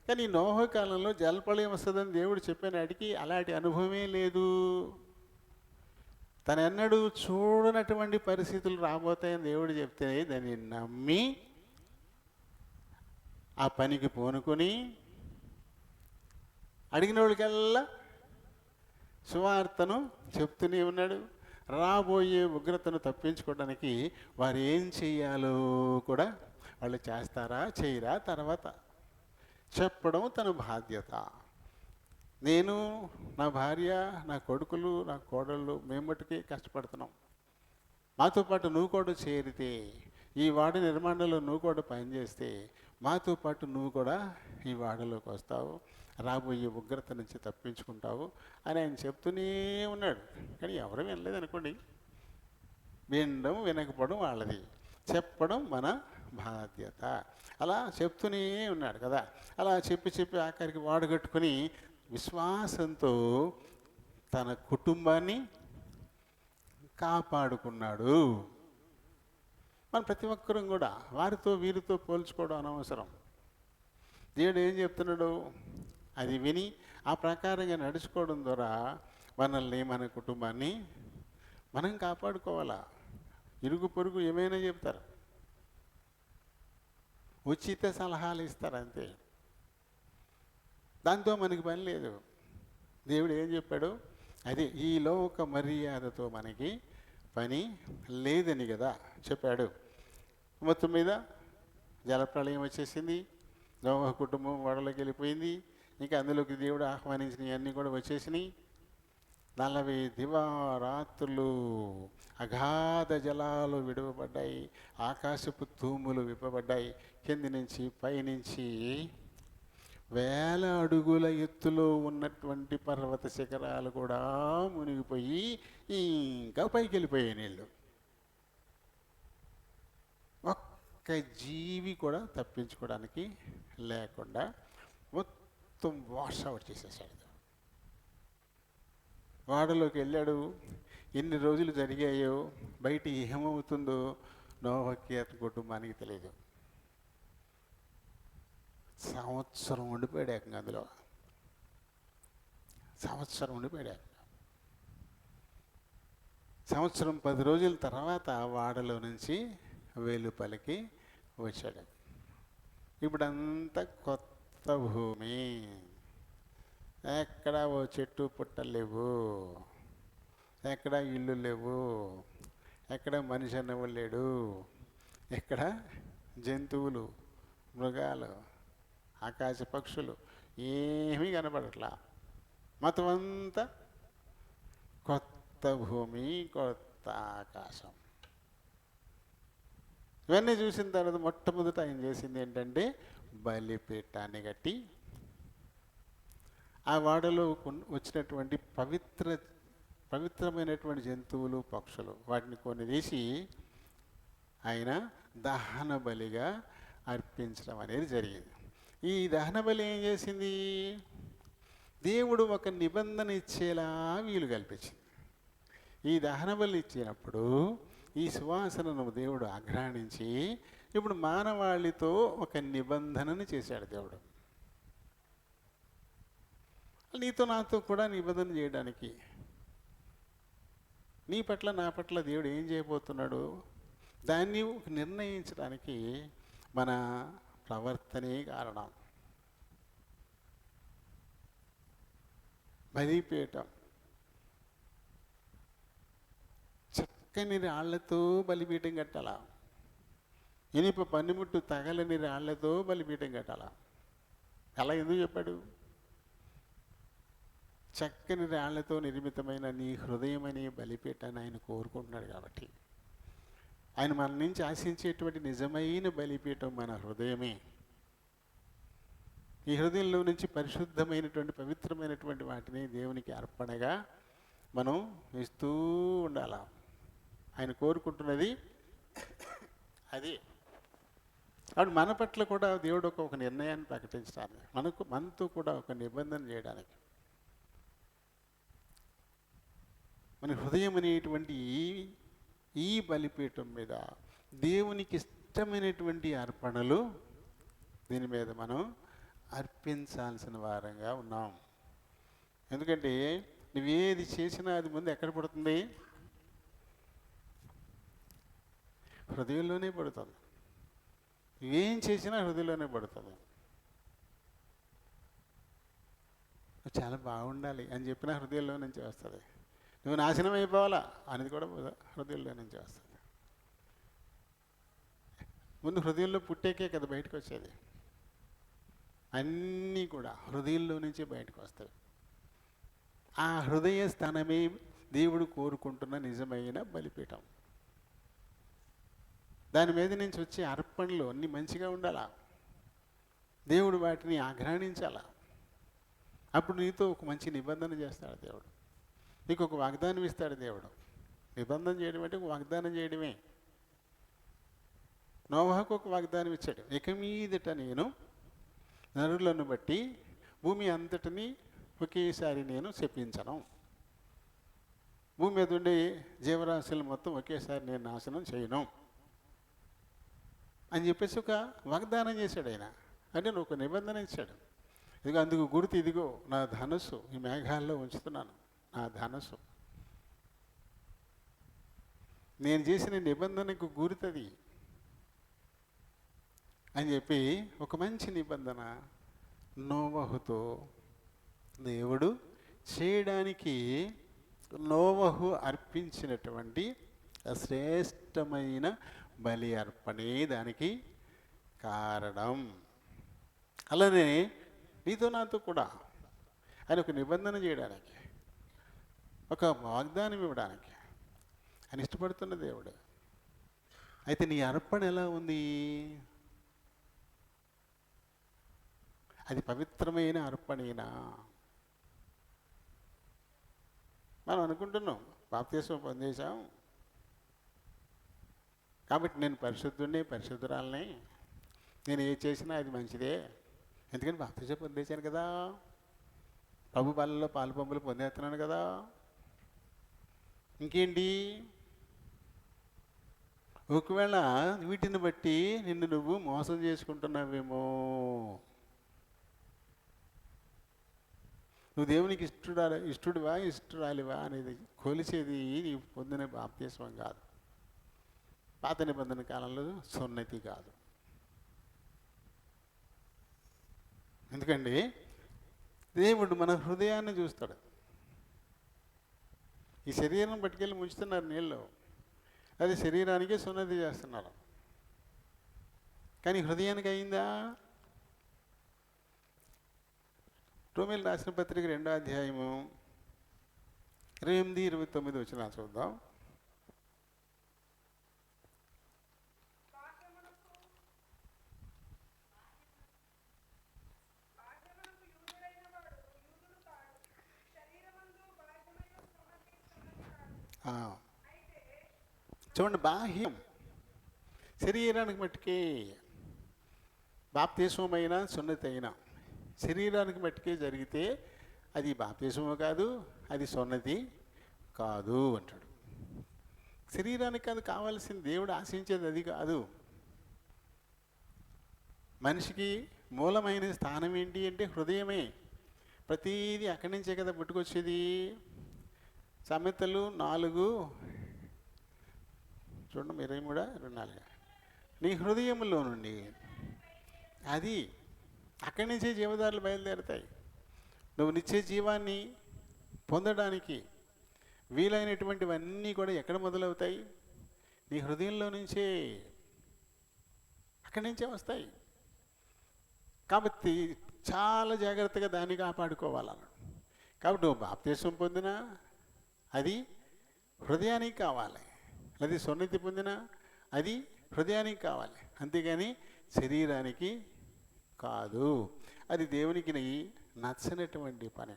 Speaker 1: కానీ ఈ నోహ కాలంలో జలప్రళయం వస్తుందని దేవుడు చెప్పినాటికి అలాంటి అనుభవమే లేదు. తను ఎన్నడూ చూడనటువంటి పరిస్థితులు రాబోతాయని దేవుడు చెప్తే దాన్ని నమ్మి ఆ పనికి పూనుకొని అడిగిన వాళ్ళకల్లా సువార్తను చెప్తూనే ఉన్నాడు. రాబోయే ఉగ్రతను తప్పించుకోవడానికి వారు ఏం చెయ్యాలో కూడా వాళ్ళు చేస్తారా చేయరా తర్వాత చెప్పడం తన బాధ్యత. నేను, నా భార్య, నా కొడుకులు, నా కోడళ్ళు మేము మట్టుకి కష్టపడుతున్నాం. మాతో పాటు నువ్వు కూడా చేరితే, ఈ వాడ నిర్మాణంలో నువ్వు కూడా పనిచేస్తే మాతో పాటు నువ్వు కూడా ఈ వాడలోకి వస్తావు, రాబోయే ఉగ్రత నుంచి తప్పించుకుంటావు అని ఆయన చెప్తూనే ఉన్నాడు. కానీ ఎవరు వినలేదు అనుకోండి. వినడం వినకపోవడం వాళ్ళది, చెప్పడం మన బాధ్యత. అలా చెప్తూనే ఉన్నాడు కదా. అలా చెప్పి ఆఖరికి వాడగట్టుకుని విశ్వాసంతో తన కుటుంబాన్ని కాపాడుకున్నాడు. మన ప్రతి ఒక్కరం కూడా వారితో వీరితో పోల్చుకోవడం అనవసరం. దేవుడు ఏం చెప్తున్నాడు అది విని ఆ ప్రకారంగా నడుచుకోవడం ద్వారా మనల్ని, మన కుటుంబాన్ని మనం కాపాడుకోవాలా. ఇరుగు పొరుగు ఏమైనా చెప్తారు, ఉచిత సలహాలు ఇస్తారు అంతే. దాంతో మనకి పని లేదు. దేవుడు ఏం చెప్పాడు, అది ఈ లోక మర్యాదతో మనకి పని లేదని కదా చెప్పాడు. మొత్తం మీద జలప్రళయం వచ్చేసింది, నోహ కుటుంబం వడలోకి వెళ్ళిపోయింది. ఇంకా అందులోకి దేవుడు ఆహ్వానించినవి అన్నీ కూడా వచ్చేసినాయి. 40 దివారాత్రులు అగాధ జలాలు విడవబడ్డాయి, ఆకాశపు తూములు విప్పబడ్డాయి. కింది నుంచి పైనుంచి 1000 అడుగుల ఎత్తులో ఉన్నటువంటి పర్వత శిఖరాలు కూడా మునిగిపోయి ఇంకా పైకి వెళ్ళిపోయాయి నీళ్ళు. ఒక్క జీవి కూడా తప్పించుకోవడానికి లేకుండా మొత్తం వాష్ అవుట్ చేసేసాడు. వాడలోకి వెళ్ళాడు. ఎన్ని రోజులు జరిగాయో, బయట ఏమవుతుందో నోహకి అతని కుటుంబానికి తెలియదు. సంవత్సరం ఉండిపోయాడు ఏకంగా అందులో. సంవత్సరం ఉండిపోయాడు. సంవత్సరం 10 రోజుల తర్వాత వాడలో నుంచి వెలుపలికి వచ్చాడు. ఇప్పుడంతా కొత్త భూమి. ఎక్కడ ఓ చెట్టు పుట్టలు లేవు, ఎక్కడ ఇల్లు లేవు, ఎక్కడ మనిషి అన్నవాడు లేడు, ఎక్కడ జంతువులు, మృగాలు, ఆకాశ పక్షులు ఏమీ కనపడట్లా. మొత్తం అంతా కొత్త భూమి, కొత్త ఆకాశం. ఇవన్నీ చూసిన తర్వాత మొట్టమొదట ఆయన చేసింది ఏంటంటే బలిపీఠాన్ని కట్టి ఆ వాడలో వచ్చినటువంటి పవిత్రమైనటువంటి జంతువులు, పక్షులు వాటిని కొన్ని తీసి ఆయన దహన బలిగా అర్పించడం అనేది జరిగింది. ఈ దహన బలి ఏం చేసింది, దేవుడు ఒక నిబంధన ఇచ్చేలా వీలు కల్పించింది. ఈ దహన బలి ఇచ్చినప్పుడు ఈ సువాసనను దేవుడు ఆఘ్రాణించి ఇప్పుడు మానవాళితో ఒక నిబంధనను చేశాడు దేవుడు. నీతో నాతో కూడా నిబంధన చేయడానికి, నీ పట్ల నా పట్ల దేవుడు ఏం చేయబోతున్నాడు దాన్ని నిర్ణయించడానికి మన ప్రవర్తనే కారణం. బలిపీఠం చక్కని రాళ్లతో బలిపీఠం కట్టాల, ఇనుప పనిముట్టు తగలని రాళ్లతో బలిపీఠం కట్టాల. అలా ఎందుకు చెప్పాడు? చక్కని రాళ్లతో నిర్మితమైన నీ హృదయం అనే బలిపీఠాన్ని ఆయన కోరుకుంటున్నాడు. కాబట్టి ఆయన మన నుంచి ఆశించేటువంటి నిజమైన బలిపీఠం మన హృదయమే. ఈ హృదయంలో నుంచి పరిశుద్ధమైనటువంటి పవిత్రమైనటువంటి వాటిని దేవునికి అర్పణగా మనం ఇస్తూ ఉండాల. ఆయన కోరుకుంటున్నది అది. కాబట్టి మన పట్ల కూడా దేవుడు ఒక నిర్ణయాన్ని ప్రకటించడానికి, మనతో కూడా ఒక నిబంధన చేయడానికి, మన హృదయం అనేటువంటి ఈ బలిపీఠం మీద దేవునికి ఇష్టమైనటువంటి అర్పణలు దీని మీద మనం అర్పించాల్సిన వారంగా ఉన్నాం. ఎందుకంటే నువ్వేది చేసినా అది ముందు ఎక్కడ పడుతుంది? హృదయంలోనే పడుతుంది. నువ్వేం చేసినా హృదయంలోనే పడుతుంది. నువ్వు చాలా బాగుండాలి అని చెప్పినా హృదయంలో నుంచి వస్తుంది. నువ్వు నాశనం అయిపోవాలా అనేది కూడా హృదయంలో నుంచి వస్తుంది. ముందు హృదయంలో పుట్టేకే కదా బయటకు వచ్చేది. అన్నీ కూడా హృదయంలో నుంచే బయటకు వస్తాయి. ఆ హృదయ స్థానమే దేవుడు కోరుకుంటున్న నిజమైన బలిపీఠం. దాని మీద నుంచి వచ్చే అర్పణలు అన్నీ మంచిగా ఉండాలా. దేవుడు వాటిని ఆఘ్రాణించాలా. అప్పుడు నీతో ఒక మంచి నిబంధన చేస్తాడు దేవుడు. నీకు ఒక వాగ్దానం ఇస్తాడు దేవుడు. నిబంధన చేయడం అంటే ఒక వాగ్దానం చేయడమే. నోవహుకు ఒక వాగ్దానం ఇచ్చాడు. ఇక మీదట నేను నరులను బట్టి భూమి అంతటిని ఒకేసారి నేను శపించను. భూమి మీద ఉండే జీవరాశులు మొత్తం ఒకేసారి నేను నాశనం చేయను అని చెప్పేసి ఒక వాగ్దానం చేశాడు ఆయన. అంటే నువ్వు ఒక నిబంధన ఇచ్చాడు. ఇదిగో అందుకు గుర్తు, ఇదిగో నా ధనస్సు ఈ మేఘాల్లో ఉంచుతున్నాను, నా ధనస్సు. నేను చేసిన నిబంధనకు గుర్తది అని చెప్పి ఒక మంచి నిబంధన నోవహుతో దేవుడు చేయడానికి నోవహు అర్పించినటువంటి శ్రేష్టమైన బలి అర్పణే దానికి కారణం. అలానే నీతో నాతో కూడా ఆయన ఒక నిబంధన చేయడానికి, ఒక వాగ్దానం ఇవ్వడానికి ఆయన ఇష్టపడుతున్న దేవుడు. అయితే నీ అర్పణ ఎలా ఉంది? అది పవిత్రమైన అర్పణేనా? మనం అనుకుంటున్నాం బాప్తిస్మం పొందేశాం కాబట్టి నేను పరిశుద్ధుడిని, పరిశుద్ధురాలని, నేను ఏ చేసినా అది మంచిదే. ఎందుకంటే బాప్తిస్మం పొందేశాను కదా, ప్రభు పాలలో పాలు పంపులు పొందేస్తున్నాను కదా, ఇంకేంటి? ఒకవేళ వీటిని బట్టి నిన్ను నువ్వు మోసం చేసుకుంటున్నావేమో. నువ్వు దేవునికి ఇష్టడువా ఇష్టరాలివా అనేది కొలిచేది నీ పొందిన బాప్తిస్మం కాదు, పాత నిబంధన కాలంలో సున్నతి కాదు. ఎందుకంటే దేవుడు మన హృదయాన్ని చూస్తాడు. ఈ శరీరం పట్టుకెళ్ళి ముంచుతున్నారు నీళ్ళు, అది శరీరానికి సున్నతి చేస్తున్నారు. కానీ హృదయానికి అయిందా? రోమీయులు రాసిన పత్రిక 2వ అధ్యాయము 28, 29 వచనాలు చూద్దాం. చూడండి, బాహ్యం శరీరానికి మట్టుకే బాప్తిస్మమైన సున్నతి అయినా శరీరానికి మట్టుకే జరిగితే అది బాప్తిస్మం కాదు, అది సున్నతి కాదు అంటాడు. శరీరానికి అది కావాల్సింది, దేవుడు ఆశించేది అది కాదు. మనిషికి మూలమైన స్థానం ఏంటి అంటే హృదయమే. ప్రతీది అక్కడి నుంచే కదా పుట్టుకొచ్చేది. సామెతలు 4 చూడండి, 23, 24. నీ హృదయంలో నుండి అది అక్కడి నుంచే జీవదారులు బయలుదేరుతాయి. నువ్వు నిత్య జీవాన్ని పొందడానికి వీలైనటువంటివన్నీ కూడా ఎక్కడ మొదలవుతాయి? నీ హృదయంలో నుంచే, అక్కడి నుంచే వస్తాయి. కాబట్టి చాలా జాగ్రత్తగా దాన్ని కాపాడుకోవాలన్నాడు. కాబట్టి నువ్వు బాప్తిస్మం పొందినా అది హృదయానికి కావాలి, అది సున్నతి పొందినా అది హృదయానికి కావాలి, అంతేగాని శరీరానికి కాదు. అది దేవునికి నచ్చనటువంటి పని.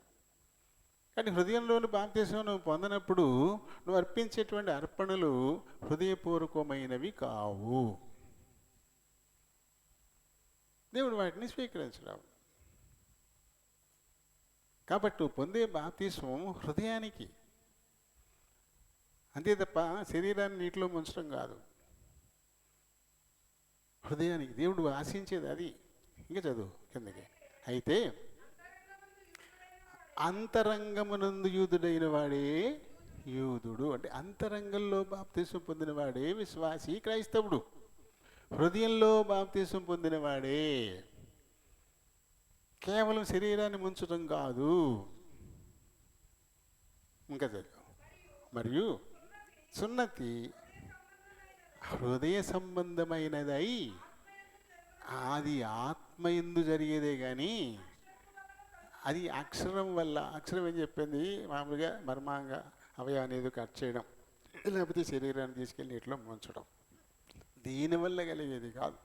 Speaker 1: కానీ హృదయంలోని బాప్తిస్మం నువ్వు పొందినప్పుడు నువ్వు అర్పించేటువంటి అర్పణలు హృదయపూర్వకమైనవి కావు. దేవుడు వాటిని స్వీకరించడం. కాబట్టి నువ్వు పొందే బాప్తిస్మం హృదయానికి, అంతే తప్ప శరీరాన్ని నీటిలో ముంచడం కాదు. హృదయానికి దేవుడు ఆశించేది అది. ఇంకా చదువు కిందకి. అయితే అంతరంగమునందు యూదుడైన వాడే యూదుడు, అంటే అంతరంగంలో బాప్తిసం పొందిన వాడే విశ్వాసి క్రైస్తవుడు. హృదయంలో బాప్తిసం పొందిన వాడే, కేవలం శరీరాన్ని ముంచడం కాదు. ఇంకా చదువు. మరియు సున్నతి హృదయ సంబంధమైనదై అది ఆత్మయందు జరిగేదే కానీ అది అక్షరం వల్ల, అక్షరం ఏం చెప్పింది మామూలుగా మర్మాంగా అవయవాన్ని ఏదో కట్ చేయడం, లేకపోతే శరీరాన్ని తీసుకెళ్ళి నీటిలో ముంచడం, దీనివల్ల కలిగేది కాదు.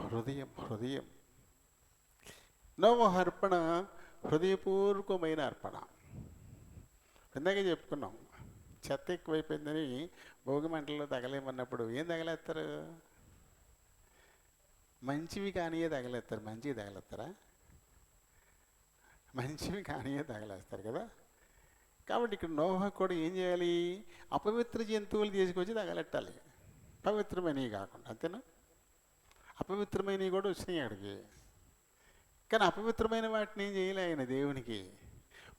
Speaker 1: హృదయం హృదయం నోవహు అర్పణ హృదయపూర్వకమైన అర్పణ. ఇందాక చెప్పుకున్నాం, చెత్త ఎక్కువైపోయిందని భోగి మంటల్లో తగలేమన్నప్పుడు ఏం తగలేస్తారు? మంచివి కానియే తగలేస్తారు. మంచివి తగలేస్తారా? మంచివి కానియే తగలేస్తారు కదా. కాబట్టి ఇక్కడ నోవహు కూడా ఏం చేయాలి? అపవిత్ర జంతువులు తీసుకొచ్చి తగలెట్టాలి, పవిత్రమైనవి కాకుండా. అంతేనా? అపవిత్రమైనవి కూడా వచ్చినాయి అక్కడికి, కానీ అపవిత్రమైన వాటిని ఏం చేయలే ఆయన దేవునికి.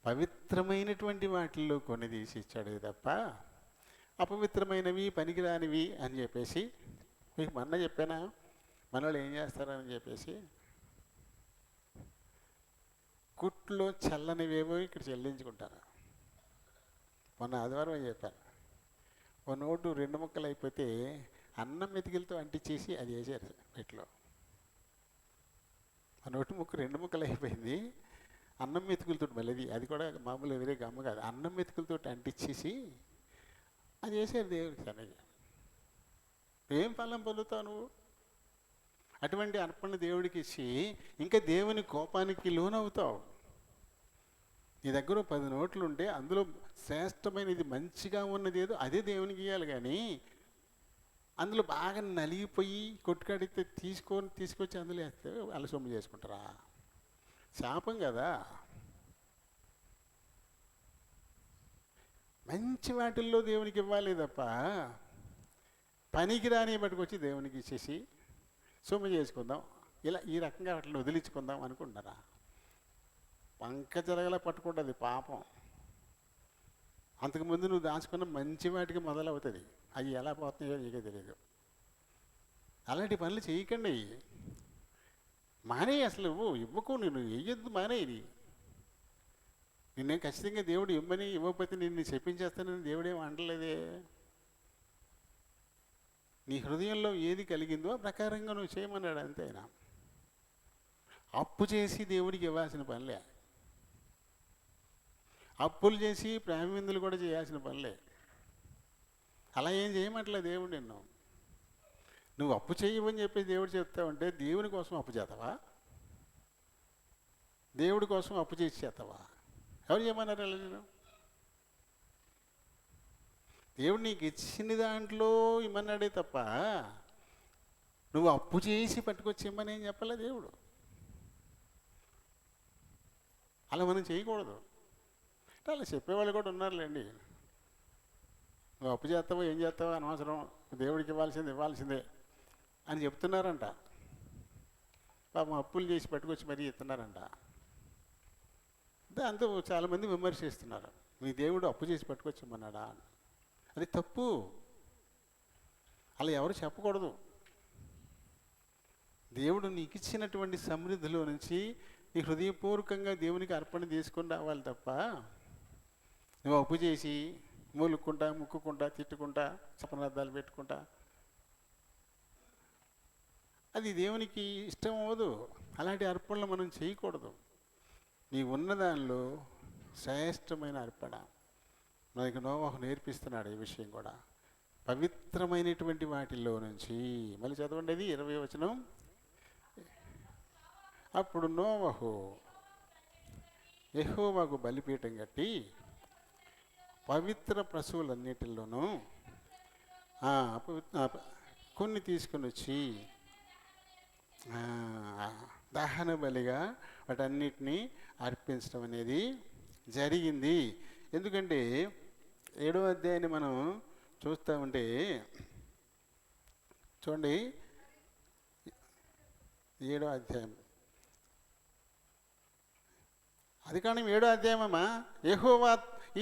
Speaker 1: పవిత్రమైనటువంటి వాటిల్లో కొన్ని తీసి ఇచ్చాడు తప్ప అపవిత్రమైనవి పనికిరానివి అని చెప్పేసి, మీకు మొన్న చెప్పానా మన వాళ్ళు ఏం చేస్తారని చెప్పేసి, కుట్లో చల్లనివేవో ఇక్కడ చెల్లించుకుంటారు. మొన్న ఆదివారం చెప్పాను, ఓ నోటు 2 ముక్కలు అయిపోతే అన్నం మెతికిలతో అంటించేసి అది వేసారు పెట్లో. ఆ నోటు ముక్క 2 ముక్కలు అయిపోయింది, అన్నం మెతుకులతో, మళ్ళీ అది కూడా మామూలు వేరే గమ్మ కాదు, అన్నం మెతుకులతో అంటించేసి అది వేసారు దేవుడికి. సన్నగా ఏం ఫలం పొందుతావు నువ్వు? అటువంటి అర్పణ దేవుడికి ఇచ్చి ఇంకా దేవుని కోపానికి లోనవుతావు. నీ దగ్గర 10 నోట్లు ఉంటే అందులో శ్రేష్టమైనది మంచిగా ఉన్నది ఏదో అదే దేవునికి ఇవ్వాలి. కానీ అందులో బాగా నలిగిపోయి కొట్టుకాడితే తీసుకొచ్చి అందులో వేస్తే వాళ్ళ సొమ్ము చేసుకుంటారా? శాపం కదా. మంచి వాటిల్లో దేవునికి ఇవ్వాలి తప్ప పనికిరాని పట్టుకొచ్చి దేవునికి ఇచ్చేసి సొమ్ము చేసుకుందాం, ఇలా ఈ రకంగా వాటిని వదిలించుకుందాం అనుకుంటున్నారా? పంక జరగలా పట్టుకుంటుంది పాపం. అంతకుముందు నువ్వు దాచుకున్న మంచి వాటికి మొదలవుతుంది, అవి ఎలా పోతున్నాయో నీకే తెలియదు. అలాంటి పనులు చేయకండి, మానే. అసలు ఇవ్వకు, నేను వెయ్యొద్దు, మానేది. నిన్నేం ఖచ్చితంగా దేవుడు ఇవ్వమని, ఇవ్వకపోతే నిన్ను చెప్పించేస్తానని దేవుడేం అనలేదే. నీ హృదయంలో ఏది కలిగిందో ఆ ప్రకారంగా నువ్వు చేయమన్నాడు అంతే. ఆయన అప్పు చేసి దేవుడికి ఇవ్వాల్సిన పనిలే, అప్పులు చేసి ప్రేమ విందులు కూడా చేయాల్సిన పనిలే. అలా ఏం చేయమంటలే దేవుడు నిన్ను. నువ్వు అప్పు చేయవని చెప్పేసి దేవుడు చెప్తావంటే దేవుని కోసం అప్పు చేస్తావా? దేవుడి కోసం అప్పు చేసి చేస్తావా? ఎవరు చేయమన్నారు అలా? నేను దేవుడు నీకు ఇచ్చిన దాంట్లో ఇమ్మన్నాడే తప్ప నువ్వు అప్పు చేసి పట్టుకొచ్చి ఇమ్మని ఏం చెప్పలే దేవుడు. అలా మనం చేయకూడదు. అలా చెప్పేవాళ్ళు కూడా ఉన్నారులేండి. నువ్వు అప్పు చేస్తావో ఏం చేస్తావో అనవసరం, దేవుడికి ఇవ్వాల్సిందే అని చెప్తున్నారంట. పాపం అప్పులు చేసి పట్టుకొచ్చి మరీ ఇస్తున్నారంట. దాంతో చాలామంది విమర్శిస్తున్నారు, మీ దేవుడు అప్పు చేసి పట్టుకొచ్చిమ్మన్నాడా? అది తప్పు. అలా ఎవరు చెప్పకూడదు. దేవుడు నీకు ఇచ్చినటువంటి సమృద్ధిలో నుంచి నీ హృదయపూర్వకంగా దేవునికి అర్పణ తీసుకొని రావాలి తప్ప నువ్వు అప్పు చేసి మూలుక్కుంటా, ముక్కుకుంటా, తిట్టుకుంటా, సపనార్థాలు పెట్టుకుంటా అది దేవునికి ఇష్టం అవ్వదు. అలాంటి అర్పణలు మనం చేయకూడదు. నీ ఉన్నదానిలో శ్రేష్టమైన అర్పణ మనకి నోవహు నేర్పిస్తున్నాడు. ఈ విషయం కూడా పవిత్రమైనటువంటి వాటిల్లో నుంచి, మళ్ళీ చదవండి అది 20వ వచనం. అప్పుడు నోవహు యెహోవాకు బలిపీఠం కట్టి పవిత్ర పశువులన్నిటిలోనూ కొన్ని తీసుకొని వచ్చి దహన బలిగా వాటన్నిటినీ అర్పించడం అనేది జరిగింది. ఎందుకంటే 7వ అధ్యాయాన్ని మనం చూస్తూ ఉంటే చూడండి, 7వ అధ్యాయం. అది కానీ 7వ అధ్యాయమమ్మా. యెహోవా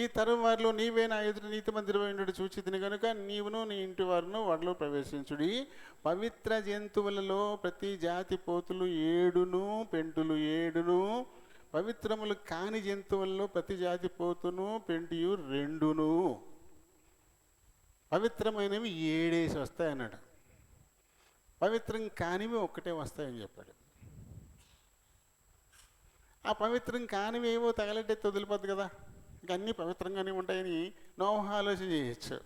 Speaker 1: ఈ తరం వారిలో నీవే నా ఎదుట నీతిమంతుడైనట్టు చూచితిని కనుక నీవును నీ ఇంటి వారును వాటిలో ప్రవేశించుడి. పవిత్ర జంతువులలో ప్రతి జాతి పోతులు 7ను పెంటులు 7ను, పవిత్రములు కాని జంతువులలో ప్రతి జాతి పోతును పెంటియు 2ను. పవిత్రమైనవి 7 వస్తాయన్నాడు, పవిత్రం కానివి 1 వస్తాయని చెప్పాడు. ఆ పవిత్రం కానివి ఏవో తగలెట్టే వదిలిపోద్ది కదా, ఇంక అన్నీ పవిత్రంగానే ఉంటాయని నోహ ఆలోచన చేయొచ్చు.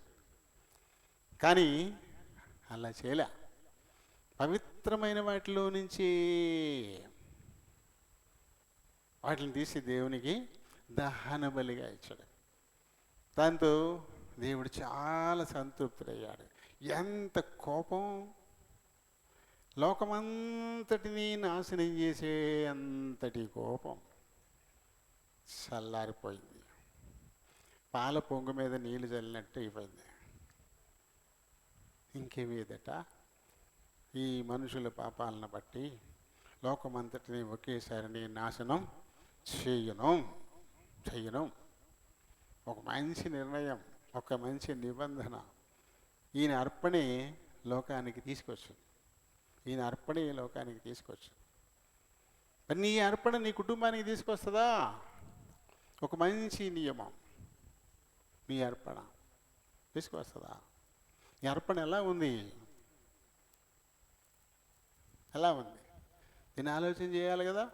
Speaker 1: కానీ అలా చేయలే. పవిత్రమైన వాటిలో నుంచి వాటిని తీసి దేవునికి దహన బలిగా ఇచ్చాడు. దాంతో దేవుడు చాలా సంతృప్తుడయ్యాడు. ఎంత కోపం! లోకమంతటినీ నాశనం చేసే అంతటి కోపం చల్లారిపోయింది. పాల పొంగు మీద నీళ్లు చల్లినట్టు అయిపోయింది. ఇంకేమీదట ఈ మనుషుల పాపాలను బట్టి లోకమంతటిని ఒకేసారి నేను నాశనం చెయ్యను. ఒక మంచి నిర్ణయం, ఒక మంచి నిబంధన ఈయన అర్పణే లోకానికి తీసుకొచ్చింది. మరి నీ అర్పణ నీ కుటుంబానికి తీసుకొస్తుందా? ఒక మంచి నియమం, నీ అర్పణ తీసుకొస్తుందా? నీ అర్పణ ఎలా ఉంది? దీన్ని ఆలోచన చేయాలి కదా.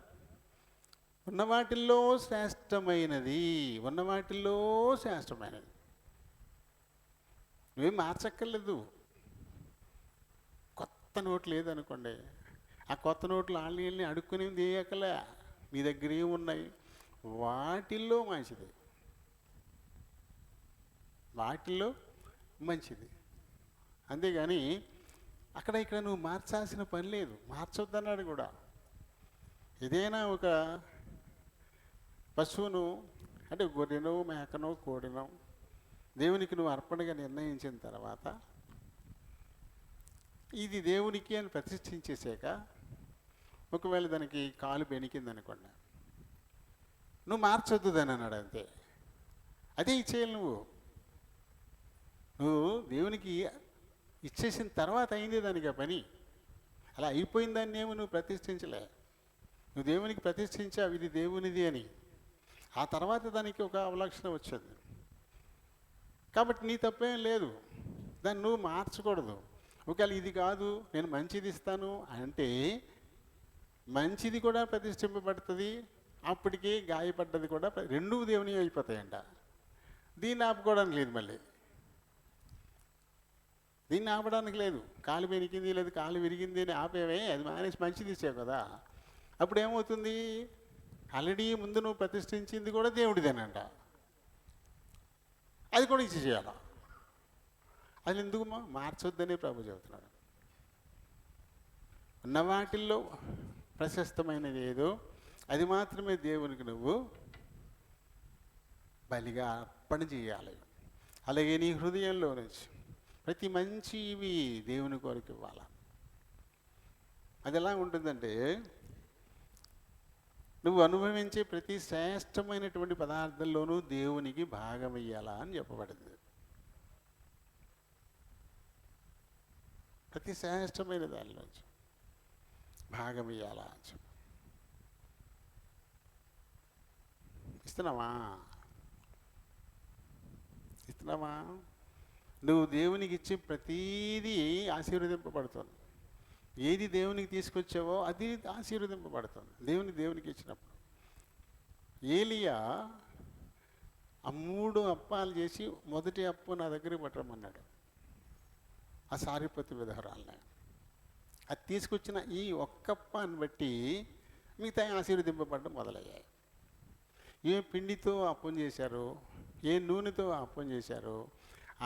Speaker 1: ఉన్న వాటిల్లో శ్రేష్టమైనది నువ్వేం మార్చక్కర్లేదు. కొత్త నోట్ లేదనుకోండి, ఆ కొత్త నోట్లు వాళ్ళని అడుక్కుని తీయకలే, మీ దగ్గర ఏమున్నాయి వాటిల్లో మంచిది. అంతేగాని అక్కడ ఇక్కడ నువ్వు మార్చాల్సిన పని లేదు, మార్చొద్దన్నాడు కూడా. ఏదైనా ఒక పశువును, అంటే గొర్రెనో మేకనో కోడినో దేవునికి నువ్వు అర్పణగా నిర్ణయించిన తర్వాత ఇది దేవునికి అని ప్రతిష్ఠించేసాక ఒకవేళ దానికి కాలు బెనికిందనుకోండి, నువ్వు మార్చొద్దు దాన్ని అన్నాడు. అంతే, అదే ఇచ్చేయాలి. నువ్వు దేవునికి ఇచ్చేసిన తర్వాత అయింది దానికి ఆ పని. అలా అయిపోయిన దాన్ని ఏమో నువ్వు ప్రతిష్ఠించలే. నువ్వు దేవునికి ప్రతిష్ఠించావు ఇది దేవునిది అని, ఆ తర్వాత దానికి ఒక అవలక్షణ వచ్చింది. కాబట్టి నీ తప్పేం లేదు, దాన్ని నువ్వు మార్చకూడదు. ఒకవేళ ఇది కాదు నేను మంచిది ఇస్తాను అంటే మంచిది కూడా ప్రతిష్ఠింపబడుతుంది, అప్పటికే గాయపడ్డది కూడా రెండూ దేవుని అయిపోతాయంట. దీన్ని ఆపుకోవడానికి లేదు, మళ్ళీ దీన్ని ఆపడానికి లేదు. కాలు పెరిగింది లేదు కాలు విరిగింది అని ఆపేవే, అది మానేసి మంచిది ఇచ్చావు కదా. అప్పుడు ఏమవుతుంది? ఆల్రెడీ ముందు నువ్వు ప్రతిష్ఠించింది కూడా దేవుడిదేనంట, అది కూడా ఇచ్చేయాల. అది ఎందుకు మార్చొద్దని ప్రభు చెబుతున్నాడు. ఉన్న వాటిల్లో ప్రశస్తమైనది ఏదో అది మాత్రమే దేవునికి నువ్వు బలిగా అర్పణ చేయాలి. అలాగే నీ హృదయంలో నుంచి ప్రతి మంచి ఇవి దేవుని కొరకు ఇవ్వాలి. అది ఎలా ఉంటుందంటే నువ్వు అనుభవించే ప్రతి శ్రేష్టమైనటువంటి పదార్థంలోనూ దేవునికి భాగం ఇయ్యాలా అని చెప్పబడింది. ప్రతి శ్రేష్టమైన దానిలోంచి భాగం ఇయ్యాలా అని చెప్పి ఇస్తున్నావా? నువ్వు దేవునికి ఇచ్చే ప్రతీదీ ఆశీర్వదింపబడుతుంది. ఏది దేవునికి తీసుకొచ్చావో అది ఆశీర్వదింపబడుతుంది దేవునికి ఇచ్చినప్పుడు. ఏలియా ఆ 3 అప్పాలు చేసి మొదటి అప్పు నా దగ్గరికి పట్టమన్నాడు ఆ సారిపతి విధవరాలని. అది తీసుకొచ్చిన ఈ ఒక్క అప్పాన్ని బట్టి మిగతా ఆశీర్వదింపబడడం మొదలయ్యాయి. ఏ పిండితో అప్పం చేశారు, ఏ నూనెతో అప్పం చేశారు,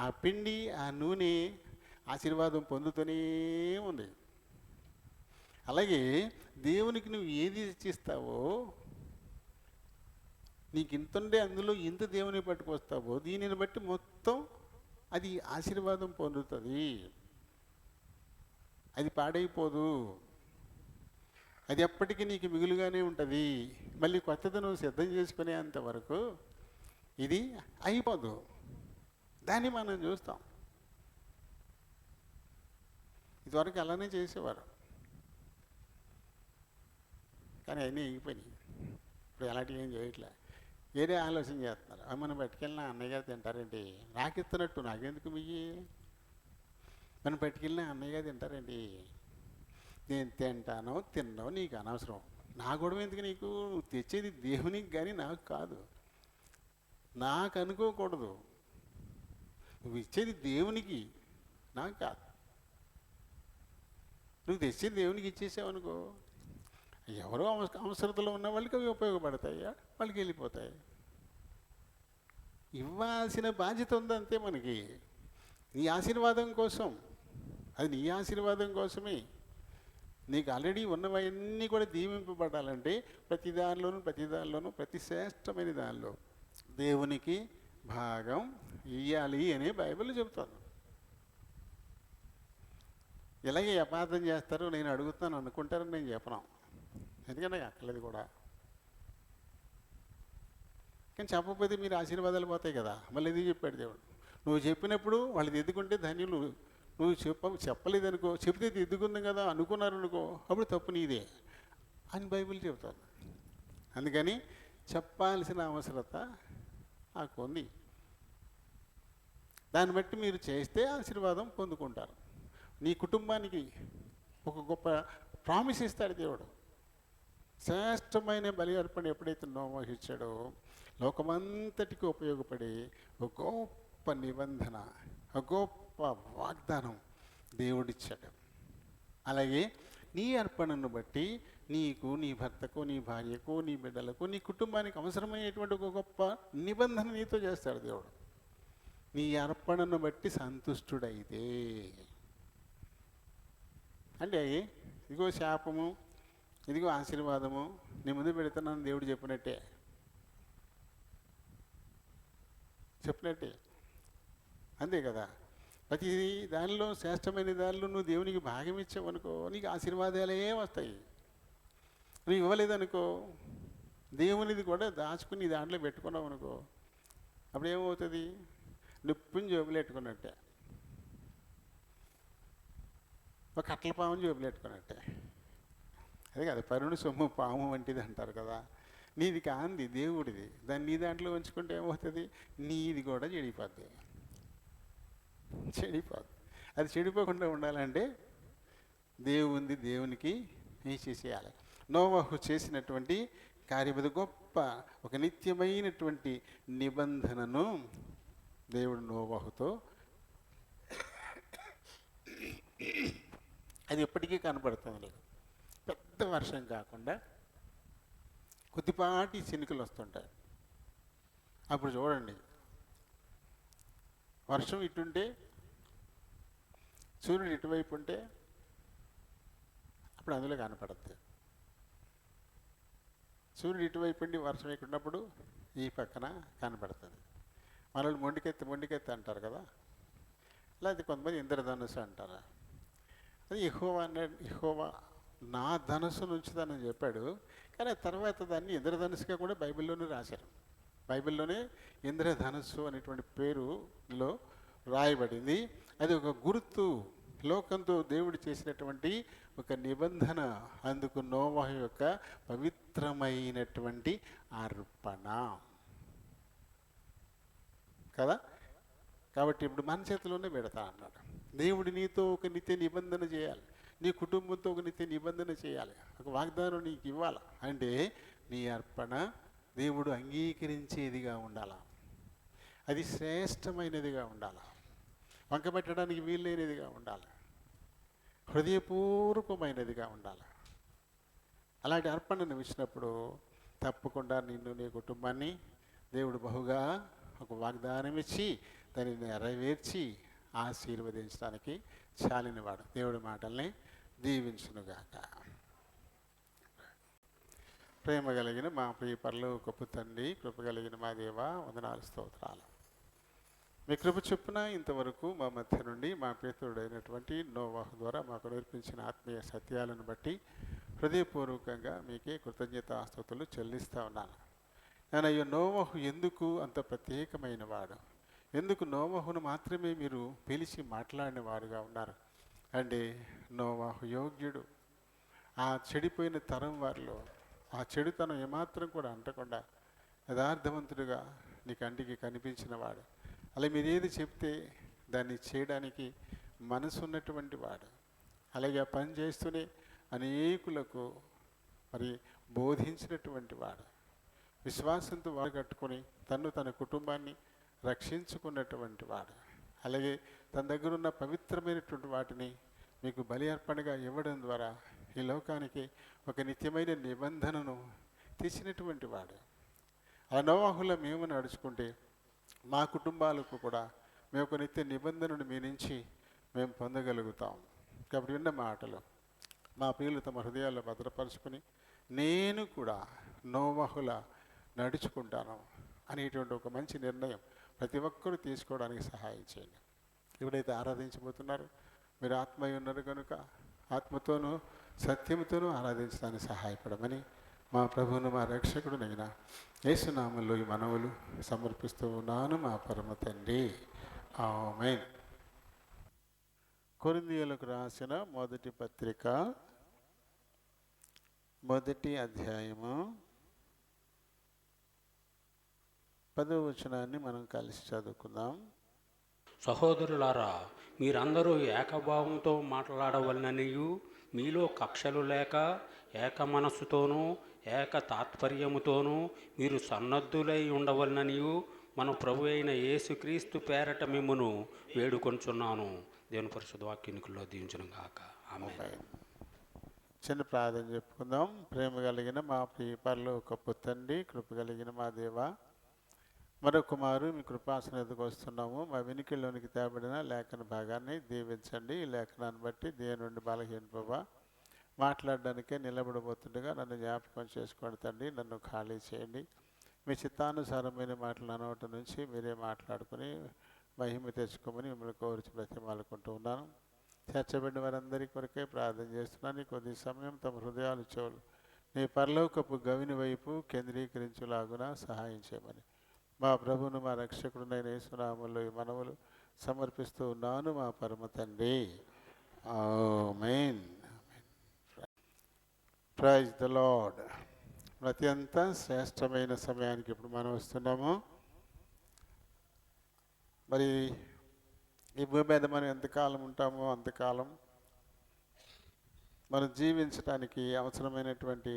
Speaker 1: ఆ పిండి ఆ నూనె ఆశీర్వాదం పొందుతూనే ఉంది. అలాగే దేవునికి నువ్వు ఏది ఇచ్చిస్తావో, నీకు ఇంతుండే అందులో ఇంత దేవుని పట్టుకొస్తావో దీనిని బట్టి మొత్తం అది ఆశీర్వాదం పొందుతుంది, అది పాడైపోదు. అది ఎప్పటికీ నీకు మిగులుగానే ఉంటుంది. మళ్ళీ కొత్తది నువ్వు సిద్ధం చేసుకునేంత వరకు ఇది అయిపోదు. దాన్ని మనం చూస్తాం. ఇదివరకు అలానే చేసేవారు, కానీ అవన్నీ అయిపోయినాయి. ఇప్పుడు అలాంటివి ఏం చేయట్లే. వేరే ఆలోచన చేస్తున్నారు. అవి మనం పట్టుకెళ్ళినా అన్నయ్య గారు తింటారేంటి, నాకు ఇస్తున్నట్టు నాకెందుకు మియ్యి, మనం పట్టుకెళ్ళినా అన్నయ్య గారు తింటారేంటి, నేను తింటానో తిన్నావు నీకు అనవసరం. నా గొడవ ఎందుకు నీకు, నువ్వు తెచ్చేది దేవునికి కానీ నాకు కాదు. నాకు అనుకోకూడదు, నువ్వు ఇచ్చేది దేవునికి నాకు కాదు. నువ్వు తెచ్చేది దేవునికి ఇచ్చేసావు అనుకో, ఎవరో అవసరతలో ఉన్న వాళ్ళకి అవి ఉపయోగపడతాయా, వాళ్ళకి వెళ్ళిపోతాయి. ఇవ్వాల్సిన బాధ్యత ఉందంతే మనకి, నీ ఆశీర్వాదం కోసం. అది నీ ఆశీర్వాదం కోసమే. నీకు ఆల్రెడీ ఉన్నవన్నీ కూడా దీవింపబడాలంటే ప్రతి దానిలోనూ ప్రతి శ్రేష్టమైన దానిలో దేవునికి భాగం ఇయ్యాలి అని బైబిల్ చెబుతాను. ఇలాగే అపార్థం చేస్తారు, నేను అడుగుతాను అనుకుంటారని నేను చెప్పను, ఎందుకంటే అక్కర్లేదు కూడా. కానీ చెప్పకపోతే మీరు ఆశీర్వాదాలు పోతాయి కదా. మళ్ళీ ఎందుకు చెప్పాడు దేవుడు, నువ్వు చెప్పినప్పుడు వాళ్ళు దిద్దుకుంటే ధన్యులు. నువ్వు చెప్పలేదనుకో, చెప్తే దిద్దుకుంది కదా అనుకున్నారు అనుకో, అప్పుడు తప్పు నీదే అని బైబిల్ చెబుతాను. అందుకని చెప్పాల్సిన అవసరత నాకు ఉంది. దాన్ని బట్టి మీరు చేస్తే ఆశీర్వాదం పొందుకుంటారు. నీ కుటుంబానికి ఒక గొప్ప ప్రామిస్ ఇస్తాడు దేవుడు. శ్రేష్టమైన బలి అర్పణ ఎప్పుడైతే నోవాహు ఇచ్చాడో, లోకమంతటికి ఉపయోగపడి ఒక గొప్ప నిబంధన, ఒక గొప్ప వాగ్దానం దేవుడిచ్చాడు. అలాగే నీ అర్పణను బట్టి నీకు, నీ భర్తకు, నీ భార్యకు, నీ బిడ్డలకు, నీ కుటుంబానికి అవసరమైనటువంటి ఒక గొప్ప నిబంధన నీతో చేస్తాడు దేవుడు. నీ అర్పణను బట్టి సంతుష్టుడైతే, అంటే ఇదిగో శాపము, ఇదిగో ఆశీర్వాదము నీ ముందు పెడుతున్నాను దేవుడు చెప్పినట్టే. అంతే కదా. ప్రతి దానిలో శ్రేష్టమైన దానిలో నువ్వు దేవునికి భాగం ఇచ్చావనుకో, నీకు ఆశీర్వాదాలే వస్తాయి. నువ్వు ఇవ్వలేదనుకో, దేవునిది కూడా దాచుకుని దాంట్లో పెట్టుకున్నావు అనుకో, అప్పుడు ఏమవుతుంది, నిప్పుని జోబులు పెట్టుకున్నట్టే, ఒక కట్ల పాముని జోబులు పెట్టుకున్నట్టే. అదే కదా, పరుని సొమ్ము పాము వంటిది అంటారు కదా. నీది కాంది దేవుడిది, దాన్ని నీ దాంట్లో ఉంచుకుంటే ఏమవుతుంది, నీది కూడా చెడిపోద్ది. అది చెడిపోకుండా ఉండాలంటే దేవునికి చేసేయాలి. నోవాహు చేసినటువంటి కార్యం గొప్ప ఒక నిత్యమైనటువంటి నిబంధనను దేవుడు నోవాహుతో, అది ఎప్పటికీ కనపడుతుంది లేదు. పెద్ద వర్షం కాకుండా కొద్దిపాటి చినుకులు వస్తుంటాయి. అప్పుడు చూడండి, వర్షం ఇటుంటే సూర్యుడు ఇటువైపు ఉంటే అప్పుడు అందులో కనపడుతుంది. సూర్యుడు ఇటువైపు ఉండి వర్షం ఎక్కున్నప్పుడు ఈ పక్కన కనపడుతుంది. మనల్ని మొండికెత్తి అంటారు కదా, లేకపోతే కొంతమంది ఇంద్రధనుసు అంటారు. అది యెహోవా నా ధనుసు నుంచుతానని చెప్పాడు. కానీ తర్వాత దాన్ని ఇంద్రధనుసుగా కూడా బైబిల్లోనే రాశారు. బైబిల్లోనే ఇంద్రధనుస్సు అనేటువంటి పేరులో రాయబడింది. అది ఒక గుర్తు, లోకంతో దేవుడు చేసినటువంటి ఒక నిబంధన. అందుకు నోవాహు యొక్క పవిత్రమైనటువంటి అర్పణ కదా. కాబట్టి ఇప్పుడు మన చేతిలోనే పెడతా అన్నాడు. దేవుడు నీతో ఒక నిత్య నిబంధన చేయాలి, నీ కుటుంబంతో ఒక నిత్య నిబంధన చేయాలి, ఒక వాగ్దానం నీకు ఇవ్వాలి. అంటే నీ అర్పణ దేవుడు అంగీకరించేదిగా ఉండాలి, అది శ్రేష్టమైనదిగా ఉండాలి, వంకబెట్టడానికి వీల్లేనిదిగా ఉండాలి, హృదయపూర్వకమైనదిగా ఉండాలి. అలాంటి అర్పణను ఇచ్చినప్పుడు తప్పకుండా నిన్ను, నీ కుటుంబాన్ని దేవుడు బహుగా ఒక వాగ్దానం ఇచ్చి దాన్ని నెరవేర్చి ఆశీర్వదించడానికి చాలినవాడు. దేవుడి మాటల్ని దీవించునుగాక. ప్రేమ కలిగిన మా ప్రియ పరలోకపు తండ్రి, కృప కలిగిన మా దేవ, వందనాలు స్తోత్రాలు. మీ కృప చొప్పున ఇంతవరకు మా మధ్య నుండి మా ప్రియతుడైనటువంటి నోవాహు ద్వారా మాకు నేర్పించిన ఆత్మీయ సత్యాలను బట్టి హృదయపూర్వకంగా మీకే కృతజ్ఞతాస్తుతులు చెల్లిస్తూ ఉన్నాను. నేను అయ్యో నోవహు ఎందుకు అంత ప్రత్యేకమైన వాడు, ఎందుకు నోవహును మాత్రమే మీరు పిలిచి మాట్లాడిన వారుగా ఉన్నారు అంటే నోవహు యోగ్యుడు. ఆ చెడిపోయిన తరం వారిలో ఆ చెడుతనం ఏమాత్రం కూడా అంటకుండా యథార్థవంతుడిగా నీ కంటికి కనిపించిన వాడు. అలా మీరు ఏది చెప్తే దాన్ని చేయడానికి మనసు ఉన్నటువంటి వాడు. అలాగే ఆ పని చేస్తూనే అనేకులకు మరి బోధించినటువంటి వాడు. విశ్వాసంతో వాడు కట్టుకొని తన కుటుంబాన్ని రక్షించుకున్నటువంటి వాడు. అలాగే తన దగ్గర ఉన్న పవిత్రమైనటువంటి వాటిని మీకు బలి అర్పణగా ఇవ్వడం ద్వారా ఈ లోకానికి ఒక నిత్యమైన నిబంధనను తెచ్చినటువంటి వాడు. ఆ నోవాహులో మేము నడుచుకుంటే మా కుటుంబాలకు కూడా మేము ఒక నిత్య నిబంధనను మీ నుంచి మేము పొందగలుగుతాం. కాబట్టి విన్న మాటలు మా ప్రియులు తమ హృదయాల్లో భద్రపరుచుకొని నేను కూడా నోవాహుల నడుచుకుంటాను అనేటువంటి ఒక మంచి నిర్ణయం ప్రతి ఒక్కరూ తీసుకోవడానికి సహాయం చేయండి. ఎప్పుడైతే ఆరాధించబోతున్నారు మీరు ఆత్మయ్య ఉన్నారు కనుక ఆత్మతోనూ సత్యముతోనూ ఆరాధించడానికి సహాయపడమని మా ప్రభువును మా రక్షకుడు నైన యేసునామంలో ఈ మనవులు సమర్పిస్తూ ఉన్నాను మా పరమ తండ్రి. ఆమేన్. కొరింథీయులకు రాసిన మొదటి పత్రిక 1వ అధ్యాయము 10వ వచనాన్ని మనం కలిసి చదువుకుందాం.
Speaker 2: సహోదరులారా, మీరందరూ ఏకభావంతో మాట్లాడవలననియు మీలో కక్షలు లేక ఏక మనస్సుతోనూ ఏక తాత్పర్యముతోనూ మీరు సన్నద్ధులై ఉండవలననియు మన ప్రభు అయిన యేసుక్రీస్తు పేరట మిమ్మును వేడుకొంచున్నాను. దేవుని పరిశుద్ధ వాక్యానికుల్లో దీవించును గాక. ఆమేన్.
Speaker 1: చిన్న ప్రార్థన చెప్పుకుందాం. ప్రేమ కలిగిన మా ప్రియ పరలోకపు తండ్రి, కృప కలిగిన మా దేవ, మరొక మారు మీ కృపాసనకు వస్తున్నాము. మా వెనుకల్లోనికి తేబడిన లేఖన భాగాన్ని దీవించండి. ఈ లేఖనాన్ని బట్టి దేని నుండి బలహీనపవా మాట్లాడడానికే నిలబడబోతుండగా నన్ను జ్ఞాపకం చేసుకోండి తండ్రి. నన్ను ఖాళీ చేయండి. మీ చిత్తానుసారమైన మాటలు అనవటం నుంచి మీరే మాట్లాడుకుని మహిమ తెచ్చుకోమని మిమ్మల్ని కోరిచి బ్రతిమాలుకుంటూ ఉన్నాను. చేర్చబడిన వారందరి కొరకే ప్రార్థన చేస్తున్నాను. కొద్ది సమయం తమ హృదయాలు చెవులు నీ పరలోకపు గవిని వైపు కేంద్రీకరించులాగున సహాయం చేయమని మా ప్రభువును మా రక్షకుడునైన యేసునామములో ఈ మనవులు సమర్పిస్తూ ఉన్నాను మా పరమ తండ్రి. ఆమేన్. Praise the lord. అత్యంత శ్రేష్టమైన సమయానికి ఇప్పుడు మనం వస్తున్నాము. మరి ఈ భూమి మీద మనం ఎంతకాలం ఉంటామో అంతకాలం మనం జీవించడానికి అవసరమైనటువంటి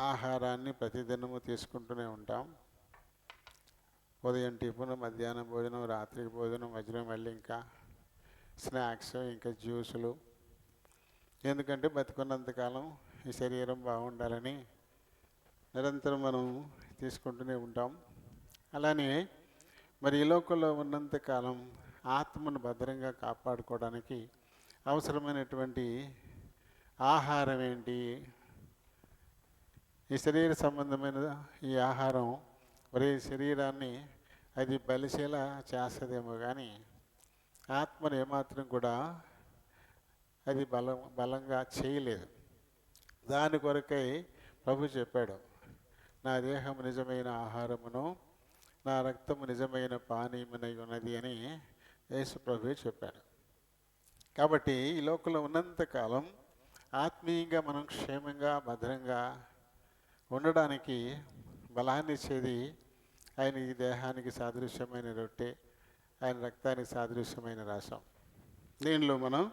Speaker 1: ఆహారాన్ని ప్రతిదినము తీసుకుంటూనే ఉంటాం. ఉదయం టిఫిన్, మధ్యాహ్నం భోజనం, రాత్రికి భోజనం, మధ్యాహ్నం మళ్ళీ ఇంకా స్నాక్స్, ఇంకా జ్యూసులు. ఎందుకంటే బతుకున్నంతకాలం ఈ శరీరం బాగుండాలని నిరంతరం మనం తీసుకుంటూనే ఉంటాం. అలానే మరి ఈ లోకంలో ఉన్నంతకాలం ఆత్మను భద్రంగా కాపాడుకోవడానికి అవసరమైనటువంటి ఆహారం ఏంటి? ఈ శరీర సంబంధమైన ఈ ఆహారం మరి శరీరాన్ని అది బలిసేలా చేస్తుందేమో కానీ ఆత్మను ఏమాత్రం కూడా అది బలంగా చేయలేదు. దాని కొరకై ప్రభు చెప్పాడు, నా దేహము నిజమైన ఆహారమును నా రక్తము నిజమైన పానీయమునై ఉన్నది అని యేసు ప్రభు చెప్పాడు. కాబట్టి ఈ లోకంలో ఉన్నంతకాలం ఆత్మీయంగా మనం క్షేమంగా భద్రంగా ఉండడానికి బలాన్ని ఇచ్చేది ఆయన ఈ దేహానికి సాదృశ్యమైన రొట్టె, ఆయన రక్తానికి సాదృశ్యమైన రసం. దీనిలో మనం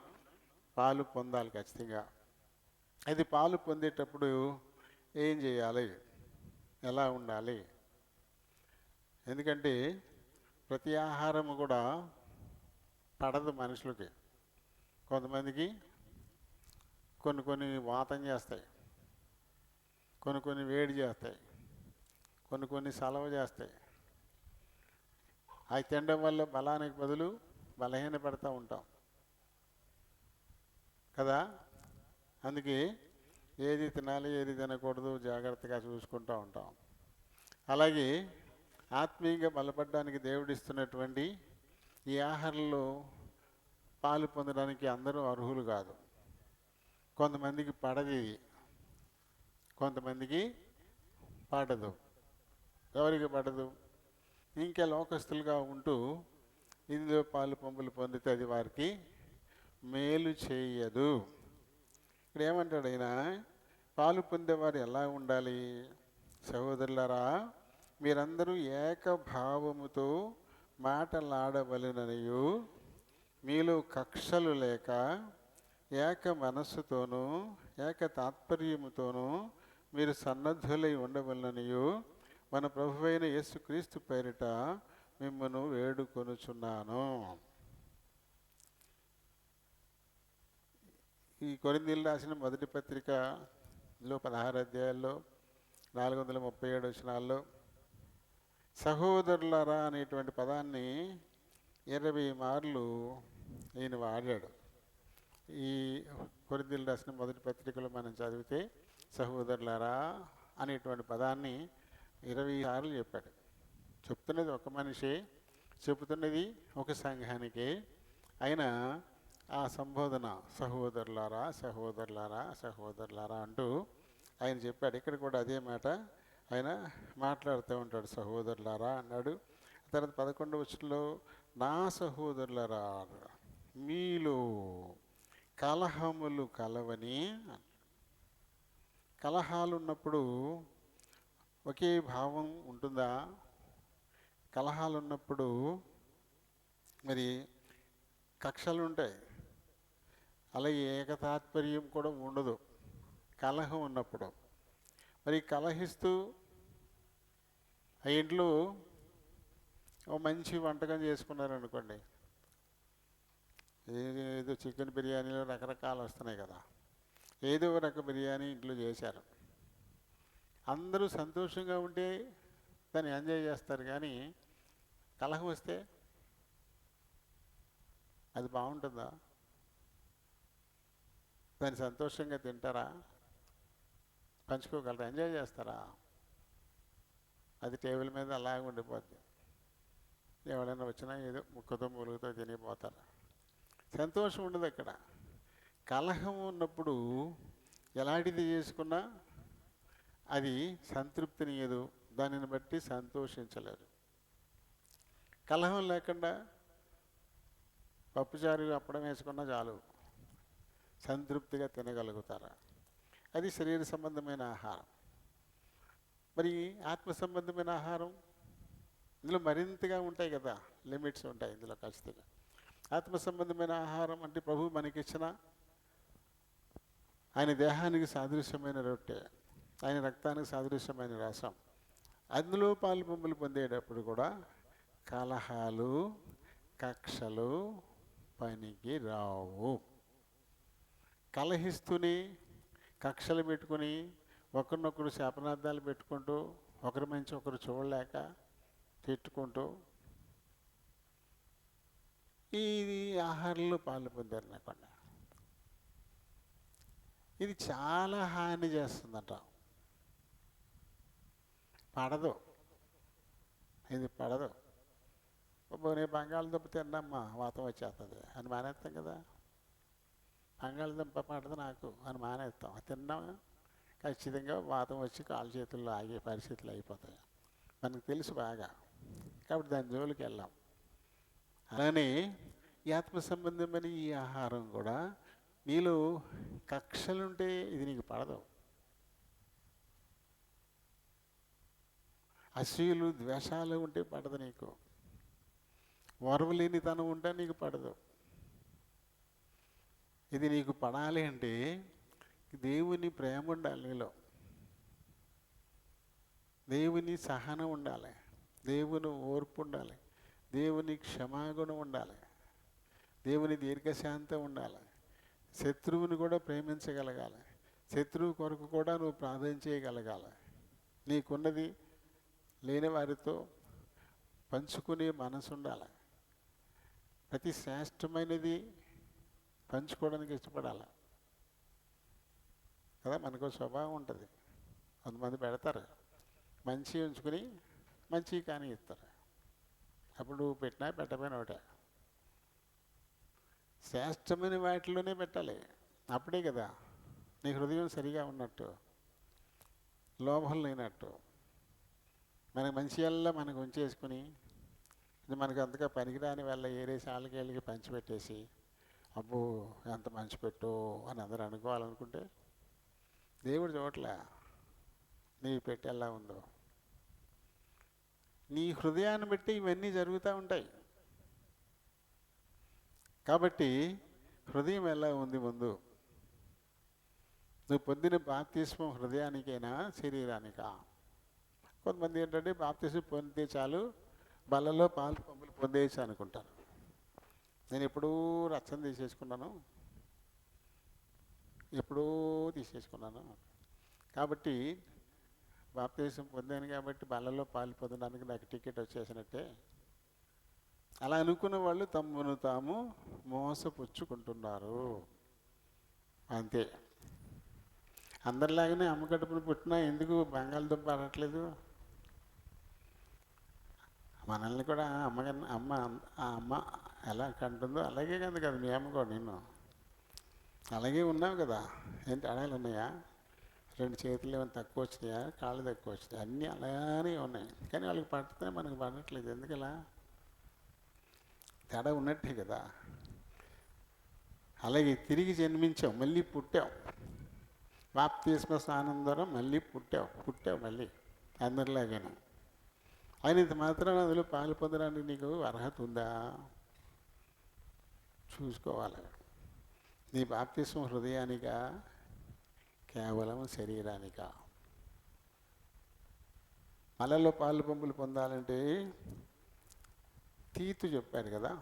Speaker 1: పాలు పొందాలి ఖచ్చితంగా. అది పాలు పొందేటప్పుడు ఏం చేయాలి, ఎలా ఉండాలి? ఎందుకంటే ప్రతి ఆహారము కూడా పడదు మనుషులకి. కొంతమందికి కొన్ని వాతం చేస్తాయి, కొన్ని వేడి చేస్తాయి, కొన్ని సలవ చేస్తాయి. అవి తినడం వల్ల బలానికి బదులు బలహీన పడుతూ ఉంటాం కదా. అందుకే ఏది తినాలి ఏది తినకూడదు జాగ్రత్తగా చూసుకుంటూ ఉంటాం. అలాగే ఆత్మీయంగా బలపడడానికి దేవుడిస్తున్నటువంటి ఈ ఆహారంలో పాలు పొందడానికి అందరూ అర్హులు కాదు. కొంతమందికి పడది, కొంతమందికి పడదు. ఎవరికి పడదు? ఇంకా లోకస్తులుగా ఉంటూ ఇందులో పాలు పంపులు పొందితే అది వారికి మేలు చేయదు. ఇక్కడ ఏమంటాడు ఆయన? పాలు పొందేవారు ఎలా ఉండాలి? సహోదరులారా, మీరందరూ ఏకభావముతో మాటలాడవలెననియు, మీలో కక్షలు లేక ఏక మనస్సుతోనూ ఏక తాత్పర్యముతోనూ మీరు సన్నద్ధులై ఉండవలననియు మన ప్రభువైన యేసుక్రీస్తు పేరిట మిమ్మను వేడుకొనుచున్నాను. ఈ కొరింథీయులకు రాసిన మొదటి పత్రికలో 16 అధ్యాయాల్లో 437 వచనాల్లో సహోదరులారా అనేటువంటి పదాన్ని 20 మార్లు ఈయన వాడాడు. ఈ కొరింథీయులకు రాసిన మొదటి పత్రికలో మనం చదివితే సహోదరులారా అనేటువంటి పదాన్ని 20 సార్లు చెప్పాడు. చెప్తున్నది ఒక మనిషి, చెబుతున్నది ఒక సంఘానికి. అయినా ఆ సంబోధన సహోదరులారా సహోదరులారా సహోదరులారా అంటూ ఆయన చెప్పాడు. ఇక్కడ కూడా అదే మాట ఆయన మాట్లాడుతూ ఉంటాడు. సహోదరులారా అన్నాడు. తర్వాత 11వ వచనంలో నా సహోదరులారా మీలో కలహములు కలవని. కలహాలు ఉన్నప్పుడు ఒకే భావం ఉంటుందా? కలహాలు ఉన్నప్పుడు మరి కక్షలు ఉంటాయి, అలాగే ఏకతాత్పర్యం కూడా ఉండదు కలహం ఉన్నప్పుడు. మరి కలహిస్తూ ఆ ఇంట్లో ఓ మంచి వంటకం చేసుకున్నారనుకోండి, ఏదో చికెన్ బిర్యానీలో రకరకాలు వస్తున్నాయి కదా, ఏదో రక బిర్యానీ ఇంట్లో చేశారు. అందరూ సంతోషంగా ఉంటే దాన్ని ఎంజాయ్ చేస్తారు, కానీ కలహం వస్తే అది బాగుంటుందా? దాన్ని సంతోషంగా తింటారా? పంచుకోగలరా? ఎంజాయ్ చేస్తారా? అది టేబుల్ మీద అలాగే ఉండిపోద్ది. ఎవరైనా వచ్చినా ఏదో ముక్కతో మూలుగుతో తినిపోతారు. సంతోషం ఉండదు అక్కడ. కలహం ఉన్నప్పుడు ఎలాంటిది చేసుకున్నా అది సంతృప్తినియదు, దానిని బట్టి సంతోషించలేరు. కలహం లేకుండా పప్పుచారు అప్పడం వేసుకున్నా చాలు, సంతృప్తిగా తినగలుగుతారా? అది శరీర సంబంధమైన ఆహారం. మరి ఆత్మ సంబంధమైన ఆహారం ఇందులో మరింతగా ఉంటాయి కదా, లిమిట్స్ ఉంటాయి ఇందులో ఖచ్చితంగా. ఆత్మ సంబంధమైన ఆహారం అంటే ప్రభు మనకిచ్చిన ఆయన దేహానికి సాదృశ్యమైన రొట్టె, ఆయన రక్తానికి సాదృశ్యమైన రసం. అందులో పాలు పంపులు పొందేటప్పుడు కూడా కలహాలు కక్షలు పనికి రావు. కలహిస్తూనే కక్షలు పెట్టుకుని ఒకరినొకరు శాపనార్థాలు పెట్టుకుంటూ ఒకరి మంచి ఒకరు చూడలేక తిట్టుకుంటూ ఈ ఆహారంలో పాలు పొందారు నాకుండా ఇది చాలా హాని చేస్తుందట. పడదు, ఇది పడదు. నేను బంగాళదుంప తిన్నమ్మా వాతం వచ్చేస్తుంది అని మానేస్తాం కదా. బంగాళదుంప పడదు నాకు అని మానేస్తాం. తిన్నాము ఖచ్చితంగా వాతం వచ్చి కాలు చేతుల్లో ఆగే పరిస్థితులు అయిపోతాయి, మనకు తెలుసు బాగా. కాబట్టి దాని జోలికి వెళ్ళాం. అలానే ఈ ఆత్మ సంబంధమైన ఈ ఆహారం కూడా నీలో కక్షలుంటే ఇది నీకు పడదు. అసూయలు ద్వేషాలు ఉంటే పడదు నీకు. ఓర్వలేనితనం ఉంటే నీకు పడదు. ఇది నీకు పడాలి అంటే దేవుని ప్రేమ ఉండాలి నీలో, దేవుని సహనం ఉండాలి, దేవుని ఓర్పు ఉండాలి, దేవుని క్షమాగుణం ఉండాలి, దేవుని దీర్ఘశాంతం ఉండాలి, శత్రువుని కూడా ప్రేమించగలగాలి, శత్రువు కొరకు కూడా నువ్వు ప్రార్థన చేయగలగాలి, నీకున్నది లేని వారితో పంచుకునే మనసు ఉండాలి, ప్రతి శ్రేష్టమైనది పంచుకోవడానికి ఇష్టపడాలి కదా. మనకు స్వభావం ఉంటుంది, కొంతమంది పెడతారు మంచి ఉంచుకుని మంచి కానీ ఇస్తారు. అప్పుడు నువ్వు పెట్టినా పెట్టకపోయినా ఒకటే. శ్రేష్టమైన వాటిలోనే పెట్టాలి, అప్పుడే కదా నీ హృదయం సరిగా ఉన్నట్టు, లోభం లేనట్టు, మనకి మంచి వల్ల మనకు ఉంచేసుకుని ఇది మనకు అంతగా పనికిరాని వల్ల ఏరేసి వాళ్ళకి పంచిపెట్టేసి అబ్బో ఎంత మంచి పెట్టు అని అందరూ అనుకోవాలనుకుంటే దేవుడు చూడట్లే నీ పెట్టి ఎలా ఉందో. నీ హృదయాన్ని బట్టి ఇవన్నీ జరుగుతూ ఉంటాయి. కాబట్టి హృదయం ఎలా ఉంది ముందు? నువ్వు పొందిన బాప్తిస్మం హృదయానికైనా శరీరానికా? కొంతమంది ఏంటంటే బాప్తిస్మం పొందితే చాలు బల్లలో పాలు పంపులు పొందేయచ్చు అనుకుంటారు. నేను ఎప్పుడూ రక్షణ తీసేసుకున్నాను కాబట్టి బాప్తిస్మం పొందాను కాబట్టి బల్లలో పాలు పొందడానికి నాకు టికెట్ వచ్చేసినట్టే. అలా అనుకున్న వాళ్ళు తమను తాము మోసపుచ్చుకుంటున్నారు అంతే. అందరిలాగానే అమ్మ కడుపున పుట్టినా ఎందుకు బంగాళదుంప అనట్లేదు? మనల్ని కూడా అమ్మ ఎలా కంటుందో అలాగే కదా మీ అమ్మ కూడా నిన్ను అలాగే ఉన్నావు కదా. ఏంటి అడాలు ఉన్నాయా? 2 చేతులు ఏమైనా తక్కువ వచ్చినాయా? కాళ్ళు తక్కువ వచ్చినాయా? అన్నీ అలానే ఉన్నాయి. కానీ వాళ్ళకి పడితే మనకు పడట్లేదు. ఎందుకలా? తేడా ఉన్నట్టే కదా. అలాగే తిరిగి జన్మించావు, మళ్ళీ పుట్టావు. బాప్తిస్మ స్నానం ద్వారా మళ్ళీ పుట్టావు మళ్ళీ అందరిలాగాను. అయినంత మాత్రం అందులో పాలు పొందడానికి నీకు అర్హత ఉందా చూసుకోవాలి. నీ బాప్తిస్మం హృదయానికా కేవలం శరీరానికా? మలలో పాలు పంపులు పొందాలంటే తీతు చెప్పాడు కదా.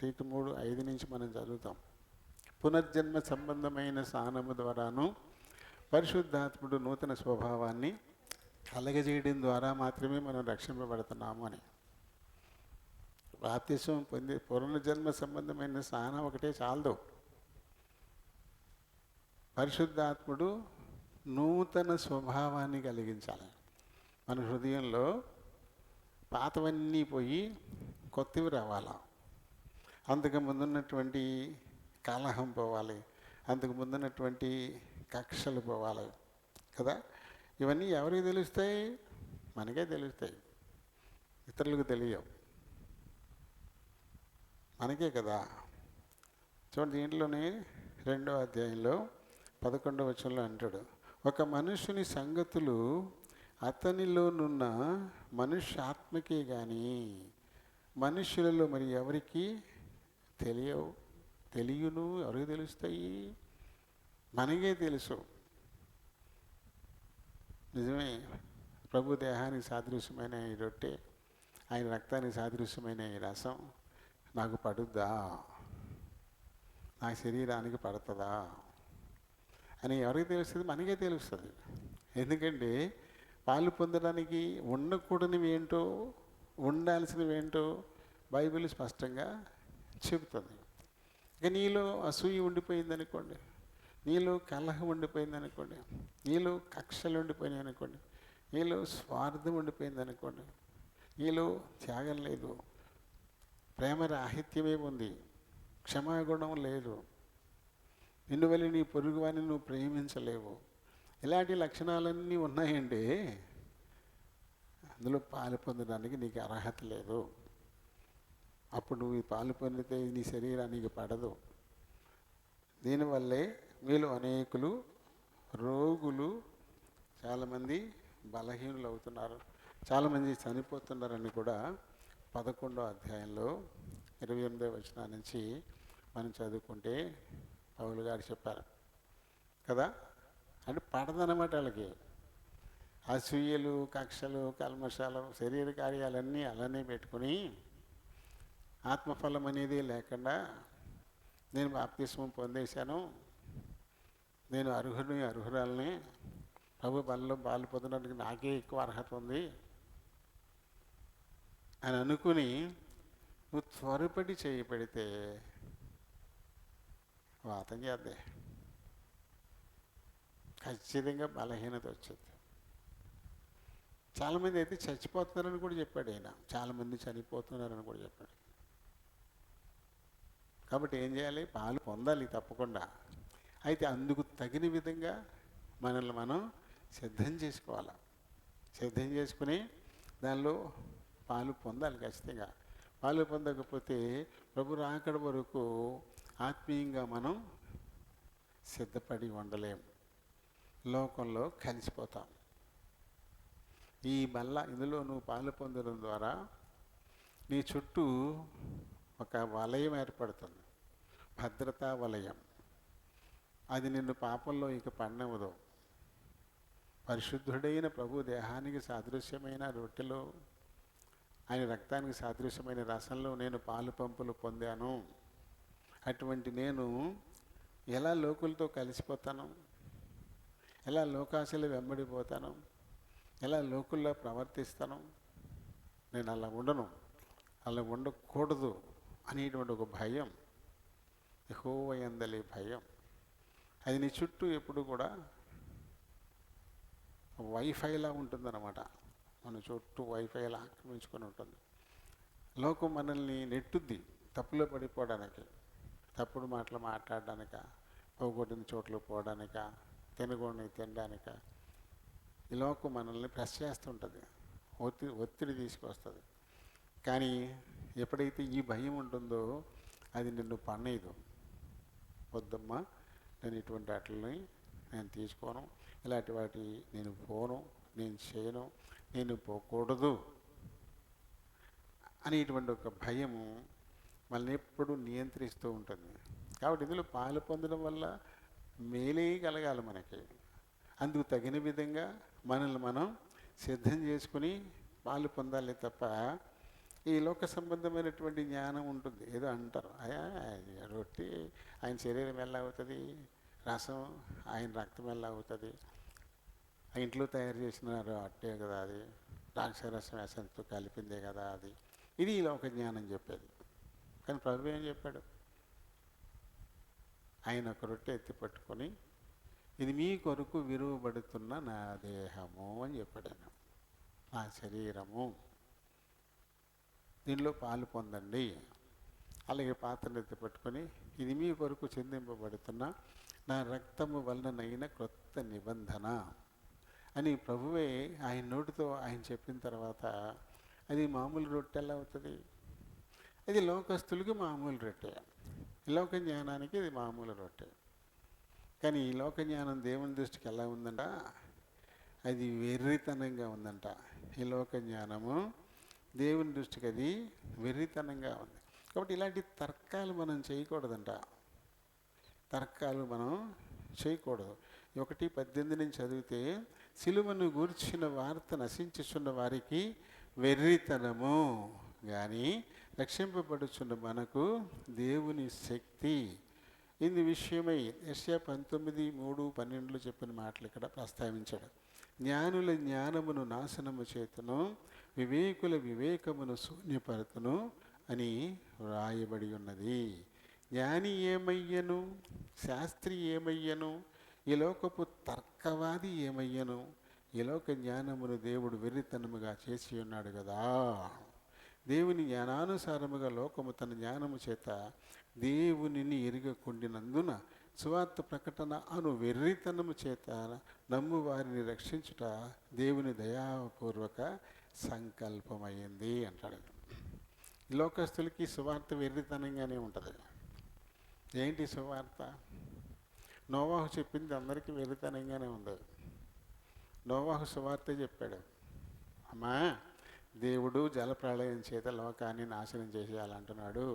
Speaker 1: తీతు 3:5 నుంచి మనం చదువుతాం. పునర్జన్మ సంబంధమైన స్నానము ద్వారాను పరిశుద్ధాత్ముడు నూతన స్వభావాన్ని కలగజేయడం ద్వారా మాత్రమే మనం రక్షింపబడుతున్నాము అని. బాప్తిస్మం పొంది పునర్జన్మ సంబంధమైన స్నానం ఒకటే చాలదు. పరిశుద్ధాత్ముడు నూతన స్వభావాన్ని కలిగించాలి. మన హృదయంలో పాతవన్నీ పోయి కొత్తవి రావాలా. అంతకు ముందున్నటువంటి కలహం పోవాలి, అంతకు ముందున్నటువంటి కక్షలు పోవాలి కదా. ఇవన్నీ ఎవరికి తెలుస్తాయి? మనకే తెలుస్తాయి, ఇతరులకు తెలియవు. మనకే కదా. చూడండి, దీంట్లోనే 2వ అధ్యాయంలో 11వ వచనంలో అంటాడు, ఒక మనుషుని సంగతులు అతనిలోనున్న మనుష్యాత్మకే కానీ మనుషులలో మరి ఎవరికి తెలియను. ఎవరికి తెలుస్తాయి? మనకే తెలుసు. నిజమే, ప్రభు దేహానికి సాదృశ్యమైన ఈ రొట్టె, ఆయన రక్తానికి సాదృశ్యమైన ఈ రసం నాకు పడుద్దా, నా శరీరానికి పడుతుందా అని ఎవరికి తెలుస్తుంది? మనకే తెలుస్తుంది. ఎందుకంటే పాలు పొందడానికి ఉండకూడనివి ఏంటో ఉండాల్సినవి ఏంటో బైబిల్ స్పష్టంగా చెబుతుంది. ఇక నీలో అసూయ ఉండిపోయిందనుకోండి, నీలో కలహం ఉండిపోయిందనుకోండి, నీలో కక్షలు ఉండిపోయినాయి అనుకోండి, నీలో స్వార్థం ఉండిపోయిందనుకోండి, నీలో త్యాగం లేదు, ప్రేమ రాహిత్యమే ఉంది, క్షమాగుణం లేదు, నిన్ను వల్ల నీ పొరుగువాన్ని నువ్వు ప్రేమించలేవు, ఇలాంటి లక్షణాలన్నీ ఉన్నాయండి, అందులో పాలు పొందడానికి నీకు అర్హత లేదు. అప్పుడు నువ్వు ఈ పాలు పొందితే నీ శరీరానికి పడదు. దీనివల్లే మీలో అనేకులు రోగులు, చాలామంది బలహీనులు అవుతున్నారు, చాలామంది చనిపోతున్నారని కూడా 11వ అధ్యాయంలో 28వ వచనం నుంచి మనం చదువుకుంటే పౌలు గారు చెప్పారు కదా. అంటే పడదనమాట వాళ్ళకి. అసూయలు, కక్షలు, కల్మషాలు, శరీర కార్యాలన్నీ అలానే పెట్టుకుని ఆత్మఫలం అనేది లేకుండా నేను బాప్తిస్మం పొందేశాను, నేను అర్హురాలని, ప్రభు బలలో పాలు పొందడానికి నాకే ఎక్కువ అర్హత ఉంది అని అనుకుని నువ్వు త్వరపడి చేయి పెడితే వాతం చేద్దే, ఖచ్చితంగా బలహీనత వచ్చింది. చాలామంది అయితే చచ్చిపోతున్నారని కూడా చెప్పాడు ఆయన. చాలామంది చనిపోతున్నారని కూడా చెప్పాడు. కాబట్టి ఏం చేయాలి? పాలు పొందాలి తప్పకుండా. అయితే అందుకు తగిన విధంగా మనల్ని మనం సిద్ధం చేసుకోవాలి. సిద్ధం చేసుకుని దానిలో పాలు పొందాలి ఖచ్చితంగా. పాలు పొందకపోతే ప్రభు రాకడ వరకు ఆత్మీయంగా మనం సిద్ధపడి ఉండలేం, లోకంలో కలిసిపోతాం. ఇందులో నువ్వు పాలు పొందడం ద్వారా నీ చుట్టూ ఒక వలయం ఏర్పడుతుంది, భద్రతా వలయం. అది నిన్ను పాపంలో ఇక పడనివ్వదు. పరిశుద్ధుడైన ప్రభు దేహానికి సాదృశ్యమైన రొట్టెలో, ఆయన రక్తానికి సాదృశ్యమైన రసంలో నేను పాలు పంపులు పొందాను. అటువంటి నేను ఎలా లోకులతో కలిసిపోతాను, ఎలా లోకాశలు వెంబడిపోతాను, ఎలా లోకుల్లో ప్రవర్తిస్తాను? నేను అలా ఉండను, అలా ఉండకూడదు అనేటువంటి ఒక భయం, యెహోవా యందలి భయం, అది నీ చుట్టూ ఎప్పుడు కూడా వైఫైలా ఉంటుందన్నమాట. మన చుట్టూ వైఫైలా ఆక్రమించుకొని ఉంటుంది. లోకం మనల్ని నెట్టుద్ది తప్పులో పడిపోవడానికి, తప్పుడు మాటలు మాట్లాడడానిక, పోగొట్టిన చోట్లకు పోవడానిక, తినకూడని తినడానిక. ఈ లోకం మనల్ని ప్రెస్ చేస్తుంటుంది, ఒత్తిడి తీసుకొస్తుంది. కానీ ఎప్పుడైతే ఈ భయం ఉంటుందో అది నిన్ను పన్నయ్యదు. వద్దమ్మా, నేను ఇటువంటి వాటిని నేను తీసుకోను, ఇలాంటి వాటి నేను పోను, నేను చేయను, నేను పోకూడదు అనేటువంటి ఒక భయము మనల్ని ఎప్పుడు నియంత్రిస్తూ ఉంటుంది. కాబట్టి ఇందులో పాలు పొందడం వల్ల మేలే కలగాలి మనకి. అందుకు తగిన విధంగా మనల్ని మనం సిద్ధం చేసుకుని పాలు పొందాలి తప్ప ఈ లోక సంబంధమైనటువంటి జ్ఞానం ఉంటుంది. ఏదో అంటారు, రొట్టె ఆయన శరీరం ఎలా అవుతుంది, రసం ఆయన రక్తం ఎలా అవుతుంది, ఆ ఇంట్లో తయారు చేసిన అట్టే కదా అది, ద్రాక్షరసం వేసంతో కలిపిందే కదా అది. ఇది ఈ లోక జ్ఞానం చెప్పేది. కానీ ప్రభు ఏం చెప్పాడు? ఆయన ఒక రొట్టె ఎత్తి పట్టుకొని, ఇది మీ కొరకు విరువబడుతున్న నా దేహము అని చెప్పాడు. ఆయన నా శరీరము, దీనిలో పాలు పొందండి. అలాగే పాత్రను ఎత్తి పట్టుకొని, ఇది మీ కొరకు చెందింపబడుతున్న నా రక్తము వలననైన క్రొత్త నిబంధన అని ప్రభువే ఆయన నోటితో ఆయన చెప్పిన తర్వాత అది మామూలు రొట్టె ఎలా అవుతుంది? అది లోకస్తులకి మామూలు రొట్టె, ఈ లోక జ్ఞానానికి ఇది మామూలు రొట్టె. కానీ ఈ లోక జ్ఞానం దేవుని దృష్టికి ఎలా ఉందంట? అది వెర్రితనంగా ఉందంట. ఈ లోక జ్ఞానము దేవుని దృష్టికి అది వెర్రితనంగా ఉంది. కాబట్టి ఇలాంటి తర్కాలు మనం చేయకూడదంట. తర్కాలు మనం చేయకూడదు. 1:18 నుంచి చదివితే, సిలువను గూర్చిన వార్త నశించుచున్న వారికి వెర్రితనము, కానీ రక్షింపబడుచున్న మనకు దేవుని శక్తి. ఇందు విషయమై యెషయా 19:3-12 చెప్పిన మాటలు ఇక్కడ ప్రస్తావించాడు. జ్ఞానుల జ్ఞానమును నాశనము చేతును, వివేకుల వివేకమును శూన్యపరతును అని వ్రాయబడి ఉన్నది. జ్ఞాని ఏమయ్యను, శాస్త్రి ఏమయ్యను, ఈ లోకపు తర్కవాది ఏమయ్యను? ఈ లోక జ్ఞానమును దేవుడు వెర్రితనముగా చేసి ఉన్నాడు కదా. దేవుని జ్ఞానానుసారముగా లోకము తన జ్ఞానము చేత దేవునిని ఎరుగకుండినందున సువార్త ప్రకటన అను వెర్రితనము చేత నమ్ము వారిని రక్షించుట దేవుని దయాపూర్వక సంకల్పమైంది అంటాడు. లోకస్తులకి సువార్త వెర్రితనంగానే ఉంటుంది. ఏంటి సువార్త? నోవాహు చెప్పింది అందరికీ వెర్రితనంగానే ఉంది. నోవాహు సువార్త చెప్పాడు, అమ్మా దేవుడు జలప్రళయం చేత లోకాన్ని నాశనం చేసేయాలంటున్నాడు,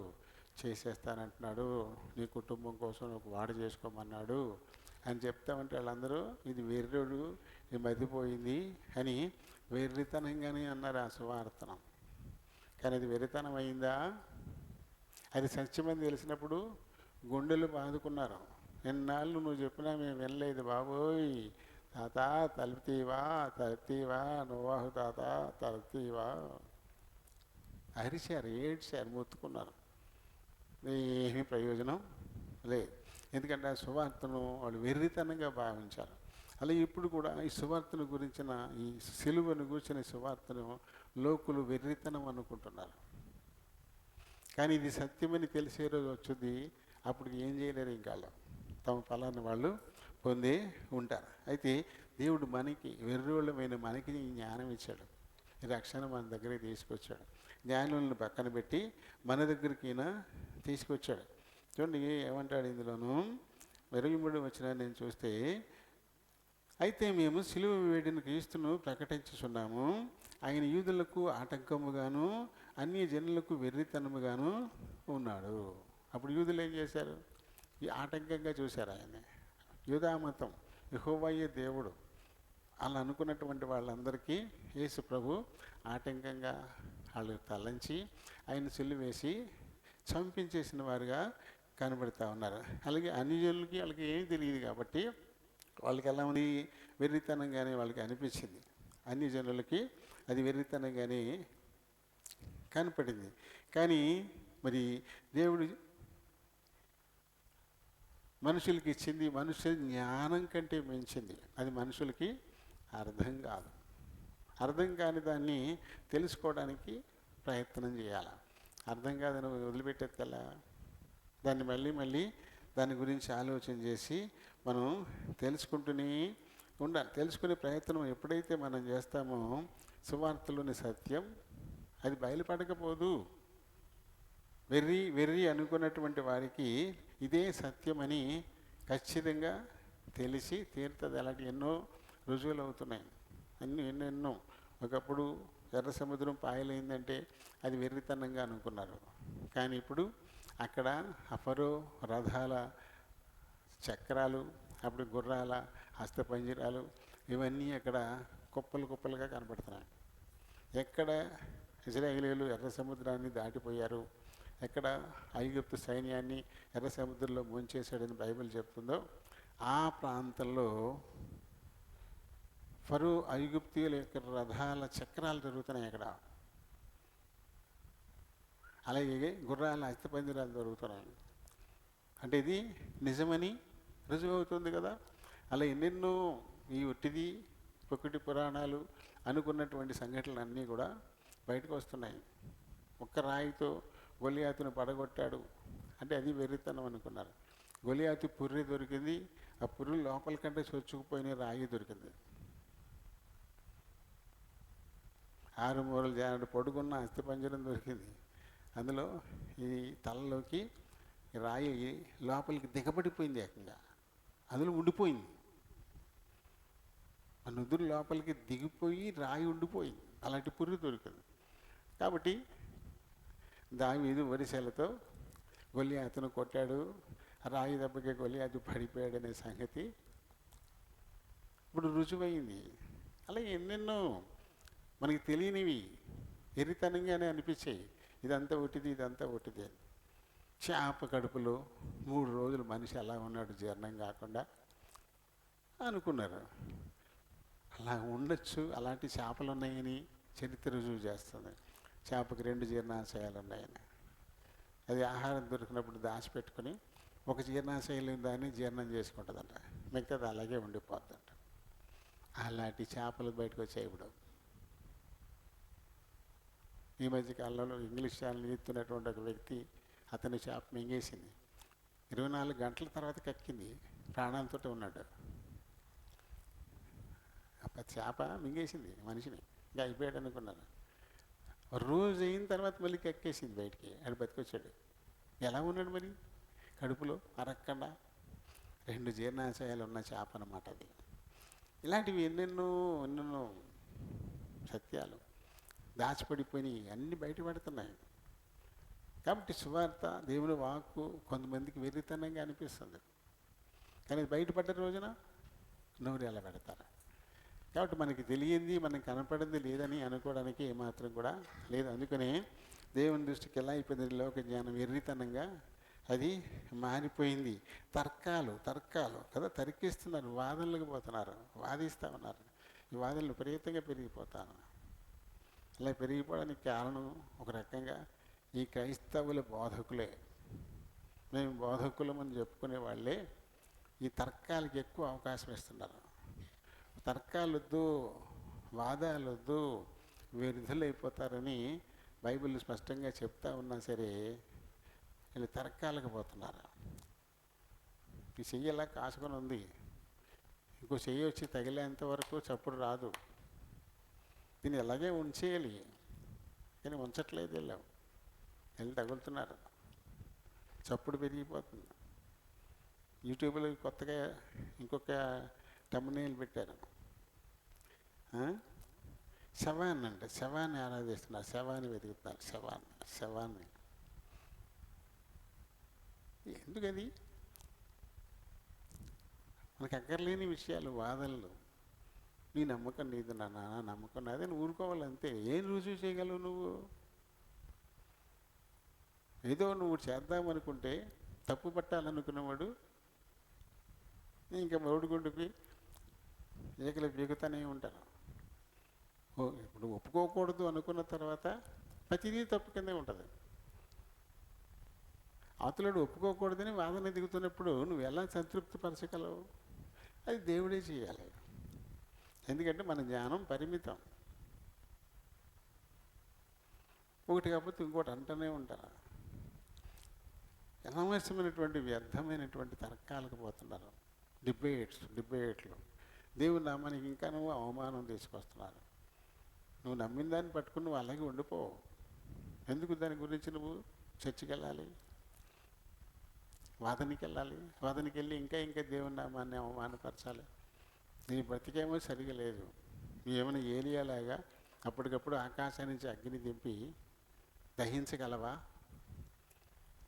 Speaker 1: చేసేస్తానంటున్నాడు, నీ కుటుంబం కోసం ఒక వాడ చేసుకోమన్నాడు అని చెప్తామంటే వాళ్ళందరూ ఇది వెర్రుడు, ఇది మతిపోయింది అని వెర్రితనంగానే అన్నారు ఆ సువార్తనం. కానీ అది వెర్రితనం అయిందా? అది సత్యమని తెలిసినప్పుడు గుండెలు బాదుకున్నారు. ఎన్నాళ్ళు నువ్వు చెప్పినా మేము వినలేదు బాబోయ్, తాత తలుపుతీవా తలుపుతీవా, నోవాహు తాత తలుపుతీవా అరిచారు, ఏడ్చారు, మొత్తుకున్నారు. ఏమీ ప్రయోజనం లేదు. ఎందుకంటే ఆ సువార్తను వాళ్ళు వెర్రితనంగా భావించారు. అలాగే ఇప్పుడు కూడా ఈ సువార్తను గురించిన, ఈ సిలువను గురించిన సువార్తను లోకులు వెర్రితనం అనుకుంటున్నారు. కానీ ఇది సత్యమని తెలిసే రోజు వచ్చింది, అప్పుడు ఏం చేయలేరు. ఇంకా తమ ఫలాన్ని వాళ్ళు పొందే ఉంటారు. అయితే దేవుడు మనకి వెర్రోళ్ళమైన మనకి ఈ జ్ఞానం ఇచ్చాడు, ఈ రక్షణ మన దగ్గరికి తీసుకొచ్చాడు. జ్ఞానులను పక్కన పెట్టి మన దగ్గరికి ఈయన తీసుకొచ్చాడు. చూడండి ఏమంటాడు ఇందులోను 23 వచ్చిన నేను చూస్తే, అయితే మేము సిలువ వేడిన క్రీస్తును ప్రకటించుచున్నాము, ఆయన యూదులకు ఆటంకముగాను అన్య జనులకు వెర్రితనముగాను ఉన్నాడు. అప్పుడు యూదులు ఏం చేశారు? ఈ ఆటంకంగా చూశారు ఆయన్ని. యూదామతం, యెహోవాయే దేవుడు అలా అనుకున్నటువంటి వాళ్ళందరికీ యేసు ప్రభు ఆటంకంగా వాళ్ళు తలంచి ఆయన సిలువ వేసి చంపించేసిన వారుగా కనబడుతూ ఉన్నారు. అలాగే అన్యజనులకి వాళ్ళకి ఏమీ తెలియదు కాబట్టి వాళ్ళకి ఎలా ఉంది? వెర్రితనంగానే వాళ్ళకి అనిపించింది. అన్ని జనులకి అది వెర్రితనంగానే కనపడింది. కానీ మరి దేవుడు మనుషులకి ఇచ్చింది మనుషుల జ్ఞానం కంటే మించింది. అది మనుషులకి అర్థం కాదు. అర్థం కాని దాన్ని తెలుసుకోవడానికి ప్రయత్నం చేయాలి. అర్థం కాదని వదిలిపెట్టేలా దాన్ని మళ్ళీ మళ్ళీ దాని గురించి ఆలోచన చేసి మనం తెలుసుకుంటూనే ఉండాలి. తెలుసుకునే ప్రయత్నం ఎప్పుడైతే మనం చేస్తామో సువార్తలోని సత్యం అది బయలుపడకపోదు. వెర్రి అనుకున్నటువంటి వారికి ఇదే సత్యమని ఖచ్చితంగా తెలిసి తీరుతుంది. అలాంటి ఎన్నో రుజువులు అవుతున్నాయి. ఎన్నెన్నో. ఒకప్పుడు ఎర్ర సముద్రం పాయలైందంటే అది వెర్రితనంగా అనుకున్నారు. కానీ ఇప్పుడు అక్కడ ఫరో రథాల చక్రాలు, అప్పుడు గుర్రాల హస్తపంజరాలు ఇవన్నీ అక్కడ కుప్పలు కుప్పలుగా కనపడుతున్నాయి. ఎక్కడ ఇశ్రాయేలీయులు ఎర్ర సముద్రాన్ని దాటిపోయారు, ఎక్కడ ఐగుప్తు సైన్యాన్ని ఎర్ర సముద్రంలో ముంచేశాడని బైబిల్ చెప్తుందో ఆ ప్రాంతంలో ఫరో ఐగుప్తీయుల యొక్క రథాల చక్రాలు జరుగుతున్నాయి అక్కడ. అలాగే గుర్రాల హస్తపంజరాలు జరుగుతున్నాయి. అంటే ఇది నిజమని రుజువు అవుతుంది కదా. అలా ఎన్నెన్నో ఈ ఒట్టిది పొక్కటి పురాణాలు అనుకున్నటువంటి సంఘటనలు అన్నీ కూడా బయటకు వస్తున్నాయి. ఒక్క రాయితో గొలియాతును పడగొట్టాడు అంటే అది వెర్రితనం అనుకున్నారు. గొలియాతు పుర్రె దొరికింది, ఆ పుర్రె లోపల కంటే చొచ్చుకుపోయిన రాయి దొరికింది. 6 మూరలు జానడు పొడుగున్న అస్థిపంజరం దొరికింది. అందులో ఈ తలలోకి రాయి లోపలికి దిగబడిపోయింది, ఏకంగా అందులో ఉండిపోయింది. ఆ నుదురు లోపలికి దిగిపోయి రాయి ఉండిపోయింది. అలాంటి పుర్రె దొరికింది. కాబట్టి దావీదు వరిసెలతో గొలియాతును కొట్టాడు, రాయి దెబ్బకి గొలియాతు పడిపోయాడనే సంగతి ఇప్పుడు రుజువైంది. అలాగే ఎన్నెన్నో మనకి తెలియనివి ఎర్రితనంగానే అనిపించాయి. ఇదంతా ఒట్టిది, ఇదంతా ఒట్టిది అని. చేప కడుపులో 3 రోజులు మనిషి అలా ఉన్నాడు జీర్ణం కాకుండా అనుకున్నారు. అలా ఉండొచ్చు, అలాంటి చేపలు ఉన్నాయని చరిత్ర రుజువు చేస్తుంది. చేపకి 2 జీర్ణాశయాలు ఉన్నాయని. అది ఆహారం దొరికినప్పుడు దాచిపెట్టుకుని ఒక జీర్ణాశయం దాన్ని జీర్ణం చేసుకుంటుందంట, మిగతాది అలాగే ఉండిపోద్దంట. అలాంటి చేపలు బయటకు వచ్చాయి ఇప్పుడు. ఈ మధ్య కాలంలో ఇంగ్లీష్ ఛానల్ ఎత్తున్నటువంటి ఒక వ్యక్తి అతని చేప మింగేసింది. 24 గంటల తర్వాత కక్కింది, ప్రాణాలతో ఉన్నాడు. చేప మింగేసింది మనిషిని, ఇంకా అయిపోయాడు అనుకున్నాను. రోజు అయిన తర్వాత మళ్ళీ కక్కేసింది బయటికి, ఆడు బతికొచ్చాడు. ఎలా ఉన్నాడు మరి? కడుపులో అరక్కుండా 2 జీర్ణాశయాలు ఉన్న చేప అన్నమాట అది. ఇలాంటివి ఎన్నెన్నో సత్యాలు దాచిపడిపోయి అన్నీ బయటపడుతున్నాయి. కాబట్టి సువార్త, దేవుని వాక్కు కొంతమందికి వెర్రితనంగా అనిపిస్తుంది. కానీ బయటపడ్డ రోజున నోరు ఎలా పెడతారు? కాబట్టి మనకి తెలియంది, మనకి కనపడింది లేదని అనుకోవడానికి ఏమాత్రం కూడా లేదు. అందుకనే దేవుని దృష్టికి ఎలా అయిపోయింది లోక జ్ఞానం? వెర్రితనంగా అది మారిపోయింది. తర్కాలు కదా, తర్కిస్తున్నారు, వాదనలకు పోతున్నారు, వాదిస్తూ ఉన్నారు. ఈ వాదనలు విపరీతంగా పెరిగిపోతాను. అలా పెరిగిపోవడానికి కారణం ఒక రకంగా ఈ క్రైస్తవుల బోధకులే. మేము బోధకులమని చెప్పుకునే వాళ్ళే ఈ తర్కాలకి ఎక్కువ అవకాశం ఇస్తున్నారు. తర్కాలొద్దు, వాదాలొద్దు, విరుద్ధులైపోతారని బైబిల్ స్పష్టంగా చెప్తా ఉన్నా సరే వీళ్ళు తర్కాలకు పోతున్నారు. ఈ చెయ్యి ఎలా కాసుకొని ఉంది, ఇంకో చెయ్యి వచ్చి తగిలేంత వరకు చప్పుడు రాదు. దీన్ని ఎలాగే ఉంచేయాలి, కానీ ఉంచట్లేదు. వెళ్ళి తగులుతున్నారు, చప్పుడు పెరిగిపోతుంది. యూట్యూబ్లో కొత్తగా ఇంకొక తమ్మునీళ్ళు పెట్టారు. శవాన్ని అంటే శవాన్ని ఆరాధిస్తున్నారు, శవాన్ని వెతుకుతున్నారు, శవాన్ని. ఎందుకది? మనకు అక్కర్లేని విషయాలు, వాదనలు. నీ నమ్మకం నీది, నా నమ్మకం నాదే, నువ్వు ఊరుకోవాలంతే. ఏం రుజువు చేయగలవు నువ్వు? ఏదో నువ్వు చేద్దామనుకుంటే తప్పు పట్టాలనుకున్నవాడు ఇంకా మౌడిగుండుకి ఏకలు పీకుతానే ఉంటారు. ఇప్పుడు ఒప్పుకోకూడదు అనుకున్న తర్వాత ప్రతిదీ తప్పు కిందే ఉంటుంది. అవతలడు ఒప్పుకోకూడదని వాదన దిగుతున్నప్పుడు నువ్వు ఎలా సంతృప్తి పరచగలవు? అది దేవుడే చేయాలి. ఎందుకంటే మన జ్ఞానం పరిమితం. ఒకటి కాకపోతే ఇంకోటి అంటూనే ఉంటారు. అనవసరమైనటువంటి వ్యర్థమైనటువంటి తర్కాలకు పోతున్నారు, డిబేట్లు. దేవుని నామానికి ఇంకా నువ్వు అవమానం తీసుకొస్తున్నారు. నువ్వు నమ్మిన దాన్ని పట్టుకుని నువ్వు అలాగే ఉండిపో. ఎందుకు దాని గురించి నువ్వు చర్చకి వెళ్ళాలి, వాదనకి వెళ్ళి ఇంకా దేవుని నామాన్ని అవమానపరచాలి? నీ బ్రతికేమో సరిగా లేదు. ఏమైనా ఏరియాలాగా అప్పటికప్పుడు ఆకాశం నుంచి అగ్ని దింపి దహించగలవా?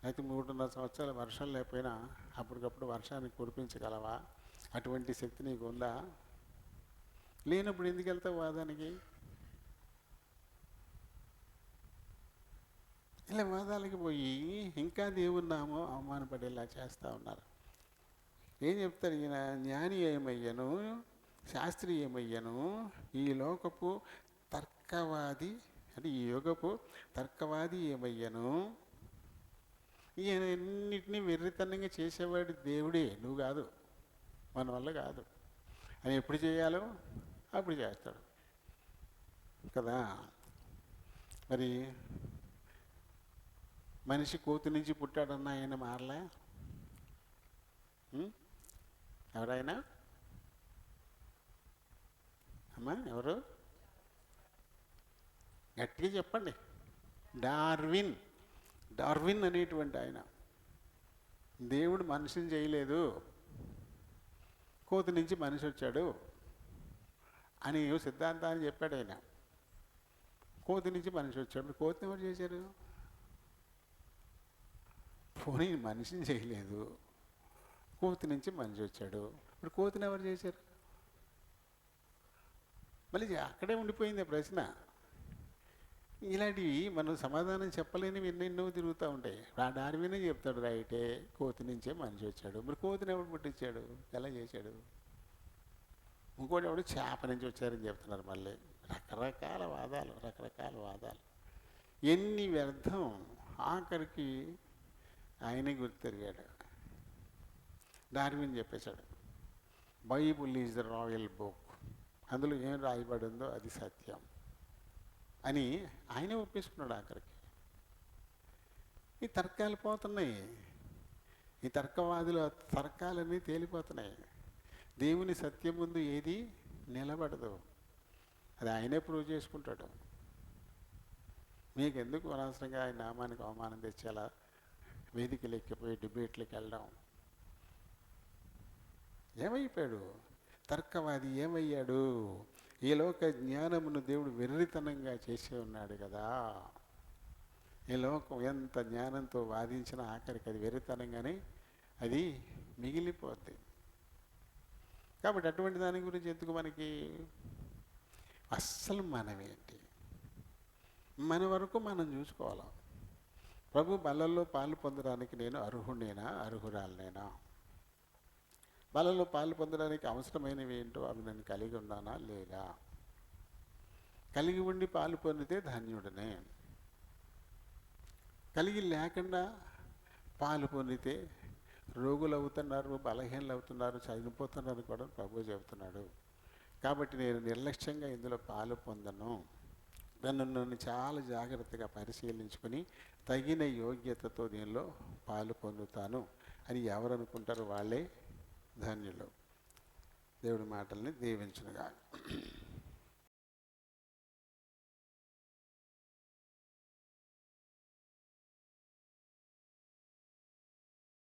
Speaker 1: అయితే 3.5 సంవత్సరాల వర్షం లేకపోయినా అప్పటికప్పుడు వర్షాన్ని కురిపించగలవా? అటువంటి శక్తి నీకు ఉందా? లేనప్పుడు ఎందుకు వెళ్తావు వాదానికి? ఇలా వాదాలకి పోయి ఇంకా దేవుని నామం అవమానపడేలా చేస్తూ ఉన్నారు. ఏం చెప్తారు ఈయన? జ్ఞాని ఏమయ్యను, శాస్త్రి ఏమయ్యను, ఈ లోకపు తర్కవాది అంటే ఈ యుగపు తర్కవాది ఏమయ్యను. ఈయన ఎన్నిటినీ వెర్రితనంగా చేసేవాడు దేవుడే, నువ్వు కాదు, మన వల్ల కాదు. అని ఎప్పుడు చేయాలో అప్పుడు చేస్తాడు కదా. మరి మనిషి కోతి నుంచి పుట్టాడన్న ఆయన మారలే. ఎవరైనా అమ్మా, ఎవరు? గట్టిగా చెప్పండి. డార్విన్ అనేటువంటి ఆయన. దేవుడు మనిషిని చేయలేదు, కోతి నుంచి మనిషి వచ్చాడు అని సిద్ధాంతాన్ని చెప్పాడు ఆయన. కోతి నుంచి మనిషి వచ్చాడు. కోతిని ఎవరు చేశారు? పోనీ మనిషిని చేయలేదు, కోతి నుంచి మనిషి వచ్చాడు. ఇప్పుడు కోతిని ఎవరు చేశారు? మళ్ళీ అక్కడే ఉండిపోయింది ప్రశ్న. ఇలాంటివి మనం సమాధానం చెప్పలేనివి ఎన్నెన్నో తిరుగుతూ ఉంటాయి. డార్వినే చెప్తాడు రైటే, కోతి నుంచే మనిషి వచ్చాడు. మరి కోతిని ఎవడు పుట్టించాడు, ఎలా చేశాడు? ఇంకోటి ఎవడు చేప నుంచి వచ్చారని చెప్తున్నారు. మళ్ళీ రకరకాల వాదాలు. ఎన్ని వ్యర్థం. ఆఖరికి ఆయనే గుర్తిరిగాడు. డార్విన్ చెప్పేశాడు, Bible is the royal book, అందులో ఏం రాయబడి ఉందో అది సత్యం అని ఆయనే ఒప్పేసుకున్నాడు. ఆఖరికి ఈ తర్కాలు పోతున్నాయి. ఈ తర్కవాదుల తర్కాలన్నీ తేలిపోతున్నాయి. దేవుని సత్యం ముందు ఏది నిలబడదు. అది ఆయనే ప్రూవ్ చేసుకుంటాడు. మీకెందుకు అనవసరంగా ఆయన నామానికి అవమానం తెచ్చేలా వేదికలు ఎక్కిపోయి డిబేట్లకు వెళ్ళడం? ఏమైపోయాడు తర్కవాది? ఏమయ్యాడు? ఈ లోక జ్ఞానమును దేవుడు వెర్రితనంగా చేసి ఉన్నాడు కదా. ఈ లోకం ఎంత జ్ఞానంతో వాదించినా ఆఖరికి అది వెర్రితనంగానే అది మిగిలిపోద్ది. కాబట్టి అటువంటి దాని గురించి ఎందుకు మనకి? అస్సలు మనమేంటి, మన వరకు మనం చూసుకోవాలి. ప్రభు బలలో పాలు పొందడానికి నేను అర్హుడేనా, అర్హురాలనేనా? బలలో పాలు పొందడానికి అవసరమైనవి ఏంటో అవి నేను కలిగి ఉన్నానా లేదా? కలిగి ఉండి పాలు పొందితే ధన్యుడనే. కలిగి లేకుండా పాలు పొందితే రోగులు అవుతున్నారు, బలహీనలు అవుతున్నారు, చనిపోతున్నారు కూడా ప్రభు చెబుతున్నాడు. కాబట్టి నేను నిర్లక్ష్యంగా ఇందులో పాలు పొందను. నన్ను చాలా జాగ్రత్తగా పరిశీలించుకొని తగిన యోగ్యతతో దీనిలో పాలు పొందుతాను అని ఎవరు అనుకుంటారో వాళ్ళే ధన్యులు. దేవుడి మాటల్ని దీవించునుగాక.